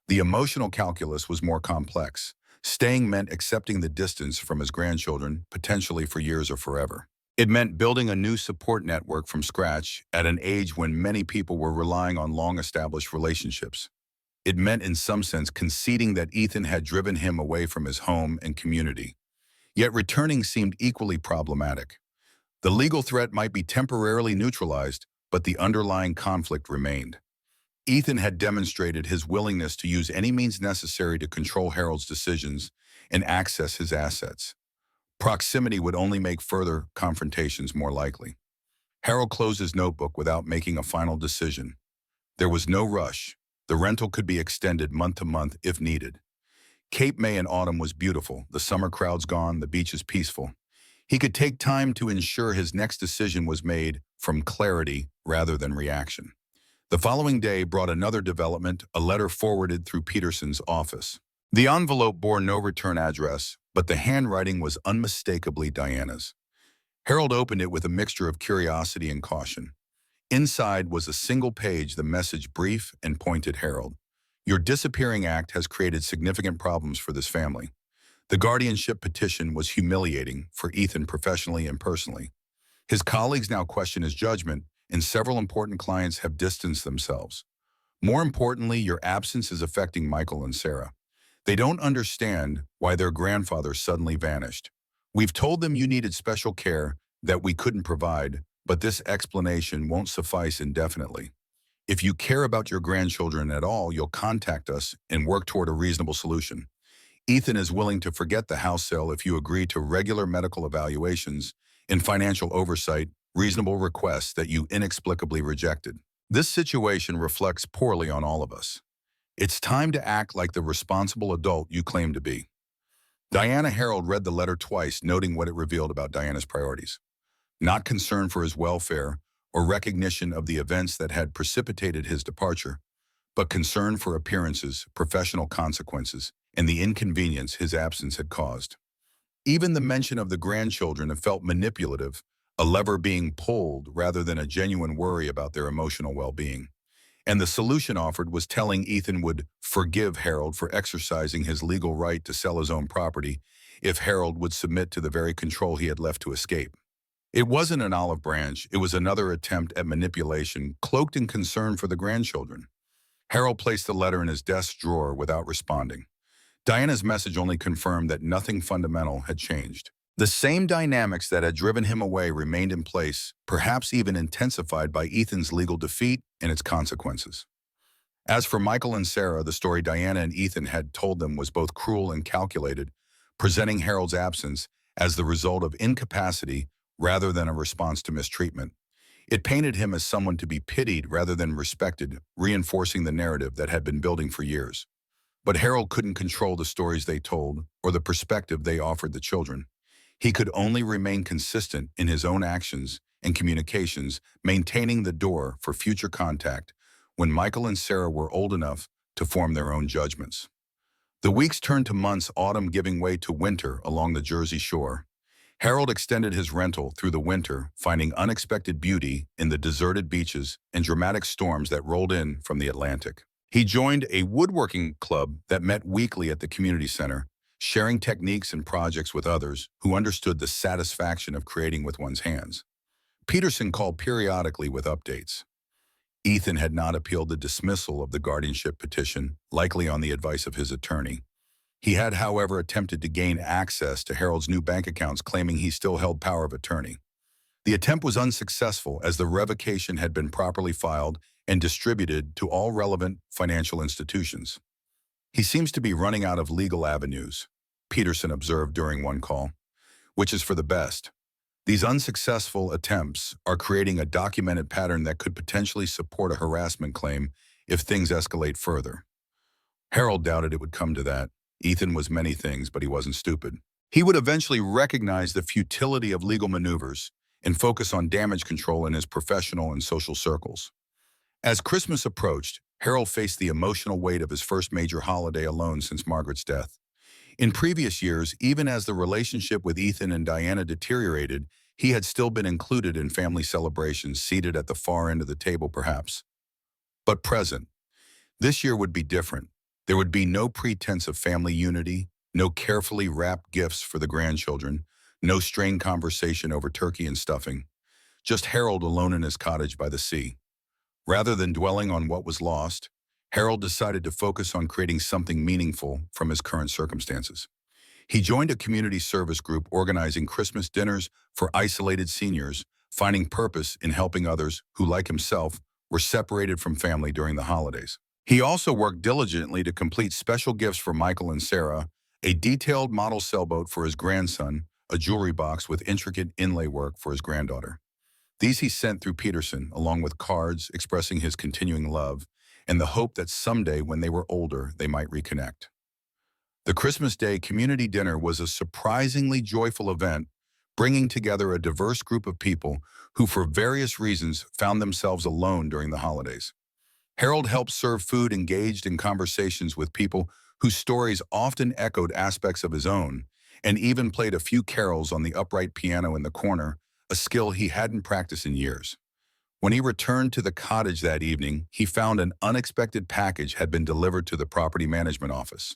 The emotional calculus was more complex. Staying meant accepting the distance from his grandchildren, potentially for years or forever. It meant building a new support network from scratch at an age when many people were relying on long-established relationships. It meant, in some sense, conceding that Ethan had driven him away from his home and community. Yet returning seemed equally problematic. The legal threat might be temporarily neutralized, but the underlying conflict remained. Ethan had demonstrated his willingness to use any means necessary to control Harold's decisions and access his assets. Proximity would only make further confrontations more likely. Harold closed his notebook without making a final decision. There was no rush. The rental could be extended month to month if needed. Cape May in autumn was beautiful, the summer crowds gone, the beaches peaceful. He could take time to ensure his next decision was made from clarity rather than reaction. The following day brought another development, a letter forwarded through Peterson's office. The envelope bore no return address, but the handwriting was unmistakably Diana's. Harold opened it with a mixture of curiosity and caution. Inside was a single page, the message brief and pointed: Harold, your disappearing act has created significant problems for this family. The guardianship petition was humiliating for Ethan professionally and personally. His colleagues now question his judgment, and several important clients have distanced themselves. More importantly, your absence is affecting Michael and Sarah. They don't understand why their grandfather suddenly vanished. We've told them you needed special care that we couldn't provide, but this explanation won't suffice indefinitely. If you care about your grandchildren at all, you'll contact us and work toward a reasonable solution. Ethan is willing to forget the house sale if you agree to regular medical evaluations and financial oversight, reasonable requests that you inexplicably rejected. This situation reflects poorly on all of us. It's time to act like the responsible adult you claim to be. Diana Harold read the letter twice, noting what it revealed about Diana's priorities. Not concern for his welfare or recognition of the events that had precipitated his departure, but concern for appearances, professional consequences, and the inconvenience his absence had caused. Even the mention of the grandchildren felt manipulative, a lever being pulled rather than a genuine worry about their emotional well-being. And the solution offered was telling Ethan would forgive Harold for exercising his legal right to sell his own property if Harold would submit to the very control he had left to escape. It wasn't an olive branch, it was another attempt at manipulation cloaked in concern for the grandchildren. Harold placed the letter in his desk drawer without responding. Diana's message only confirmed that nothing fundamental had changed. The same dynamics that had driven him away remained in place, perhaps even intensified by Ethan's legal defeat and its consequences. As for Michael and Sarah, the story Diana and Ethan had told them was both cruel and calculated, presenting Harold's absence as the result of incapacity rather than a response to mistreatment. It painted him as someone to be pitied rather than respected, reinforcing the narrative that had been building for years. But Harold couldn't control the stories they told or the perspective they offered the children. He could only remain consistent in his own actions and communications, maintaining the door for future contact when Michael and Sarah were old enough to form their own judgments. The weeks turned to months, autumn giving way to winter along the Jersey shore. Harold extended his rental through the winter, finding unexpected beauty in the deserted beaches and dramatic storms that rolled in from the Atlantic. He joined a woodworking club that met weekly at the community center, sharing techniques and projects with others who understood the satisfaction of creating with one's hands. Peterson called periodically with updates. Ethan had not appealed the dismissal of the guardianship petition, likely on the advice of his attorney. He had, however, attempted to gain access to Harold's new bank accounts, claiming he still held power of attorney. The attempt was unsuccessful as the revocation had been properly filed and distributed to all relevant financial institutions. "He seems to be running out of legal avenues," Peterson observed during one call, "which is for the best. These unsuccessful attempts are creating a documented pattern that could potentially support a harassment claim if things escalate further." Harold doubted it would come to that. Ethan was many things, but he wasn't stupid. He would eventually recognize the futility of legal maneuvers and focus on damage control in his professional and social circles. As Christmas approached, Harold faced the emotional weight of his first major holiday alone since Margaret's death. In previous years, even as the relationship with Ethan and Diana deteriorated, he had still been included in family celebrations, seated at the far end of the table perhaps. But present, this year would be different. There would be no pretense of family unity, no carefully wrapped gifts for the grandchildren, no strained conversation over turkey and stuffing. Just Harold alone in his cottage by the sea. Rather than dwelling on what was lost, Harold decided to focus on creating something meaningful from his current circumstances. He joined a community service group organizing Christmas dinners for isolated seniors, finding purpose in helping others who, like himself, were separated from family during the holidays. He also worked diligently to complete special gifts for Michael and Sarah, a detailed model sailboat for his grandson, a jewelry box with intricate inlay work for his granddaughter. These he sent through Peterson, along with cards expressing his continuing love and the hope that someday, when they were older, they might reconnect. The Christmas Day community dinner was a surprisingly joyful event, bringing together a diverse group of people who, for various reasons, found themselves alone during the holidays. Harold helped serve food, engaged in conversations with people whose stories often echoed aspects of his own, and even played a few carols on the upright piano in the corner, a skill he hadn't practiced in years. When he returned to the cottage that evening, he found an unexpected package had been delivered to the property management office.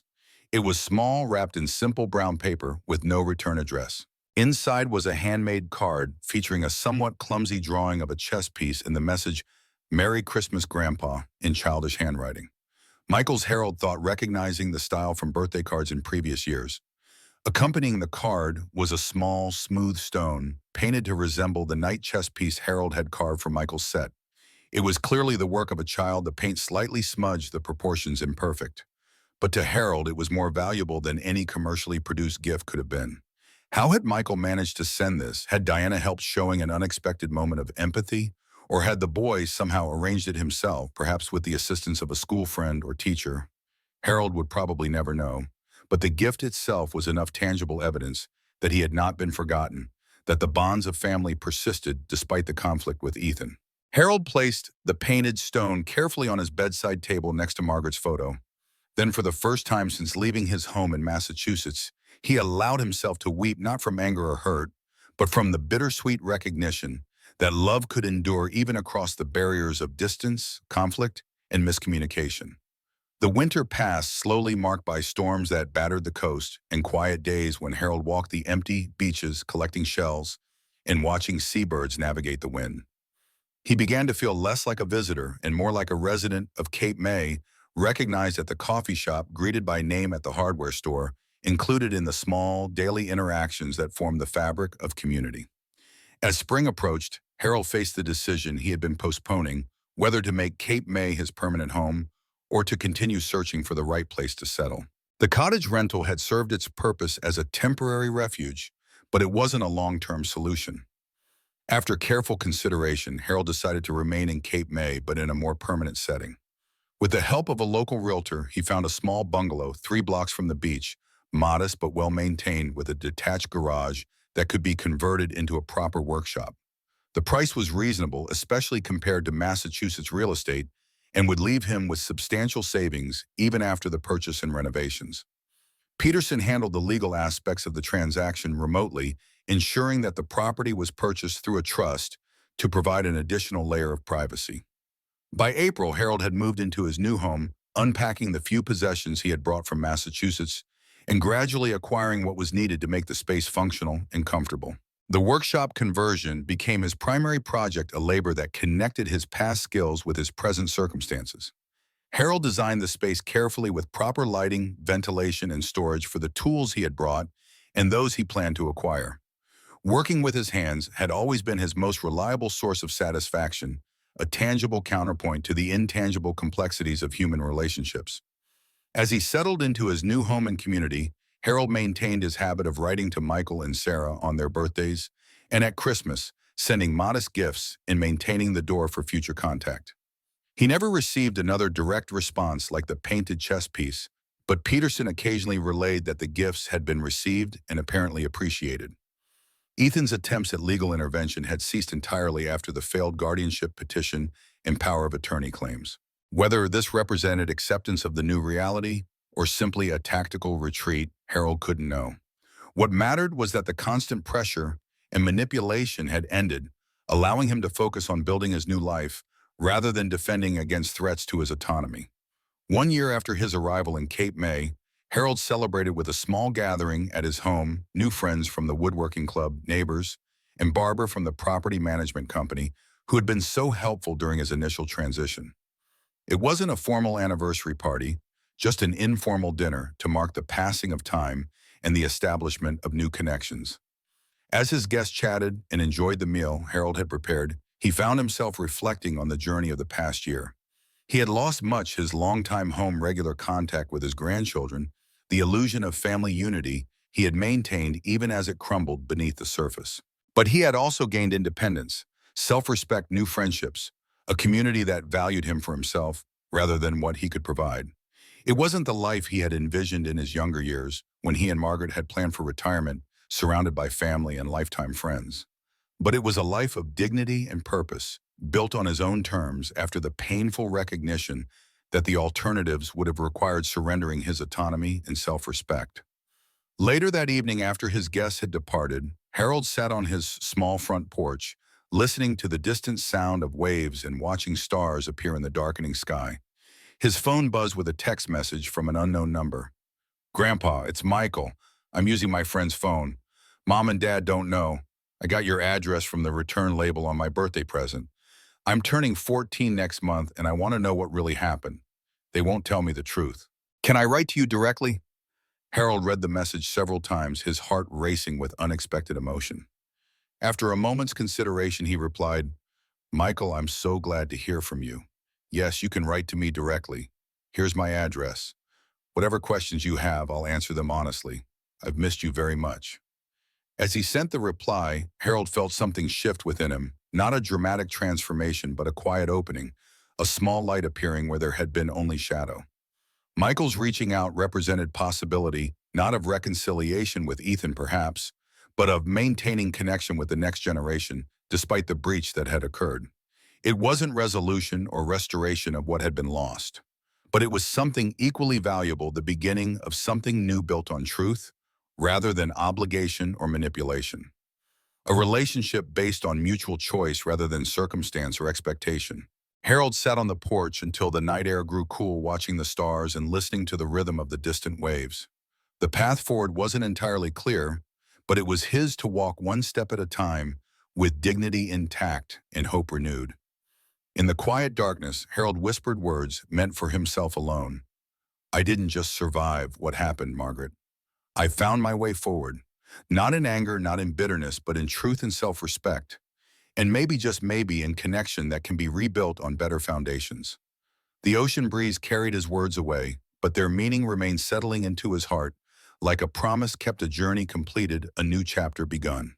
It was small, wrapped in simple brown paper with no return address. Inside was a handmade card featuring a somewhat clumsy drawing of a chess piece and the message, "Merry Christmas, Grandpa," in childish handwriting. Michael's Harold thought, recognizing the style from birthday cards in previous years. Accompanying the card was a small, smooth stone, painted to resemble the knight chess piece Harold had carved for Michael's set. It was clearly the work of a child, the paint slightly smudged, the proportions imperfect. But to Harold, it was more valuable than any commercially produced gift could have been. How had Michael managed to send this? Had Diana helped showing an unexpected moment of empathy? Or had the boy somehow arranged it himself, perhaps with the assistance of a school friend or teacher? Harold would probably never know. But the gift itself was enough tangible evidence that he had not been forgotten, that the bonds of family persisted despite the conflict with Ethan. Harold placed the painted stone carefully on his bedside table next to Margaret's photo. Then, for the first time since leaving his home in Massachusetts, he allowed himself to weep not from anger or hurt, but from the bittersweet recognition that love could endure even across the barriers of distance, conflict, and miscommunication. The winter passed, slowly marked by storms that battered the coast and quiet days when Harold walked the empty beaches collecting shells and watching seabirds navigate the wind. He began to feel less like a visitor and more like a resident of Cape May, recognized at the coffee shop, greeted by name at the hardware store, included in the small, daily interactions that formed the fabric of community. As spring approached, Harold faced the decision he had been postponing, whether to make Cape May his permanent home or to continue searching for the right place to settle. The cottage rental had served its purpose as a temporary refuge, but it wasn't a long-term solution. After careful consideration, Harold decided to remain in Cape May, but in a more permanent setting. With the help of a local realtor, he found a small bungalow 3 blocks from the beach, modest but well-maintained, with a detached garage that could be converted into a proper workshop. The price was reasonable, especially compared to Massachusetts real estate, and would leave him with substantial savings even after the purchase and renovations. Peterson handled the legal aspects of the transaction remotely, ensuring that the property was purchased through a trust to provide an additional layer of privacy. By April, Harold had moved into his new home, unpacking the few possessions he had brought from Massachusetts and gradually acquiring what was needed to make the space functional and comfortable. The workshop conversion became his primary project, a labor that connected his past skills with his present circumstances. Harold designed the space carefully with proper lighting, ventilation, and storage for the tools he had brought and those he planned to acquire. Working with his hands had always been his most reliable source of satisfaction, a tangible counterpoint to the intangible complexities of human relationships. As he settled into his new home and community, Harold maintained his habit of writing to Michael and Sarah on their birthdays and at Christmas, sending modest gifts and maintaining the door for future contact. He never received another direct response like the painted chess piece, but Peterson occasionally relayed that the gifts had been received and apparently appreciated. Ethan's attempts at legal intervention had ceased entirely after the failed guardianship petition and power of attorney claims. Whether this represented acceptance of the new reality or simply a tactical retreat, Harold couldn't know. What mattered was that the constant pressure and manipulation had ended, allowing him to focus on building his new life rather than defending against threats to his autonomy. 1 year after his arrival in Cape May, Harold celebrated with a small gathering at his home, new friends from the woodworking club, neighbors, and Barbara from the property management company who had been so helpful during his initial transition. It wasn't a formal anniversary party, just an informal dinner to mark the passing of time and the establishment of new connections. As his guests chatted and enjoyed the meal Harold had prepared, he found himself reflecting on the journey of the past year. He had lost much: his longtime home, regular contact with his grandchildren, the illusion of family unity he had maintained even as it crumbled beneath the surface. But he had also gained independence, self-respect, new friendships, a community that valued him for himself rather than what he could provide. It wasn't the life he had envisioned in his younger years, when he and Margaret had planned for retirement, surrounded by family and lifetime friends. But it was a life of dignity and purpose, built on his own terms after the painful recognition that the alternatives would have required surrendering his autonomy and self-respect. Later that evening, after his guests had departed, Harold sat on his small front porch, listening to the distant sound of waves and watching stars appear in the darkening sky. His phone buzzed with a text message from an unknown number. "Grandpa, it's Michael. I'm using my friend's phone. Mom and Dad don't know. I got your address from the return label on my birthday present. I'm turning 14 next month and I want to know what really happened. They won't tell me the truth. Can I write to you directly?" Harold read the message several times, his heart racing with unexpected emotion. After a moment's consideration, he replied, "Michael, I'm so glad to hear from you. Yes, you can write to me directly. Here's my address. Whatever questions you have, I'll answer them honestly. I've missed you very much." As he sent the reply, Harold felt something shift within him, not a dramatic transformation, but a quiet opening, a small light appearing where there had been only shadow. Michael's reaching out represented possibility, not of reconciliation with Ethan perhaps, but of maintaining connection with the next generation, despite the breach that had occurred. It wasn't resolution or restoration of what had been lost, but it was something equally valuable, the beginning of something new built on truth, rather than obligation or manipulation. A relationship based on mutual choice rather than circumstance or expectation. Harold sat on the porch until the night air grew cool, watching the stars and listening to the rhythm of the distant waves. The path forward wasn't entirely clear, but it was his to walk one step at a time, with dignity intact and hope renewed. In the quiet darkness, Harold whispered words meant for himself alone. "I didn't just survive what happened, Margaret. I found my way forward. Not in anger, not in bitterness, but in truth and self-respect. And maybe, just maybe, in connection that can be rebuilt on better foundations." The ocean breeze carried his words away, but their meaning remained settling into his heart, like a promise kept, a journey completed, a new chapter begun.